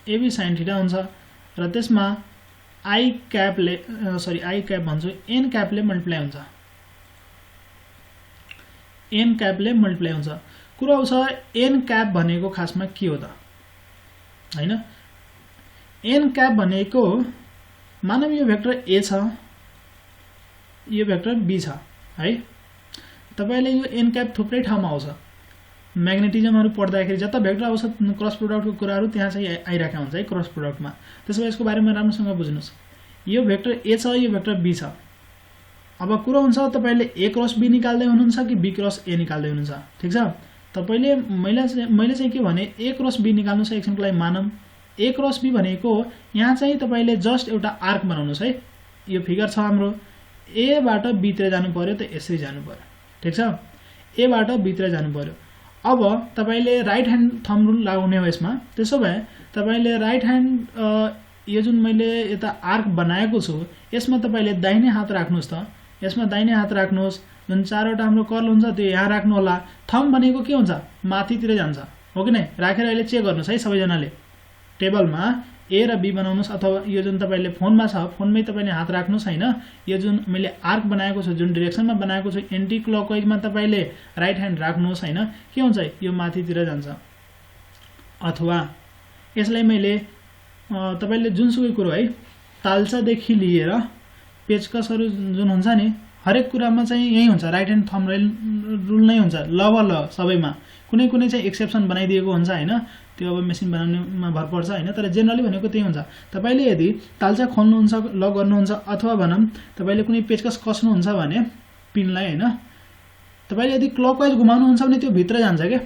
A: ab sin थीटा हुन्छ र त्यसमा i क्याप भन्छु n क्यापले मल्टिप्लाई हुन्छ, n क्यापले मल्टिप्लाई हुन्छ। कुरा आउँछ n क्याप भनेको खासमा के हो त हैन। n क्याप भनेको मानव यो भेक्टर a छ, यो भेक्टर b छ है। तपाईले यो n क्याप थुप्रै ठाउँमा आउँछ। म्याग्नेटिजमहरु पढ्दाखेरि जता भेक्टर आउँछ क्रस प्रोडक्टको कुराहरु त्यहाँ चाहिँ आइराखेको हुन्छ है क्रस प्रोडक्टमा। त्यसो भए यसको बारेमा राम्रोसँग बुझ्नुस्। यो भेक्टर a छ, यो भेक्टर b छ। अब कुरा हुन्छ तपाईले a क्रस b निकाल्दै हुनुहुन्छ कि b क्रस a निकाल्दै हुनुहुन्छ, ठीक छ। तपाईले मैले चाहिँ के भने a क्रस b निकाल्नुस् एकछिनको लागि मानौं। a क्रस b भनेको यहाँ चाहिँ तपाईले जस्ट एउटा आर्क बनाउनुस् है। यो फिगर छ हाम्रो, a बाट b तिर जानु पर्यो त यसरी जानु पर्यो, ठीक छ। a बाट b तिर जानु पर्यो। अब तपाईले राइट ह्यान्ड थम्ब रुल लगाउने हो यसमा। त्यसो भए तपाईले राइट ह्यान्ड यो जुन मैले यता आर्क बनाएको छु यसमा तपाईले दाहिने हात राख्नुस् त, यसमा दाहिने हात राख्नुस्। जुन चारवटा हाम्रो कर्ल हुन्छ त्यो यहाँ राख्नु होला। थम्ब भनेको के हुन्छ माथितिर जान्छ, हो कि नै? राखेर अहिले चेक गर्नुस् है सबैजनाले। टेबलमा ए र बी बनाउनुस् अथवा यो जुन तपाईले फोनमा छ फोनमै तपाईले हात राख्नुस् हैन यो जुन मैले आर्क बनाएको छु जुन डाइरेक्सनमा बनाएको छु एन्टी क्लकवाइजमा तपाईले राइट ह्यान्ड राख्नुस् हैन के हुन्छ यो माथितिर जान्छ अथवा यसलाई मैले तपाईले जुनसुकै कुरो है तालचादेखि लिएर पेचकसहरु जुन हुन्छ नि हरेक कुरामा चाहिँ यही हुन्छ राइट ह्यान्ड थम्ब रुल नै हुन्छ ल सबैमा कुनै कुनै चाहिँ एक्सेप्सन बनाइदिएको हुन्छ हैन त्यो अब मेसिन बनाउनेमा भर पर्छ हैन तर जेनरली भनेको त्यही हुन्छ तपाईले यदि तालचा खोल्नुहुन्छ ल गर्नुहुन्छ अथवा भनम तपाईले कुनै पेचकस कस्नुहुन्छ भने पिनलाई हैन तपाईले यदि क्लकवाइज घुमाउनुहुन्छ भने त्यो भित्र जान्छ के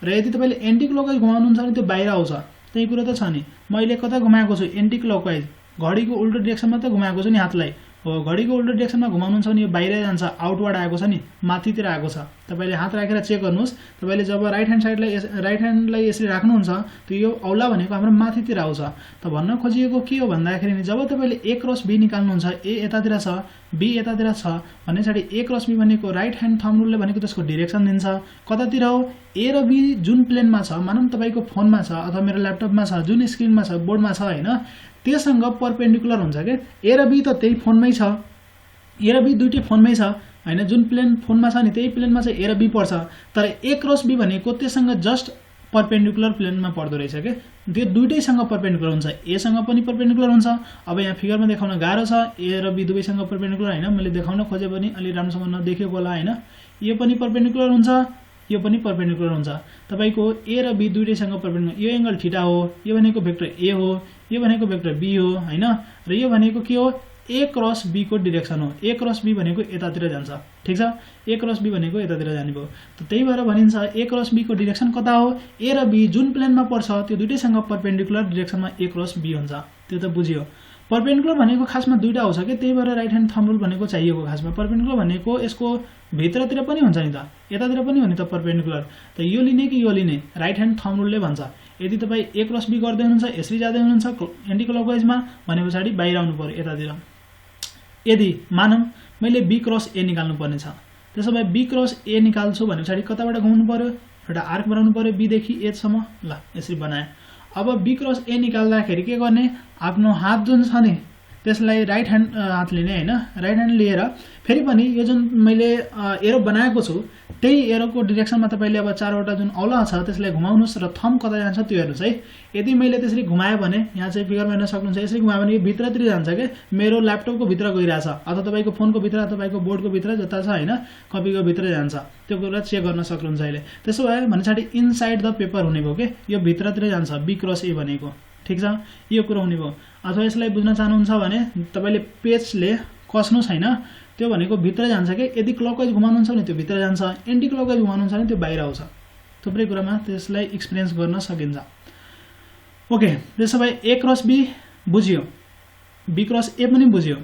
A: र यदि तपाईले एन्टी क्लकवाइज घुमाउनुहुन्छ भने त्यो बाहिर आउँछ त्यही कुरा त छ नि मैले कता घुमाएको छु एन्टी क्लकवाइज घडीको उल्टो डाइरेक्सनमा त घुमाएको छु नि हातलाई हो घडीको उल्टो डाइरेक्सनमा घुमाउनुहुन्छ भने यो बाहिर जान्छ आउटवर्ड आएको छ नि माथितिर आएको छ तपाईले हात राखेर चेक गर्नुस् तपाईले जब राइट ह्यान्डलाई यसरी राख्नुहुन्छ त्यो यो औला भनेको हाम्रो माथितिर आउँछ त भन्न खोजिएको के हो भन्दाखेरि नि जब तपाईले ए क्रस बी निकाल्नुहुन्छ ए यतातिर छ बी यतातिर छ भनेपछि ए क्रस बी भनेको राइट ह्यान्ड थम्ब रुलले भनेको त्यसको डाइरेक्सन दिन्छ कतातिर हो ए र बी जुन प्लेनमा छ मानौं तपाईको फोनमा छ अथवा मेरो ल्यापटपमा छ जुन स्क्रिनमा छ बोर्डमा छ हैन त्यससँग परपेन्डिकुलर हुन्छ के ए र बी त त्यही फोनमै छ ए र बी दुईटै फोनमै छ हैन जुन प्लेन फोनमा छ नि त्यही प्लेनमा चाहिँ ए र बी पर्छ तर ए क्रस बी भनेको त्यससँग जस्ट परपेन्डिकुलर प्लेनमा पर्दो रहेछ के त्यो दुईटैसँग परपेन्डिकुलर हुन्छ ए सँग पनि परपेन्डिकुलर हुन्छ अब यहाँ फिगरमा देखाउन गाह्रो छ ए र बी दुवैसँग परपेन्डिकुलर हैन मैले देखाउन खोजे पनि अलि राम्रोसँग नदेखेको होला हैन यो पनि परपेन्डिकुलर हुन्छ यो पनि परपेन्डिकुलर हुन्छ तपाईको ए र बी दुईटैसँग परपेन्डिकुलर यो एंगल थीटा हो यो भनेको भेक्टर ए हो यो भनेको भेक्टर बी हो हैन र यो भनेको के हो ए क्रस बी को डाइरेक्सन हो ए क्रस बी भनेको यतातिर जान्छ ठीक छ ए क्रस बी भनेको यतातिर जाने भयो त त्यही भएर भनिन्छ ए क्रस बी को डाइरेक्सन कता हो ए र बी जुन प्लेनमा पर्छ त्यो दुईटैसँग परपेन्डिकुलर डाइरेक्सनमा ए क्रस बी हुन्छ त्यो त बुझियो परपेन्डिकुलर भनेको खासमा दुईटा आउँछ के त्यही भएर राइट ह्यान्ड थम्ब रुल भनेको चाहिएको खासमा परपेन्डिकुलर भनेको यसको भित्रतिर पनि हुन्छ नि त यतातिर पनि हो नि त परपेन्डिकुलर त यो लिने कि यो लिने राइट ह्यान्ड थम्ब रुलले भन्छ यदि तपाई ए क्रस बी गर्दै हुनुहुन्छ यसरी जाँदै हुनुहुन्छ एन्टी क्लकवाइजमा भनेपछि बाहिर आउनु पर्यो यतातिर यदि मानौं मैले बी क्रस ए निकाल्नु पर्ने छ त्यसोभए बी क्रस ए निकाल्छु भनेपछि कताबाट घुम्नु पर्यो एउटा आर्क बनाउनु पर्यो बी देखि ए सम्म ल यसरी बनाए अब बी क्रस ए निकाल्दाखेरि के गर्ने आफ्नो हात जुन छ नि त्यसलाई राइट ह्यान्ड हात लिने हैन राइट ह्यान्ड लिएर फेरि पनि यो जुन मैले एरो बनाएको छु त्यही एरोको डाइरेक्सनमा तपाईले अब चारवटा जुन औला छ त्यसलाई घुमाउनुस् र थम्ब कता जान्छ त्यो हेर्नुस् है यदि मैले त्यसरी घुमाए भने यहाँ चाहिँ फिगरमा हेर्न सक्नुहुन्छ यसरी घुमाए भने यो भित्रतिर जान्छ के मेरो ल्यापटपको भित्र गइराछ अथवा तपाईको फोनको भित्र अथवा तपाईको बोर्डको भित्र जता छ हैन कपीको भित्र जान्छ त्यो कुरा चेक गर्न सक्नुहुन्छ अहिले त्यसो भए भनेपछि इनसाइड द पेपर हुने भयो के यो भित्रतिर जान्छ बी क्रस ए भनेको ठीक छ यो कुरा हुने भयो अथवा यसलाई बुझ्न चाहनुहुन्छ भने तपाईले पेजले कस्नुस् हैन त्यो भनेको भित्र जान्छ के यदि क्लकवाइज घुमाउनुहुन्छ भने त्यो भित्र जान्छ एन्टी क्लकवाइज घुमाउनुहुन्छ भने त्यो बाहिर आउँछ थुप्रै कुरामा त्यसलाई एक्सपिरियन्स गर्न सकिन्छ ओके त्यसो भए ए क्रस बी बुझियो बी क्रस ए पनि बुझियो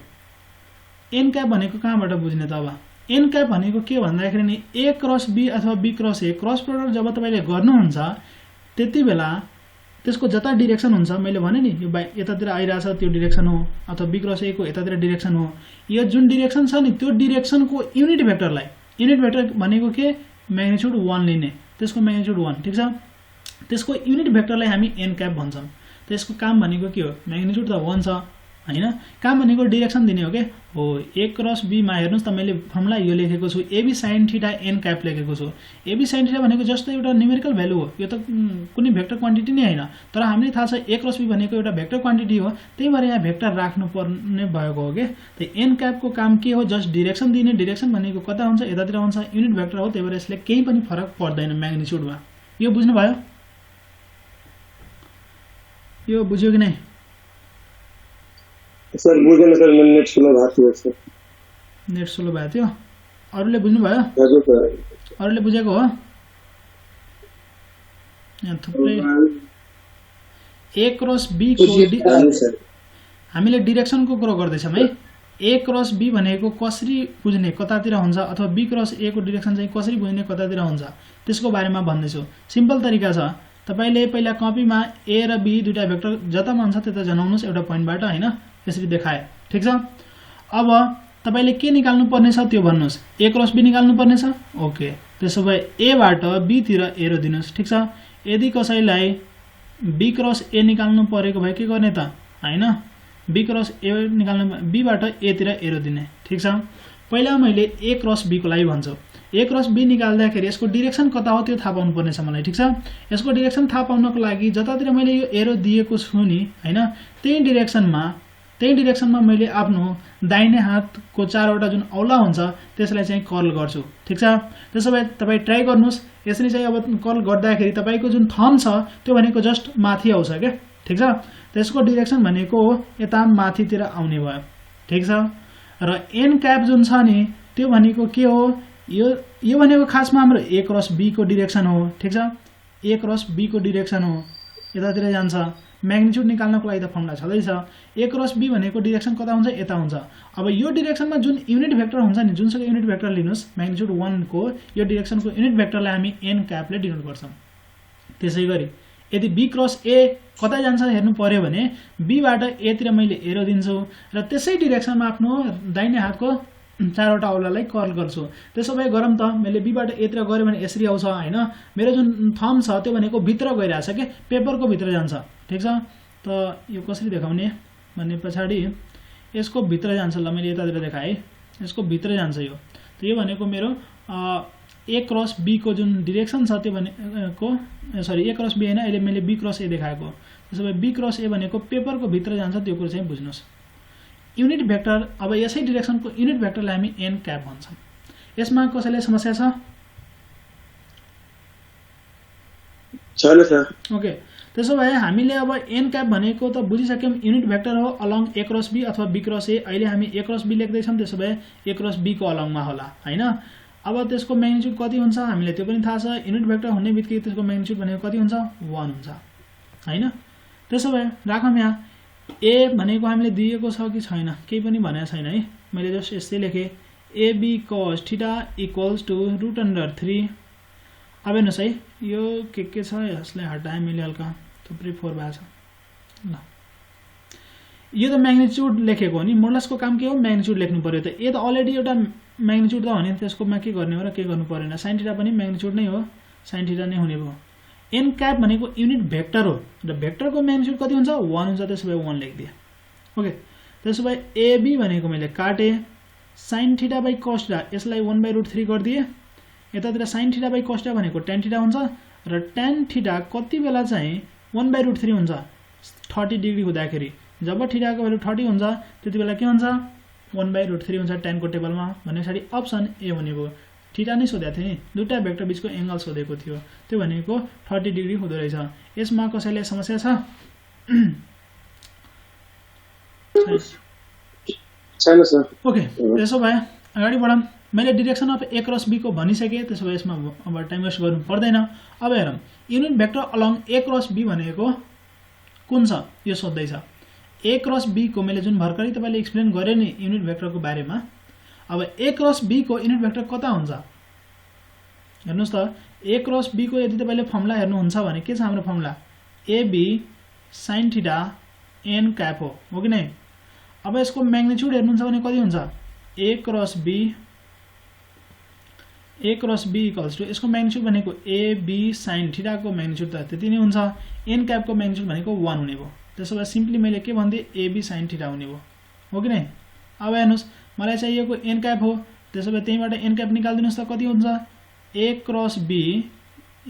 A: एन क्याप भनेको कहाँबाट बुझ्ने त अब एन क्याप भनेको के भन्दाखेरि नि ए क्रस बी अथवा B cross A cross product जब तपाईले गर्नुहुन्छ त्यतिबेला त्यसको जता डाइरेक्सन हुन्छ मैले भने नि यो यतातिर आइराछ त्यो डाइरेक्सन हो अथवा बी क्रस ए को यतातिर डाइरेक्सन हो यो जुन डाइरेक्सन छ नि त्यो डाइरेक्सनको युनिट भेक्टरलाई युनिट भेक्टर भनेको के म्याग्निट्युड 1 लिने त्यसको म्याग्निट्युड 1 ठीक छ त्यसको युनिट भेक्टरलाई हामी एन क्याप भन्छौं त्यसको काम भनेको के हो म्याग्निट्युड त 1 छ हैन काम भनेको डाइरेक्सन दिने हो के हो ए क्रस बी मा हेर्नुस् त मैले फर्मुला यो लेखेको छु AB sin theta n cap लेखेको छु एबी sin थीटा भनेको जस्तो एउटा न्यूमेरिकल भ्यालु हो यो त कुनै भेक्टर क्वान्टिटी नै हैन तर हामीले थाहा छ ए क्रस बी भनेको एउटा भेक्टर क्वान्टिटी हो त्यही भएर यहाँ भेक्टर राख्नु पर्ने भएको हो के त एन क्याप को काम के हो जस्ट डाइरेक्सन दिने डाइरेक्सन भनेको कता हुन्छ यतातिर हुन्छ युनिट भेक्टर हो त्यही भएर यसले केही पनि फरक पर्दैन म्याग्निट्युडमा यो बुझ्नु भयो यो बुझ्यो कि नै
D: सर बुझेन सर नेट स्लो भएको थियो सर
A: नेट स्लो भएको थियो अरूले बुझ्नु भयो
D: हजुर सर
A: अरूले बुझेको हो यहाँ थुप्रै ए क्रस बी को हामीले डाइरेक्सनको कुरा गर्दैछौं है ए क्रस बी भनेको कसरी बुझ्ने कतातिर हुन्छ अथवा बी क्रस ए को डाइरेक्सन चाहिँ कसरी बुझ्ने कतातिर हुन्छ त्यसको बारेमा भन्दैछु सिम्पल तरिका छ तपाईले पहिला कपीमा ए र बी दुईटा भेक्टर जता मन छ त्यता जनाउनुस् एउटा पोइन्टबाट हैन यसरी देखाए ठीक छ अब तपाईले के निकाल्नु पर्ने छ त्यो भन्नुस् ए क्रस बी निकाल्नु पर्ने छ ओके त्यसो भए ए बाट बी तिर एरो दिनुस् ठीक छ यदि कसैलाई बी क्रस ए निकाल्नु परेको भए के गर्ने त हैन बी क्रस ए निकाल्नु बी बाट ए तिर एरो दिने ठीक छ पहिला मैले ए क्रस बी को लागि भन्छु ए क्रस बी निकाल्दाखेरि यसको डाइरेक्सन कता हो त्यो थाहा पाउनु पर्ने छ मलाई ठीक छ यसको डाइरेक्सन थाहा पाउनको लागि जतातिर मैले यो एरो दिएको छु नि हैन त्यही डाइरेक्सनमा मैले आफ्नो दाहिने हातको चारवटा जुन औला हुन्छ त्यसलाई चाहिँ कर्ल गर्छु ठीक छ त्यसो भए तपाई ट्राई गर्नुस् यसरी चाहिँ अब कर्ल गर्दाखेरि तपाईको जुन थम्ब छ त्यो भनेको जस्ट माथि आउँछ के ठीक छ त्यसको डाइरेक्सन भनेको यता माथितिर आउने भयो ठीक छ र एन क्याप जुन छ नि त्यो भनेको के हो यो भनेको खासमा हाम्रो ए क्रस बी को डाइरेक्सन हो ठीक छ ए क्रस बी को डाइरेक्सन हो यतातिर जान्छ म्याग्निट्युड निकाल्नको लागि त फर्मुला छँदैछ ए क्रस बी भनेको डाइरेक्सन कता हुन्छ यता हुन्छ अब यो डाइरेक्सनमा जुन युनिट भेक्टर हुन्छ नि जुनसुकै युनिट भेक्टर लिनुस् म्याग्निट्युड 1 को यो डाइरेक्सनको युनिट भेक्टरलाई हामी एन क्यापले डिनोट गर्छौं त्यसैगरी यदि बी क्रस ए कता जान्छ हेर्नु पर्यो भने बी बाट ए तिर मैले एरो दिन्छु र त्यसै डाइरेक्सनमा आफ्नो दाहिने हातको चारवटा औलालाई कर्ल गर्छु त्यसो भए गरम त मैले बी बाट ए तिर गरे भने यसरी आउँछ हैन मेरो जुन थम्ब छ त्यो भनेको भित्र गइराछ के पेपरको भित्र जान्छ ठीक छ त यो कसरी देखाउने भन्ने पछाडी यसको भित्र जान्छ ल मैले यतातिर देखाए यसको भित्र जान्छ यो त यो भनेको मेरो ए क्रस बी को जुन डाइरेक्सन छ त्यो भनेको सरी ए क्रस बी हैन अहिले मैले बी क्रस ए देखाएको त्यसो भए बी क्रस ए भनेको पेपरको भित्र जान्छ त्यो कुरा चाहिँ बुझ्नुस् युनिट भेक्टर अब यसै डाइरेक्सनको युनिट भेक्टरलाई हामी एन क्याप भन्छौं यसमा कसैले समस्या छ
D: छैन सर
A: ओके त्यसो भए हामीले अब एन क्याप भनेको त बुझिसक्यौं युनिट भेक्टर हो अलोङ ए क्रस बी अथवा बी क्रस ए अहिले हामी ए क्रस बी लेख्दै छौं त्यसो भए ए क्रस बी को अलोङमा होला हैन अब त्यसको म्याग्निट्युड कति हुन्छ हामीले त्यो पनि थाहा छ युनिट भेक्टर हुने बित्तिकै त्यसको म्याग्निट्युड भनेको कति हुन्छ 1 हुन्छ हैन त्यसो भए राखौं यहाँ ए भनेको हामीले दिएको छ कि छैन केही पनि भनेको छैन है मैले जस्ट यस्तै लेखे ab cos theta equals to √3 अब हेर्नुस् है यो के छ यसलाई हटाए मैले हल्का थुप्रै 4 भएको छ ल यो त म्याग्निट्युड लेखेको हो नि मोडुलसको काम के हो म्याग्निट्युड लेख्नु पर्यो त ए त अलरेडी एउटा म्याग्निट्युड त हो नि त्यसकोमा के गर्ने हो र के गर्नु पर्दैन sin थीटा पनि म्याग्निट्युड नै हो sin थीटा नै हुने भयो एन क्याप भनेको युनिट भेक्टर हो र भेक्टरको म्याग्निट्युड कति हुन्छ 1 हुन्छ त्यसो भए 1 लेख्दिए ओके त्यसो भए AB भनेको मैले काटे sin theta by cos theta यसलाई 1/√3 गर्दिए यतातिर sin theta by cos theta भनेको tan थीटा हुन्छ र tan थीटा कति बेला चाहिँ 1/√3 हुन्छ 30 डिग्री हुँदाखेरि जब थीटाको भ्यालु 30 हुन्छ त्यतिबेला के हुन्छ 1/√3 हुन्छ tan को टेबलमा भनेपछि अप्सन ए हुने भयो थीटा नै सोधेको थिए नि दुईटा भेक्टर बीचको एंगल सोधेको थियो त्यो भनेको 30 डिग्री हुँदो रहेछ यसमा कसैले समस्या छ
D: छैन सर
A: ओके त्यसो भए अगाडि बढौं मैले direction of A cross B को भनिसके त्यसो भए यसमा अब टाइम वेस्ट गर्नु पर्दैन अब हेरौं unit vector along A cross B भनेको कुन छ यो सोध्दै छ ए क्रस बी को मैले जुन भर्खरै तपाईले एक्सप्लेन गरे नि युनिट भेक्टरको बारेमा अब ए क्रस बी को युनिट भेक्टर कता हुन्छ हेर्नुस् त ए क्रस बी को यदि तपाईले फर्मुला हेर्नुहुन्छ भने के छ हाम्रो formula AB sin theta n cap हो कि नै अब यसको म्याग्निट्युड हेर्नुहुन्छ भने कति हुन्छ A cross B equals to यसको म्याग्निट्युड भनेको AB sin थीटा को म्याग्निट्युड त त्यति नै हुन्छ n क्याप को म्याग्निट्युड भनेको 1 हुने भयो त्यसो भए सिम्पली मैले के भन्दै AB sin थीटा हुने भयो हो कि नै अब हेर्नुस् मलाई चाहिएको n क्याप हो त्यसो भए त्यहीबाट n क्याप निकाल्दिनुस् त कति हुन्छ a क्रस b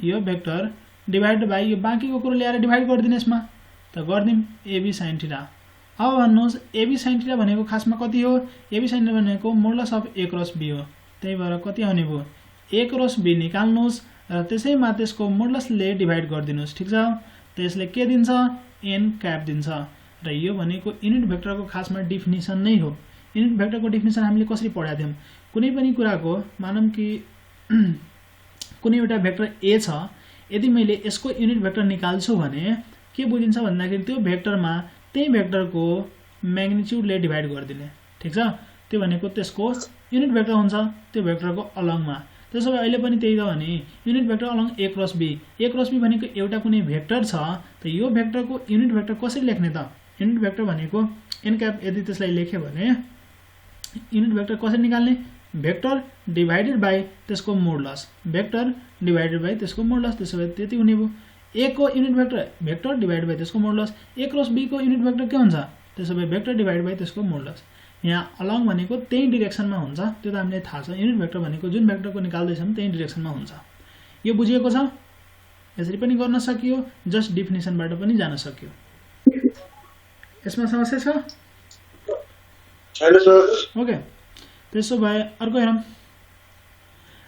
A: यो भेक्टर डिवाइड बाइ यो बाँकीको कुरा ल्याएर डिवाइड गर्दिनु यसमा त गर्दिम ab sin थीटा अब भन्नुस् ab sin थीटा भनेको खासमा कति हो ab sin थीटा भनेको modulus of a cross b हो त्यही भएर कति आउने भयो a क्रस b निकाल्नुस् र त्यसैमा त्यसको मोडुलसले डिवाइड गर्दिनुस् ठीक छ त यसले के दिन्छ n क्याप दिन्छ र यो भनेको युनिट भेक्टरको खासमा डेफिनिसन नै हो युनिट भेक्टरको डेफिनिसन हामीले कसरी पढाएको थियौं कुनै पनि कुराको मानौं कि कुनै एउटा भेक्टर a छ यदि मैले यसको युनिट भेक्टर निकाल्छु भने के बुझिन्छ भन्दाखेरि त्यो भेक्टरमा त्यही भेक्टरको म्याग्निट्युडले डिवाइड गर्दिने ठीक छ त्यो भनेको त्यसको युनिट भेक्टर हुन्छ त्यो भेक्टरको अलोङमा त्यसो भए अहिले पनि त्यही त हो नि unit vector along a cross b भनेको एउटा कुनै भेक्टर छ त यो भेक्टरको युनिट भेक्टर कसरी लेख्ने त युनिट भेक्टर भनेको n क्याप यदि त्यसलाई लेख्यो भने युनिट भेक्टर कसरी निकाल्ने भेक्टर डिवाइडेड बाइ त्यसको मोडुलस भेक्टर डिवाइडेड बाइ त्यसको मोडुलस त्यसो भए त्यति हुने भयो ए को युनिट भेक्टर डिभाइड बाइ त्यसको मोडुलस, ए क्रस बी को युनिट भेक्टर के हुन्छ, त्यसो भए भेक्टर डिभाइड बाइ त्यसको मोडुलस। यहाँ अलङ भनेको त्यही डिरेक्सनमा हुन्छ, त्यो त हामीलाई थाहा छ। युनिट भेक्टर भनेको जुन भेक्टरको निकाल्दैछौँ त्यही डिरेक्सनमा हुन्छ। यो बुझिएको छ? यसरी पनि गर्न सकियो, जस्ट डेफिनेसनबाट पनि जान सक्यो। यसमा समस्या छ?
D: छैन सर।
A: ओके, त्यसो भए अर्को हेरौँ।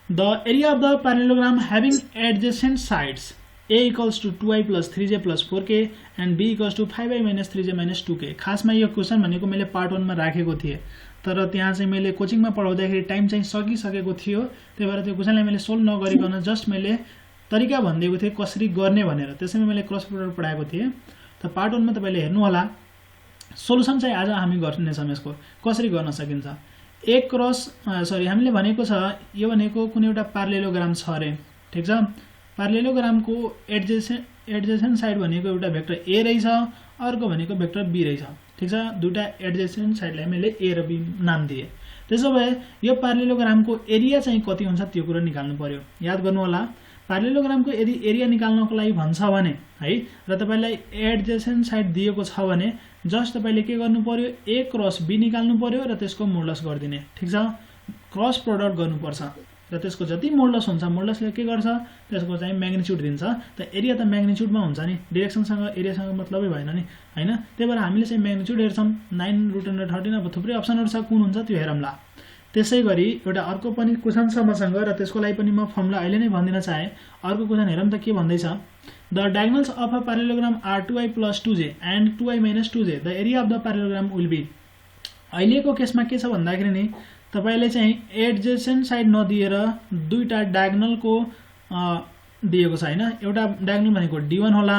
A: The area of the parallelogram having adjacent sides A equals to 2i plus 3j plus 4k and B equals to 5i minus 3j minus 2k। खासमा यो क्वेसन भनेको मैले पार्ट 1 मा राखेको थिएँ, तर त्यहाँ चाहिँ मैले कोचिङमा पढाउँदाखेरि टाइम चाहिँ सकिसकेको थियो, त्यही भएर त्यो क्वेसनलाई मैले सोल्भ नगरिकन जस्ट मैले तरिका भनिदिएको थिएँ कसरी गर्ने भनेर, त्यसैमा मैले क्रस प्रोडक्ट पढाएको थिएँ। त पार्ट 1 मा तपाईँले हेर्नु होला। सोलुसन चाहिँ आज हामी गर्नेछौँ यसको कसरी गर्न सकिन्छ। एक क्रस हामीले भनेको छ यो भनेको कुनै एउटा प्यारेललोग्राम छ अरे, ठिक छ। प्यारेललोग्रामको एडजेसेन्ट साइड भनेको एउटा भेक्टर ए रहेछ, अर्को भनेको भेक्टर बी रहेछ, ठिक छ। दुईटा एडजेसेन्ट साइडलाई मैले ए र बी नाम दिएँ। त्यसो भए यो प्यारेललोग्रामको एरिया चाहिँ कति हुन्छ त्यो कुरा निकाल्नु पर्यो। याद गर्नु होला, प्यारेललोग्रामको यदि एरिया निकाल्नको लागि भन्छ भने है र तपाईलाई एडजेसेन्ट साइड दिएको छ भने जस्ट तपाईले के गर्नु पर्यो, ए क्रस बी निकाल्नु पर्यो र त्यसको मोडुलस गरिदिने, ठिक छ। क्रस प्रोडक्ट गर्नुपर्छ र त्यसको जति मोडुलस हुन्छ मोडुलसले के गर्छ, त्यसको चाहिँ म्याग्निट्युड दिन्छ। त एरिया त म्याग्निट्युडमा हुन्छ नि, डिरेक्सनसँग एरियासँग मतलबै भएन नि हैन। त्यही भएर हामीले चाहिँ म्याग्निट्युड हेर्छौँ। 9√13 अब थुप्रै अप्सनहरु छ, कुन हुन्छ त्यो हेरौँला। त्यसैगरी एउटा अर्को पनि क्वेशन छ मसँग र त्यसको लागि पनि म फर्मुला अहिले नै भनिदिन चाहे। अर्को क्वेशन हेरौँ त के भन्दैछ। The diagonals of a parallelogram are 2i + 2j and 2i - 2j the area of the parallelogram will be. अहिलेको केसमा के छ भन्दाखेरि नि तपाईले चाहिँ एडजेसेन्ट साइड नदिएर दुईटा डायगोनलको दिएको छ हैन। एउटा डायगोनल भनेको d1 होला,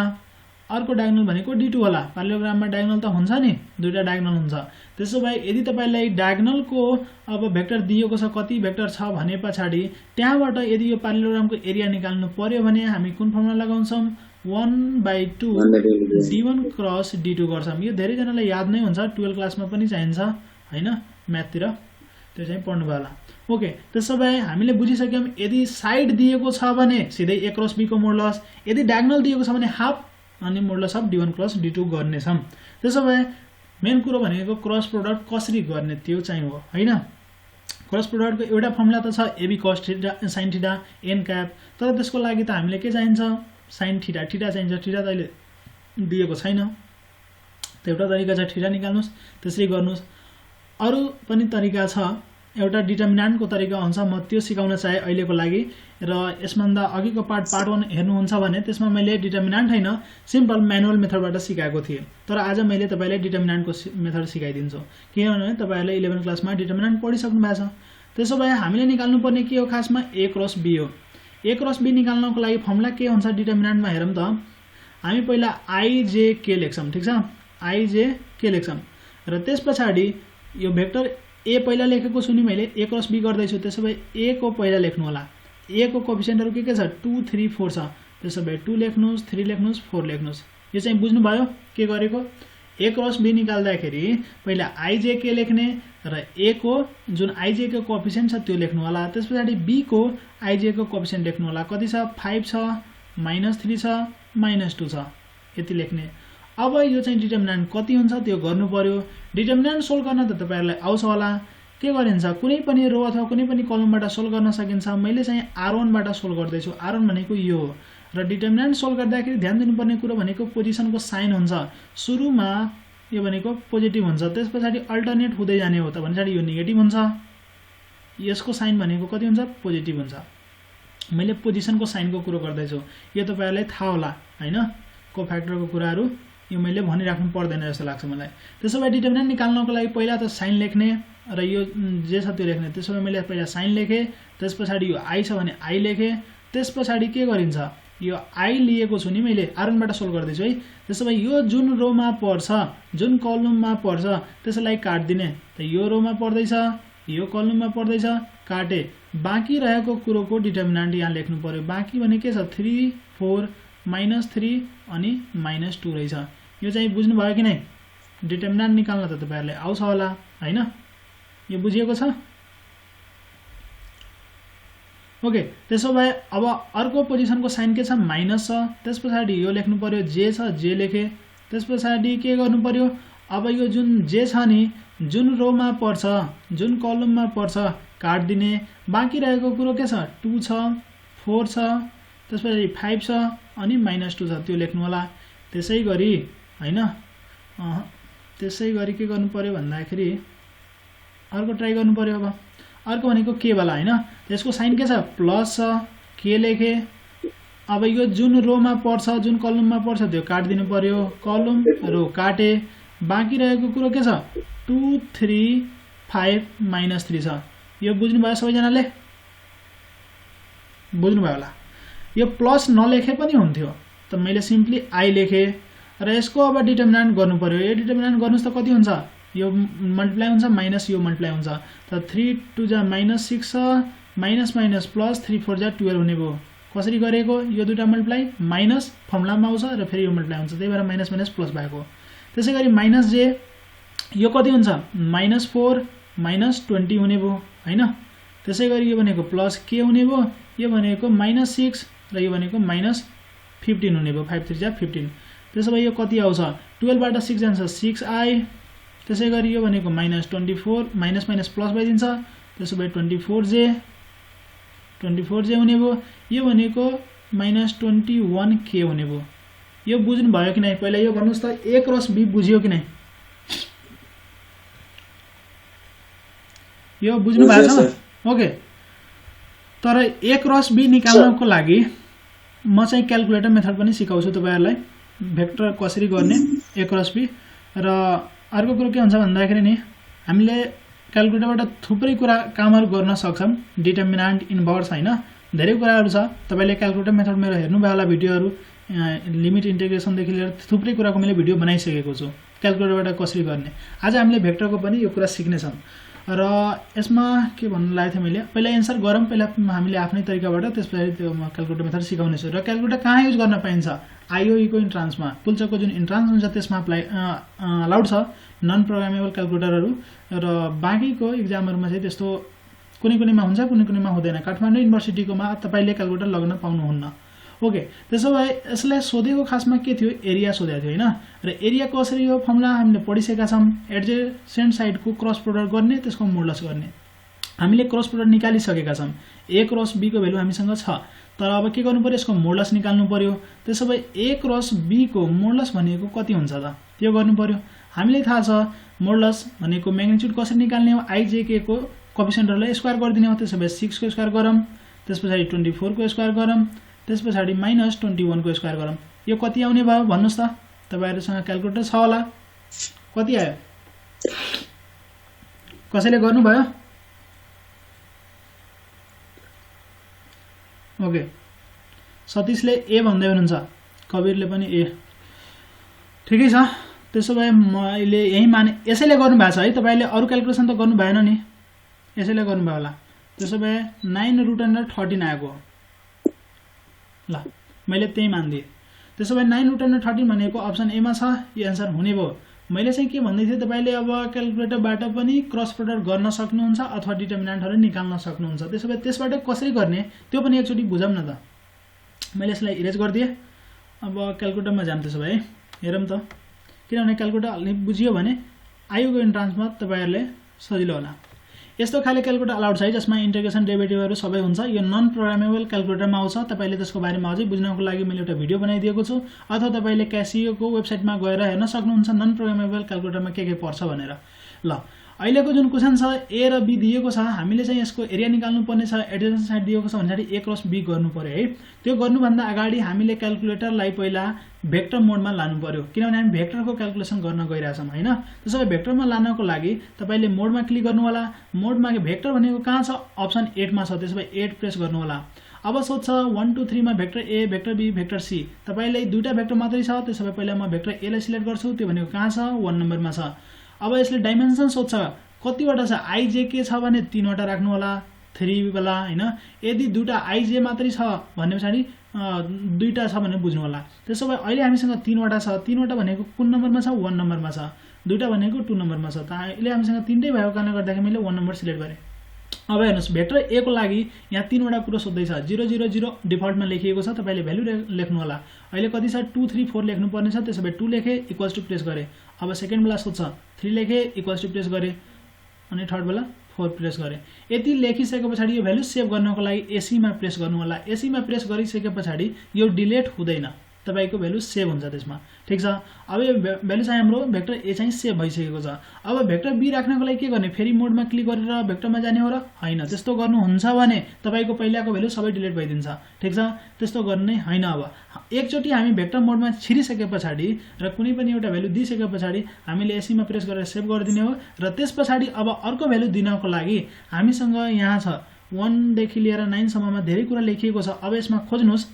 A: अर्को डायगोनल भनेको d2 होला। प्यारेललोग्राममा डायगोनल त हुन्छ नि, दुईटा डायगोनल हुन्छ। त्यसो भए यदि तपाईलाई डायगोनलको अब भेक्टर दिएको छ कति भेक्टर छ भने पछाडी त्यहाँबाट यदि यो प्यारेललोग्रामको एरिया निकाल्नु पर्यो भने हामी कुन फर्मुला लगाउँछौँ, 1/2 d1 क्रस d2 गर्छौँ। यो धेरै जनालाई याद नै हुन्छ, 12 क्लासमा पनि चाहिन्छ हैन, म्याथतिर त्यो चाहिँ पढ्नु भयो होला। ओके, त्यसो भए हामीले बुझिसक्यौँ यदि साइड दिएको छ भने सिधै a क्रस b को मोडुलस, यदि डायगोनल दिएको छ भने हाफ अनि modulus of d1 cross d2 गर्नेछौँ। त्यसो भए मेन कुरो भनेको क्रस प्रोडक्ट कसरी गर्ने त्यो चाहिँ हो हैन। क्रस प्रोडक्टको एउटा फर्मुला त छ ab cos theta sin theta n cap, तर त्यसको लागि त हामीले के चाहिन्छ, sin थीटा चाहिन्छ। थीटा त अहिले दिएको छैन, त एउटा तरिका छ थीटा निकाल्नुस्, त्यसरी गर्नुस्। अरु पनि तरिका छ, एउटा डिटर्मिनान्टको तरिका हुन्छ, म त्यो सिकाउन चाहे अहिलेको लागि। र यसभन्दा अघिको पार्ट 1 हेर्नुहुन्छ भने त्यसमा मैले डिटर्मिनान्ट हैन सिम्पल म्यानुअल मेथडबाट सिकाएको थिएँ, तर आज मैले तपाईलाई डिटर्मिनान्टको मेथड सिकाइदिन्छु, किनभने तपाईहरुले 11 क्लासमा डिटर्मिनान्ट पढिसक्नु भएको छ। त्यसो भए हामीले निकाल्नु पर्ने के हो, खासमा a क्रस b हो। a क्रस b निकाल्नको लागि फर्मुला के हुन्छ डिटर्मिनान्टमा हेरौँ त। हामी पहिला i j k लेख्छौँ, ठीक छ। i j k लेख्छौँ र त्यसपछि यो भेक्टर a पहिला लेखेको छु नि मैले, a क्रस b गर्दैछु। त्यसो भए a को पहिला लेख्नु होला। a को कोएफिसिएन्टहरु के छ, 2 3 4 छ। त्यसो भए 2 लेख्नुस्, 3 लेख्नुस्, 4 लेख्नुस्। यो चाहिँ बुझ्नु भयो के गरेको। a क्रस b निकाल्दाखेरि पहिला i j k लेख्ने र a को जुन i j को कोएफिसिएन्ट छ त्यो लेख्नु होला। त्यसपछि b को i j को कोएफिसिएन्ट लेख्नु होला। कति छ, 5 छ, -3 छ, -2 छ, यति लेख्ने। अब यो चाहिँ डिटर्मिनान्ट कति हुन्छ त्यो गर्नु पर्यो। डिटर्मिनान्ट सोल्भ गर्न त तपाईहरुलाई आउँछ होला। के गरिन्छ, कुनै पनि रो अथवा कुनै पनि कलमबाट सोल्भ गर्न सकिन्छ। मैले चाहिँ r1 बाट सोल्भ गर्दै छु। r1 भनेको यो हो र डिटर्मिनान्ट सोल्भ गर्दाखेरि ध्यान दिनुपर्ने कुरा भनेको पोजिसनको साइन हुन्छ। सुरुमा यो भनेको पोजिटिभ हुन्छ, त्यसपछि अल्टरनेट हुँदै जाने हो त भनेपछि यो नेगेटिभ हुन्छ। यसको साइन भनेको कति हुन्छ, पोजिटिभ हुन्छ। मैले पोजिसनको साइनको कुरा गर्दै छु, यो तपाईहरुलाई थाहा होला हैन। कोफ्याक्टरको कुराहरु यो मैले भनिराख्नु पर्दैन जस्तो लाग्छ मलाई। त्यसो भए डिटर्मिनान्ट निकाल्नको लागि पहिला त साइन लेख्ने र यो जे छ त्यो लेख्ने। त्यसो भए मैले पहिला साइन लेखे, त्यसपछि यो i छ भने i लेखे। त्यसपछि के गरिन्छ, यो i लिएको छु नि मैले, r1 बाट सोल्भ गर्दै छु है। त्यसो भए यो जुन रोमा पर्छ, जुन कलममा पर्छ त्यसलाई काट्दिने। त यो रोमा पर्दैछ, यो कलममा पर्दैछ, काटे। बाँकी रहेको कुरोको डिटर्मिनान्ट यहाँ लेख्नु पर्यो। बाँकी भने के छ, 3 4 -3 अनि -2 रहेछ। यो चाहिँ बुझ्नु भयो कि नै। डिटर्मिनान्ट निकाल्न त तपाईहरुलाई आउँछ होला हैन। यो बुझिएको छ। ओके त्यसो भए अब अर्को पोजिसनको साइन के छ माइनस छ त्यस पछाडि यो लेख्नु पर्यो जे छ जे लेखे त्यस पछाडि के गर्नु पर्यो अब यो जुन जे छ नि जुन रोमा पर्छ जुन कलममा पर्छ काट दिने बाँकी रहेको कुरो के छ 2 छ 4 छ त्यसपछि 5 छ अनि -2 छ त्यो लेख्नु होला त्यसैगरी हैन त्यसैगरी के गर्नु पर्यो भन्दाखेरि अर्को ट्राई गर्नु पर्यो अब अर्को भनेको के वाला हैन त्यसको साइन के छ प्लस छ के लेखे अब यो जुन रोमा पर्छ जुन कलममा पर्छ त्यो काट दिनु पर्यो कलम रो काटे बाँकी रहेको कुरो के छ 2 3 5 -3 छ यो बुझ्नु भयो सबैजनाले बुझ्नु भयो होला यो प्लस नलेखे पनि हुन्थ्यो त मैले सिम्पली आई लेखे र यसको अब डिटर्मिनेन्ट गर्नु पर्यो यो डिटर्मिनेन्ट गर्नुस् त कति हुन्छ यो मल्टिप्लाई हुन्छ माइनस यो मल्टिप्लाई हुन्छ त 3 2 जा -6 छ माइनस माइनस प्लस 3 4 जा 12 हुने भयो कसरी गरेको यो दुईटा मल्टिप्लाई माइनस फर्मुलामा आउँछ र फेरि यो मल्टिप्लाई हुन्छ त्यही भएर माइनस माइनस प्लस भएको त्यसैगरी माइनस जे यो कति हुन्छ -4 -20 हुने भयो हैन त्यसैगरी यो भनेको प्लस के हुने भयो यो भनेको -6 र यो भनेको -15 हुने भयो 5 3 जा 15 त्यसो भए यो कति आउँछ 12 बाट 6 जान्छ 6i त्यसैगरी यो भनेको -24 माइनस माइनस प्लस भइदिन्छ त्यसो भए 24j हुने भयो यो भनेको -21k हुने भयो यो बुझ्नु भयो कि नै पहिला यो भन्नुस् त a क्रस b बुझियो कि नै यो बुझ्नु भएको छ ओके तर a क्रस b निकाल्नको लागि म चाहिँ क्याल्कुलेटर मेथड पनि सिकाउँछु तपाईहरुलाई भेक्टर कसरी गर्ने a क्रस b र अर्को कुरो के हुन्छ भन्दाखेरि नि हामीले क्याल्कुलेटरबाट थुप्रै कुरा कामहरु गर्न सक्छौं डिटर्मिनेन्ट इन्भर्स हैन धेरै कुराहरु छ तपाईले क्याल्कुलेटर मेथड मेरो हेर्नु भयो होला भिडियोहरु लिमिट इन्टिग्रेसन देखि लिएर थुप्रै कुराको मैले भिडियो बनाइसकेको छु क्याल्कुलेटरबाट कसरी गर्ने आज हामीले भेक्टरको पनि यो कुरा सिक्ने छौं र यसमा के भन्नु लाग्यो थियो मैले पहिला एन्सर गरौँ पहिला हामीले आफ्नै तरिकाबाट त्यसपछि त्यो क्याल्कुलेटर मेथड सिकाउने छु र क्याल्कुलेटर कहाँ युज गर्न पाइन्छ आईओई को इन्ट्रान्समा पुल्चको जुन इन्ट्रान्स हुन्छ त्यसमा अप्लाई अलाउड छ नन प्रोग्रामेबल क्याल्कुलेटरहरु र बाँकीको एक्जामहरुमा चाहिँ त्यस्तो कुनै कुनैमा हुन्छ कुनै कुनैमा हुँदैन काठमाडौँ युनिभर्सिटीकोमा तपाईले क्याल्कुलेटर लगाउन पाउनुहुन्न ओके त्यसो भए यसलाई सोधेको खासमा के थियो एरिया सोधेको थियो हैन र एरिया कसरी हो फर्मुला हामीले पढिसकेका छौं एडजेसेन्ट साइडको क्रस प्रोडक्ट गर्ने त्यसको मोडुलस गर्ने हामीले क्रस प्रोडक्ट निकालिसकेका छौं a क्रस b को भ्यालु हामीसँग छ तर अब के गर्नु पर्यो यसको मोडुलस निकाल्नु पर्यो त्यसो भए a क्रस b को मोडुलस भनेको कति हुन्छ त त्यो गर्नु पर्यो हामीलाई थाहा छ मोडुलस भनेको म्याग्निट्युड कसरी निकाल्ने हो ijk को कोएफिसिएन्टहरुलाई स्क्वायर गरिदिने हो त्यसो भए 6 को स्क्वायर गरौँ त्यसपछि 24 को स्क्वायर गरौँ त्यसपछि -21 को स्क्वायर गरौँ यो कति आउने भयो भन्नुस् त तपाईहरुसँग क्याल्कुलेटर छ होला कति आयो कसैले गर्नु भयो ओके सतीशले a भन्दै हुनुहुन्छ कबीरले पनि a ठिकै छ त्यसो भए मैले यही माने यसैले गर्नु भएको छ है तपाईले अरु क्याल्कुलेसन त गर्नु भएन नि यसैले गर्नु भयो होला त्यसो भए 9√13 आएको ल मैले त्यही मान्दिए त्यसो भए 9√13 भनेको अप्सन ए मा छ यो आन्सर हुने भयो मैले चाहिँ के भन्दै थिए तपाईले अब क्याल्कुलेटरबाट पनि क्रस प्रोडक्ट गर्न सक्नुहुन्छ अथवा डिटर्मिनेन्टहरु निकाल्न सक्नुहुन्छ त्यसो भए त्यसबाट कसरी गर्ने त्यो पनि एकचोटी बुझौं न त मैले यसलाई इरेज गर्दिए अब क्याल्कुलेटरमा जाम त्यसो भए हेरौं त किनभने क्याल्कुलेटर अलि बुझियो भने आईओको इन्ट्रान्समा तपाईहरुले सजिलो होला यस्तो खाले क्याल्कुलेटर अलाउड छ जसमा इन्टिग्रेसन डेरिभेटिभहरु सबै हुन्छ यो नन प्रोग्रामेबल क्याल्कुलेटरमा आउँछ तपाईले त्यसको बारेमा अझै बुझ्नको लागि मैले एउटा भिडियो बनाइदिएको छु अथवा तपाईले क्यासियो को वेबसाइटमा गएर हेर्न सक्नुहुन्छ नन प्रोग्रामेबल क्याल्कुलेटरमा के पर्छ भनेर ल अहिलेको जुन क्वेशन छ a र b दिएको छ हामीले चाहिँ यसको एरिया निकाल्नु पर्ने छ एडजेसेन्ट साइड दिएको छ भनेपछि a क्रस b गर्नु पर्यो है त्यो गर्नु भन्दा अगाडि हामीले क्याल्कुलेटरलाई पहिला भेक्टर मोडमा लानु पर्यो किनभने हामी भेक्टरको क्याल्कुलेसन गर्न गइराछौं हैन त्यसैले भेक्टरमा लानको लागि तपाईले मोडमा क्लिक गर्नु होला मोडमा भेक्टर भनेको कहाँ छ अप्सन 8 मा छ त्यसैले 8 प्रेस गर्नु होला अब सोध्छ 1 2 3 मा vector a vector b vector c तपाईले दुईटा भेक्टर मात्रै छ त्यसैले पहिला म भेक्टर a लाई सिलेक्ट गर्छु त्यो भनेको कहाँ छ 1 नम्बरमा छ अब यसले डाइमेन्सन सोध्छ कतिवटा छ ijk छ भने 3 वटा राख्नु होला 3 वाला हैन यदि दुईटा ij मात्रै छ भनेपछि दुईटा छ भने बुझ्नु होला त्यसो भए अहिले हामीसँग 3 वटा छ 3 वटा भनेको कुन नम्बरमा छ 1 नम्बरमा छ दुईटा भनेको 2 नम्बरमा छ त अहिले हामीसँग तीनटै भएको कारणले गर्दाखेरि मैले 1 नम्बर सिलेक्ट गरे अब हेर्नुस् भेक्टर ए को लागि यहाँ तीनवटा कुरो सोध्दैछ 0 0 0 डिफल्टमा लेखिएको छ तपाईले भ्यालु लेख्नु होला अहिले कति छ 2 3 4 लेख्नु पर्ने छ त्यसैले 2 लेखे इक्वल्स टु प्रेस गरे अब सेकेन्ड बेला सोध्छ 3 लेखे इक्वल्स टु प्रेस गरे अनि थर्ड बेला 4 प्रेस गरे यति लेखिसकेपछि यो भ्यालु सेभ गर्नको लागि एसी मा प्रेस गर्नु होला एसी मा प्रेस गरिसकेपछि यो डिलिट हुँदैन तपाईको भ्यालु सेभ हुन्छ त्यसमा ठीक छ अब यो भ्यालु चाहिँ हाम्रो भेक्टर ए चाहिँ सेभ भइसकेको छ अब भेक्टर बी राख्नको लागि के गर्ने फेरि मोडमा क्लिक गरेर भेक्टरमा जाने हो र हैन त्यस्तो गर्नु हुन्छ भने तपाईको पहिलाको भ्यालु सबै डिलिट भइदिन्छ ठीक छ त्यस्तो गर्ने हैन अब एकचोटी हामी भेक्टर मोडमा छिरिसकेपछि र कुनै पनि एउटा भ्यालु दिइसकेपछि हामीले एसी मा प्रेस गरेर सेभ गरिदिने हो र त्यसपछि अब अर्को भ्यालु दिनको लागि हामीसँग यहाँ छ 1 देखि लिएर 9 सम्ममा धेरै कुरा लेखिएको छ अब यसमा खोज्नुस्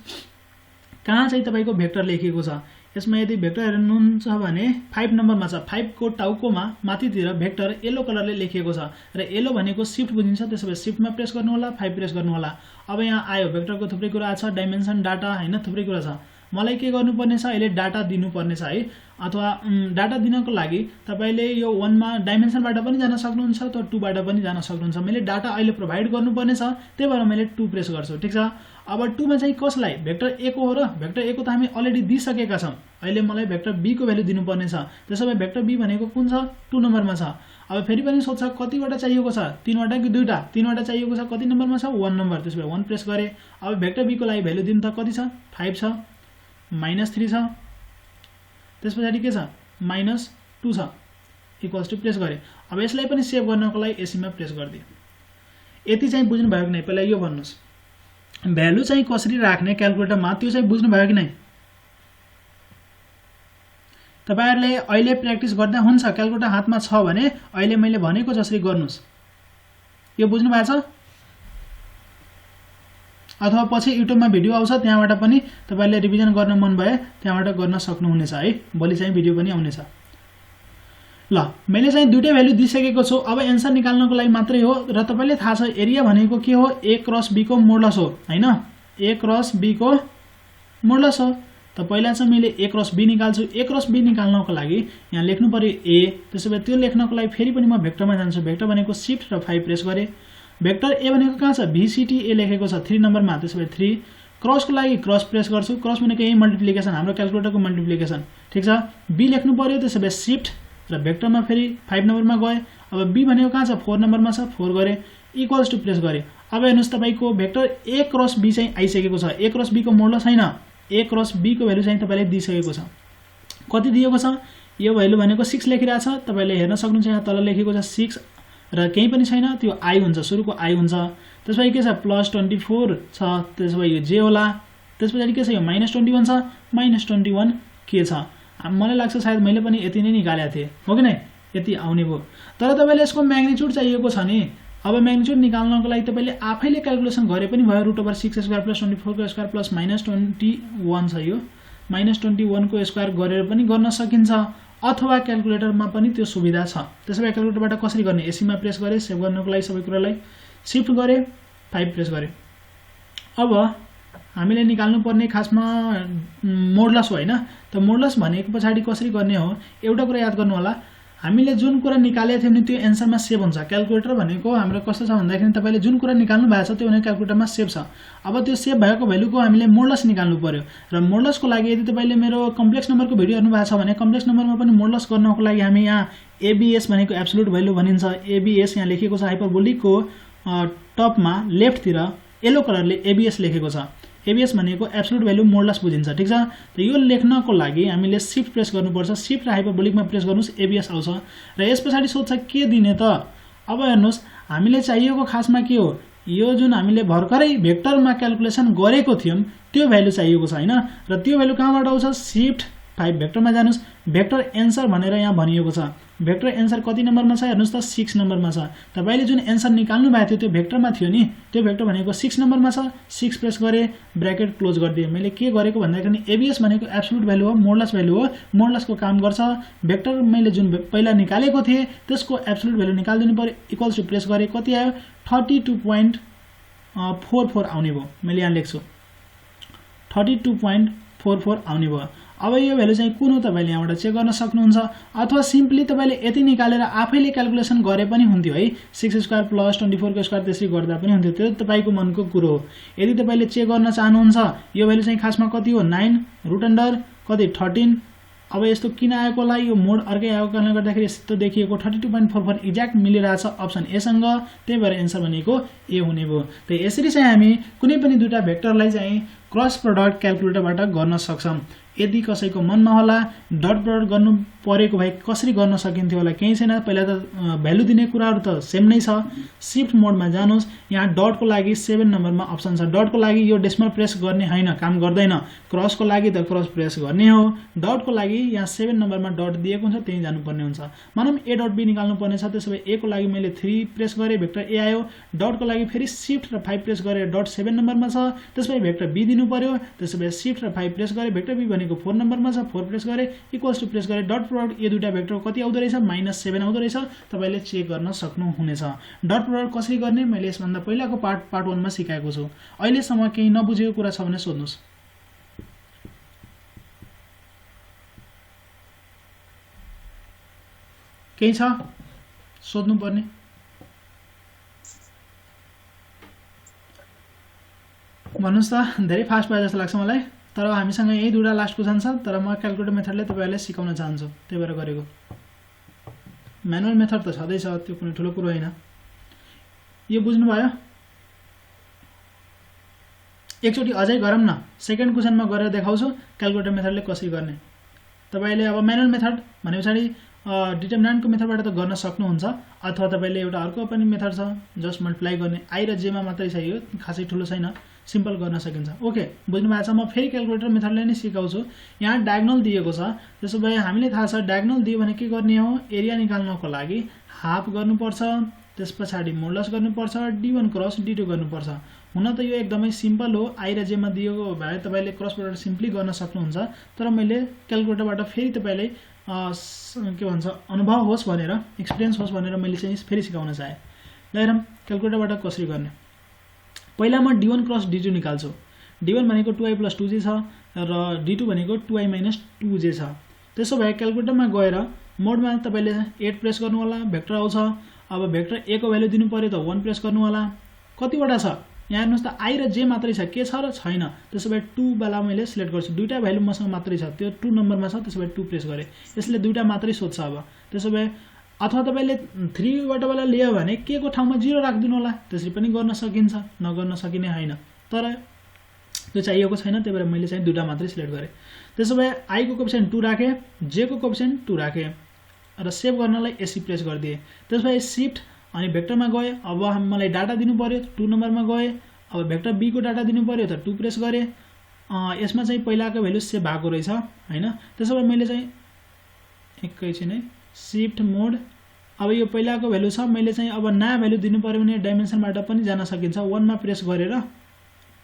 A: कहाँ चाहिँ तपाईको भेक्टर लेखिएको छ यसमा यदि भेक्टर हेर्नुहुन्छ भने 5 नम्बरमा छ 5 को टाउकोमा माथितिर भेक्टर येलो कलरले लेखिएको छ र येलो भनेको शिफ्ट बुझिन्छ त्यसैले शिफ्टमा प्रेस गर्नु होला 5 प्रेस गर्नु होला अब यहाँ आयो भेक्टरको थुप्रै कुरा छ डाइमेन्सन डाटा हैन थुप्रै कुरा छ मलाई के गर्नुपर्ने छ अहिले डाटा दिनुपर्ने छ है अथवा डाटा दिनको लागि तपाईले यो 1 मा डाइमेन्सनबाट पनि जान सक्नुहुन्छ त 2 बाट पनि जान सक्नुहुन्छ मैले डाटा अहिले प्रोवाइड गर्नुपर्ने छ त्यही भएर मैले 2 प्रेस गर्छु ठीक छ अब 2 मा चाहिँ कसलाई भेक्टर ए को हो र भेक्टर ए को त हामी अलरेडी दिइसकेका छौं अहिले मलाई भेक्टर बी को भ्यालु दिनुपर्ने छ त्यसैले भेक्टर बी भनेको कुन छ 2 नम्बरमा छ अब फेरि पनि सोध्छ कतिवटा चाहिएको छ 3 वटा कि 2 टा 3 वटा चाहिएको छ कति नम्बरमा छ 1 नम्बर त्यसैले 1 प्रेस गरे अब भेक्टर बी को लागि भ्यालु दिन त कति छ 5 छ -3 छ त्यसपछि के छ -2 छ इक्वल्स टु प्रेस गरे अब यसलाई पनि सेभ गर्नको लागि एसी मा प्रेस गर्दिए यति चाहिँ बुझ्नु भयो कि नै पहिला यो भन्नुस् भ्यालु चाहिँ कसरी राख्ने क्याल्कुलेटरमा त्यो चाहिँ बुझ्नु भयो कि नै तपाईहरुले अहिले प्र्याक्टिस गर्दा हुन्छ क्याल्कुलेटर हातमा छ भने अहिले मैले भनेको जसरी गर्नुस् यो बुझ्नु भएको छ अथवा पछि युट्युबमा भिडियो आउँछ त्यहाँबाट पनि तपाईले रिभिजन गर्न मन भए त्यहाँबाट गर्न सक्नुहुनेछ है भोलि चाहिँ भिडियो पनि आउनेछ ल मैले चाहिँ दुईटै भ्यालु दिइसकेको छु अब एन्सर निकाल्नको लागि मात्रै हो र तपाईले थाहा छ एरिया भनेको के हो a क्रस b को मोडुलस हो हैन a क्रस b को मोडुलस हो त पहिला चाहिँ मैले a क्रस b निकाल्छु a क्रस b निकाल्नको लागि यहाँ लेख्नु पर्यो a त्यसैले त्यो लेख्नको लागि फेरि पनि म भेक्टरमा जान्छु भेक्टर भनेको शिफ्ट र 5 प्रेस गरे भेक्टर a भनेको कहाँ छ vct a लेखेको छ 3 नम्बरमा त्यसैले 3 क्रस को लागि क्रस प्रेस गर्छु क्रस भनेको यही मल्टिप्लिकेसन हाम्रो क्याल्कुलेटरको मल्टिप्लिकेसन ठीक छ b लेख्नु पर्यो त्यसैले शिफ्ट र भेक्टरमा फेरि 5 नम्बरमा गए अब b भनेको कहाँ छ 4 नम्बरमा छ 4 गरे इक्वल्स टु प्रेस गरे अब हेर्नुस् तपाईको भेक्टर a क्रस b चाहिँ आइसकेको छ a क्रस b को मोडुलस छैन a क्रस b को भ्यालु चाहिँ तपाईले दिइसकेको छ कति दिएको छ यो भ्यालु भनेको 6 लेखिरा छ तपाईले हेर्न सक्नुहुन्छ यहाँ तल लेखेको छ 6 र केही पनि छैन त्यो i हुन्छ सुरुको i हुन्छ त्यसपछि के छ +24 छ त्यसपछि यो j होला त्यसपछि के छ यो -21 छ -21 के छ मलाई लाग्छ सायद मैले पनि यति नै निकालेको थिए हो कि नै यति आउने भयो तर तपाईले यसको म्याग्निट्युड चाहिएको छ नि अब म्याग्निट्युड निकाल्नको लागि तपाईले आफैले क्याल्कुलेसन गरे पनि भयो √6² + 24² + -21 छ यो -21 को स्क्वायर गरेर पनि गर्न सकिन्छ अथवा क्याल्कुलेटरमा पनि त्यो सुविधा छ त्यसैले क्याल्कुलेटरबाट कसरी गर्ने एसी मा प्रेस गरे सेभ गर्नको लागि सबै कुरालाई शिफ्ट गरे 5 प्रेस गरे अब हामीले निकाल्नु पर्ने खासमा मोडुलस हो हैन त मोडुलस भनेको पछाडी कसरी गर्ने हो एउटा कुरा याद गर्नु होला हामीले जुन कुरा निकालेको थियौं नि त्यो एन्सरमा सेभ हुन्छ क्याल्कुलेटर भनेको हाम्रो कस्तो छ भन्दाखेरि तपाईले जुन कुरा निकाल्नु भएको छ त्यो भनेको क्याल्कुलेटरमा सेभ छ अब त्यो सेभ भएको भ्यालुको हामीले मोडुलस निकाल्नु पर्यो र मोडुलसको लागि यदि तपाईले मेरो कम्प्लेक्स नम्बरको भिडियो हेर्नु भएको छ भने कम्प्लेक्स नम्बरमा पनि मोडुलस गर्नको लागि हामी यहाँ एबीएस भनेको एब्सोल्युट भ्यालु भनिन्छ एबीएस यहाँ लेखेको छ हाइपरबोलिकको टपमा लेफ्टतिर येलो कलरले एबीएस लेखेको छ एबीएस भनेको एब्सोल्युट भ्यालु मोडुलस बुझिन्छ ठीक छ त यो लेख्नको लागि हामीले शिफ्ट प्रेस गर्नुपर्छ शिफ्ट र हाइपरबोलिकमा प्रेस गर्नुस् एबीएस आउँछ र यसपछि सोध्छ के दिने त अब हेर्नुस् हामीले चाहिएको खासमा के हो यो जुन हामीले भर्खरै भेक्टरमा क्याल्कुलेसन गरेको थियौं त्यो भ्यालु चाहिएको छ हैन र त्यो भ्यालु कहाँबाट आउँछ शिफ्ट 5 भेक्टरमा जानुस् भेक्टर एन्सर भनेर यहाँ भनिएको छ भेक्टर एन्सर कति नम्बरमा छ हेर्नुस् त 6 नम्बरमा छ तपाईले जुन एन्सर निकाल्नु भएको थियो त्यो भेक्टरमा थियो नि त्यो भेक्टर भनेको 6 नम्बरमा छ 6 प्रेस गरे ब्र्याकेट क्लोज गर्दिए मैले के गरेको भन्दाखेरि एबीएस भनेको एब्सोल्युट भ्यालु हो मोडुलस भ्यालु हो मोडुलसको काम गर्छ भेक्टर मैले जुन पहिला निकालेको थिए त्यसको एब्सोल्युट भ्यालु निकाल्दिनु पर्यो इक्वल्स टु प्रेस गरे कति आयो 32.44 आउने भयो मैले यहाँ लेख्छु 32.44 आउने भयो अब यो भ्यालु चाहिँ कुन हो तपाईले यहाँबाट चेक गर्न सक्नुहुन्छ अथवा सिम्पली तपाईले यति निकालेर आफैले क्याल्कुलेसन गरे पनि हुन्थ्यो है 6 स्क्वायर प्लस 24 को स्क्वायर त्यसरी गर्दा पनि हुन्थ्यो त्यो तपाईको मनको कुरो हो यदि तपाईले चेक गर्न चाहनुहुन्छ यो भ्यालु चाहिँ खासमा कति हो 9 रुट अन्डर कति 13 अब यस्तो किन आएको होला यो मोड अर्कै आएको कारणले गर्दाखेरि यस्तो देखिएको 32.44 एक्ज्याक्ट मिलिरहेछ अप्सन ए सँग त्यही भएर आन्सर भनेको ए हुने भयो त यसरी चाहिँ हामी कुनै पनि दुईटा भेक्टरलाई चाहिँ क्रस प्रोडक्ट क्याल्कुलेटरबाट गर्न सक्छौं यदि कसैको मनमा होला डट प्रोडक्ट गर्नु परेको भए कसरी गर्न सकिन्थ्यो होला केही छैन पहिला त भ्यालु दिने कुराहरु त सेम नै छ शिफ्ट मोडमा जानुस् यहाँ डटको लागि 7 नम्बरमा अप्सन छ डटको लागि यो डेसिमल प्रेस गर्ने हैन काम गर्दैन क्रसको लागि त क्रस प्रेस गर्ने हो डटको लागि यहाँ 7 नम्बरमा डट दिएको हुन्छ त्यही जानु पर्ने हुन्छ मानौं ए डट बी निकाल्नु पर्ने छ त्यसैले ए को लागि मैले 3 प्रेस गरे भेक्टर ए आयो डटको लागि फेरि शिफ्ट र 5 प्रेस गरे डट 7 नम्बरमा छ त्यसैले भेक्टर बी दिनु पर्यो त्यसैले शिफ्ट र 5 प्रेस गरे भेक्टर बी भनेको 4 नम्बरमा छ 4 प्रेस गरे इक्वल्स टु प्रेस गरे डट प्रोडक्ट यो दुईटा भेक्टर कति आउँदो रहेछ -7 आउँदो रहेछ तपाईले चेक गर्न सक्नु हुनेछ डट प्रोडक्ट कसरी गर्ने मैले यसभन्दा पहिलाको पार्ट 1 मा सिकाएको छु अहिले सम्म केही नबुझेको कुरा छ भने सोध्नुस् केही छ सोध्नु पर्ने भन्नुस् त धेरै फास्ट भयो जस्तो लाग्छ मलाई तर हामीसँग यही दुईटा लास्ट क्वेशन छ तर म क्याल्कुलेटर मेथडले तपाईहरुलाई सिकाउन चाहन्छु त्यही भएर गरेको म्यानुअल मेथड त छँदै छ त्यो कुनै ठुलो कुरो हैन यो बुझ्नु भयो एकचोटी अझै गरौँ न सेकेन्ड क्वेशनमा गरेर देखाउँछु क्याल्कुलेटर मेथडले कसरी गर्ने तपाईले अब म्यानुअल मेथड भनेपछि डिटरमिनेन्टको मेथडबाट त गर्न सक्नुहुन्छ अथवा तपाईले एउटा अर्को पनि मेथड छ जस्ट मल्टिप्लाई गर्ने आई र जे मा मात्रै छ यो खासै ठुलो छैन सिम्पल गर्न सकिन्छ ओके बुझ्नु भएको छ म फेरि क्याल्कुलेटर मेथडले नै सिकाउँछु यहाँ डायगोनल दिएको छ त्यसोभए हामीले थाहा छ डायगोनल दियो भने के गर्ने हो एरिया निकाल्नको लागि हाफ गर्नुपर्छ त्यसपछि मोडुलस गर्नुपर्छ d1 क्रस d2 गर्नुपर्छ हुन त यो एकदमै सिम्पल हो आई र जे मा दिएको भए तपाईले क्रस प्रोडक्ट सिम्पली गर्न सक्नुहुन्छ तर मैले क्याल्कुलेटरबाट फेरि तपाईलाई के भन्छ अनुभव होस् भनेर एक्सपिरियन्स होस् भनेर मैले चाहिँ फेरि सिकाउन चाहे ल हेरौं क्याल्कुलेटरबाट कसरी गर्ने पहिला म d1 क्रस d2 निकाल्छु d1 भनेको 2i + 2j छ र d2 भनेको 2i - 2j छ त्यसो भए क्याल्कुलेटरमा गएर मोडमा तपाईले 8 प्रेस गर्नु होला भेक्टर आउँछ अब भेक्टर a को भ्यालु दिनु पर्यो त 1 प्रेस गर्नु होला कतिवटा छ यहाँ हेर्नुस् त i र j मात्रै छ के छ र छैन त्यसोभए 2 वाला मैले सिलेक्ट गर्छु दुईटा भ्यालु मसँग मात्रै छ त्यो 2 नम्बरमा छ त्यसोभए 2 प्रेस गरे यसले दुईटा मात्रै सोध्छ अब त्यसोभए अथवा तपाईले 3 वटा वाला लियो भने के को ठाउँमा 0 राख्दिनु होला त्यसरी पनि गर्न सकिन्छ नगर्न सकिने हैन तर त्यो चाहिएको छैन त्यही भएर मैले चाहिँ दुईटा मात्रै सिलेक्ट गरे त्यसोभए i को कोएफिसिएन्ट 2 राखे j को कोएफिसिएन्ट 2 राखे र सेभ गर्नलाई एसी प्रेस गर्दिए त्यसपछि शिफ्ट अनि भेक्टरमा गए अब मलाई डाटा दिनु पर्यो 2 नम्बरमा गए अब भेक्टर b को डाटा दिनु पर्यो त 2 प्रेस गरे यसमा चाहिँ पहिलाको भ्यालु सेभ भएको रहेछ हैन त्यसोभए मैले चाहिँ एकैछिन है शिफ्ट मोड अब यो पहिलाको भ्यालु छ मैले चाहिँ अब नयाँ भ्यालु दिनु पर्यो भने डाइमेन्सनबाट पनि जान सकिन्छ 1 मा प्रेस गरेर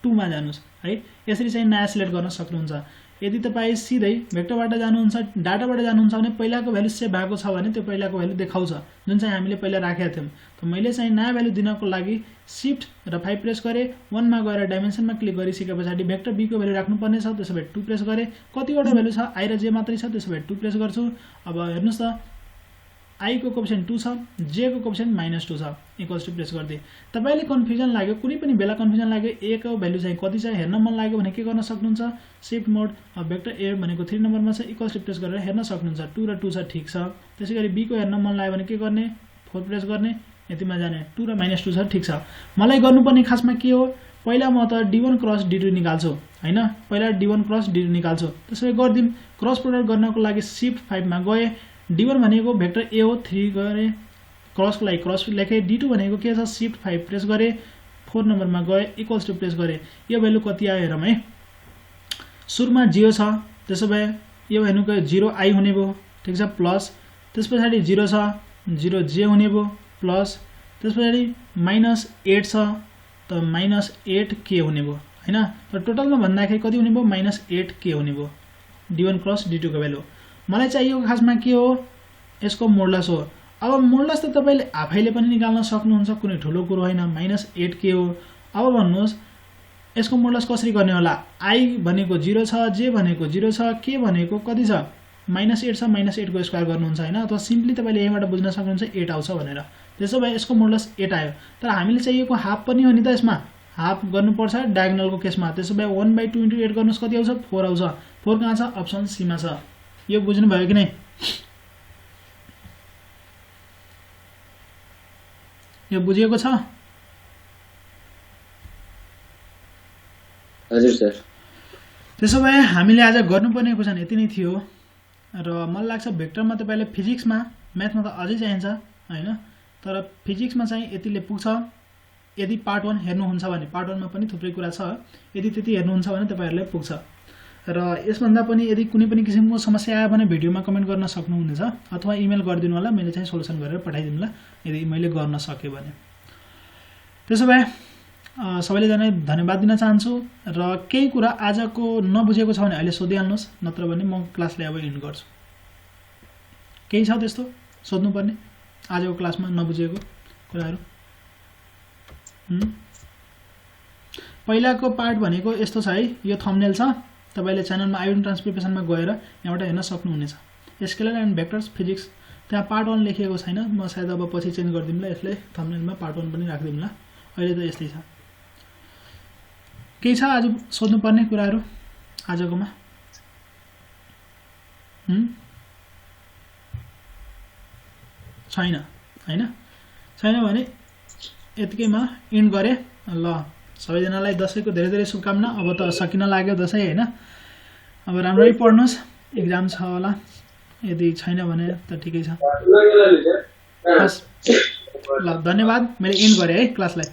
A: 2 मा जानुस् है यसरी चाहिँ नयाँ सिलेक्ट गर्न सक्नुहुन्छ यदि तपाई सिधै भेक्टरबाट जानुहुन्छ डाटाबाट जानुहुन्छ भने पहिलाको भ्यालु सेभ भएको छ भने त्यो पहिलाको भ्यालु देखाउँछ जुन चाहिँ हामीले पहिला राखेका थियौं त मैले चाहिँ नयाँ भ्यालु दिनको लागि शिफ्ट र 5 प्रेस गरे 1 मा गएर डाइमेन्सनमा क्लिक गरिसकेपछि भेक्टर b को भ्यालु राख्नु पर्ने छ त्यसैले 2 प्रेस गरे कतिवटा भ्यालु छ i र j मात्रै छ त्यसैले 2 प्रेस गर्छु अब हेर्नुस् त i को कोएफिसिएन्ट 2 छ j को कोएफिसिएन्ट -2 छ इक्वल्स टु प्रेस गर्दै तपाईले कन्फ्युजन लाग्यो कुनै पनि बेला कन्फ्युजन लाग्यो a को भ्यालु चाहिँ कति छ हेर्न मन लाग्यो भने के गर्न सक्नुहुन्छ शिफ्ट मोड भेक्टर a भनेको 3 नम्बरमा छ इक्वल्स टु प्रेस गरेर हेर्न सक्नुहुन्छ 2 र 2 छ ठीक छ त्यसैगरी b को हेर्न मन लाग्यो भने के गर्ने 4 प्रेस गर्ने यतिमा जाने 2 र -2 छ ठीक छ मलाई गर्नुपर्ने खासमा के हो पहिला म त d1 क्रस d2 निकाल्छु हैन पहिला d1 क्रस d2 निकाल्छु त्यसैले गर्दिम क्रस प्रोडक्ट गर्नको लागि शिफ्ट 5 मा गए d1 भनेको भेक्टर a हो 3 गरे क्रस को लागि क्रस लेखे d2 भनेको के छ शिफ्ट 5 प्रेस गरे 4 नम्बरमा गए इक्वल्स टु प्रेस गरे यो भ्यालु कति आयो हेरौं है सुरुमा 0 छ त्यसोभए यो भनेको 0i हुने भयो ठीक छ प्लस त्यसपछि 0 छ 0j हुने भयो प्लस त्यसपछि -8 छ त -8k हुने भयो हैन त टोटलमा भन्दाखेरि कति हुने भयो -8k हुने भयो d1 क्रस d2 को भ्यालु मलाई चाहिएको खासमा के हो यसको मोडुलस हो अब मोडुलस त तपाईले आफैले पनि निकाल्न सक्नुहुन्छ कुनै ठुलो कुरो हैन -8k हो अब भन्नुस् यसको मोडुलस कसरी गर्ने होला आई भनेको 0 छ जे भनेको 0 छ के भनेको कति छ -8 छ -8 को स्क्वायर गर्नुहुन्छ हैन अथवा सिम्पली तपाईले यहीबाट बुझ्न सक्नुहुन्छ 8 आउँछ भनेर त्यसो भए यसको मोडुलस 8 आयो तर हामीले चाहिएको हाफ पनि हो नि त यसमा हाफ गर्नुपर्छ डायगोनलको केसमा त्यसो भए 1/2 * 8 गर्नुस् कति आउँछ 4 आउँछ 4 कहाँ छ अप्सन सी मा छ यो बुझ्नु भयो कि नै यो बुझिएको छ
B: हजुर सर
A: त्यसो भए हामीले आज गर्नुपर्ने क्वेशन यति नै थियो र मलाई लाग्छ भेक्टरमा तपाईले फिजिक्समा म्याथमा त अझै चाहिन्छ हैन तर फिजिक्समा चाहिँ यतिले पुग्छ यदि पार्ट 1 हेर्नुहुन्छ भने पार्ट 1 मा पनि थुप्रै कुरा छ यदि त्यति हेर्नुहुन्छ भने तपाईहरुले पुग्छ र यसभन्दा पनि यदि कुनै पनि किसिमको समस्या आयो भने भिडियोमा कमेन्ट गर्न सक्नुहुनेछ अथवा इमेल गरिदिनु होला मैले चाहिँ सोलुसन गरेर पठाइदिन्ला यदि मैले गर्न सके भने त्यसो भए सबैले जनै धन्यवाद दिन चाहन्छु र केही कुरा आजको नबुझेको छ भने अहिले सोधिहाल्नुस् नत्र भने म क्लासले अब एन्ड गर्छु केही छ त्यस्तो सोध्नु पर्ने आजको क्लासमा नबुझेको कुराहरु पहिलाको पार्ट भनेको यस्तो छ है यो थम्बनेल छ तपाईले च्यानलमा आइडन ट्रान्सक्रिप्सनमा गएर यहाँबाट हेर्न सक्नुहुनेछ स्केलर एन्ड भेक्टर्स फिजिक्स त्यहाँ पार्ट 1 लेखिएको छैन म सायद अब पछि चेन्ज गर्दिमला यसलाई थम्बनेलमा पार्ट 1 पनि राख्दिमला अहिले त यस्तै छ केही छ आज सोध्नु पर्ने कुराहरु आजकोमा छैन हैन छैन भने यतिकैमा एन्ड गरे ल सबैजनालाई दशैंको धेरै धेरै शुभकामना अब त सकिन लाग्यो दशैं हैन अब राम्ररी पढ्नुस् एक्जाम छ होला यदि छैन भने त ठिकै छ ल धन्यवाद मैले एन्ड गरे है क्लासलाई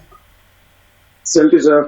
D: सेम टु सर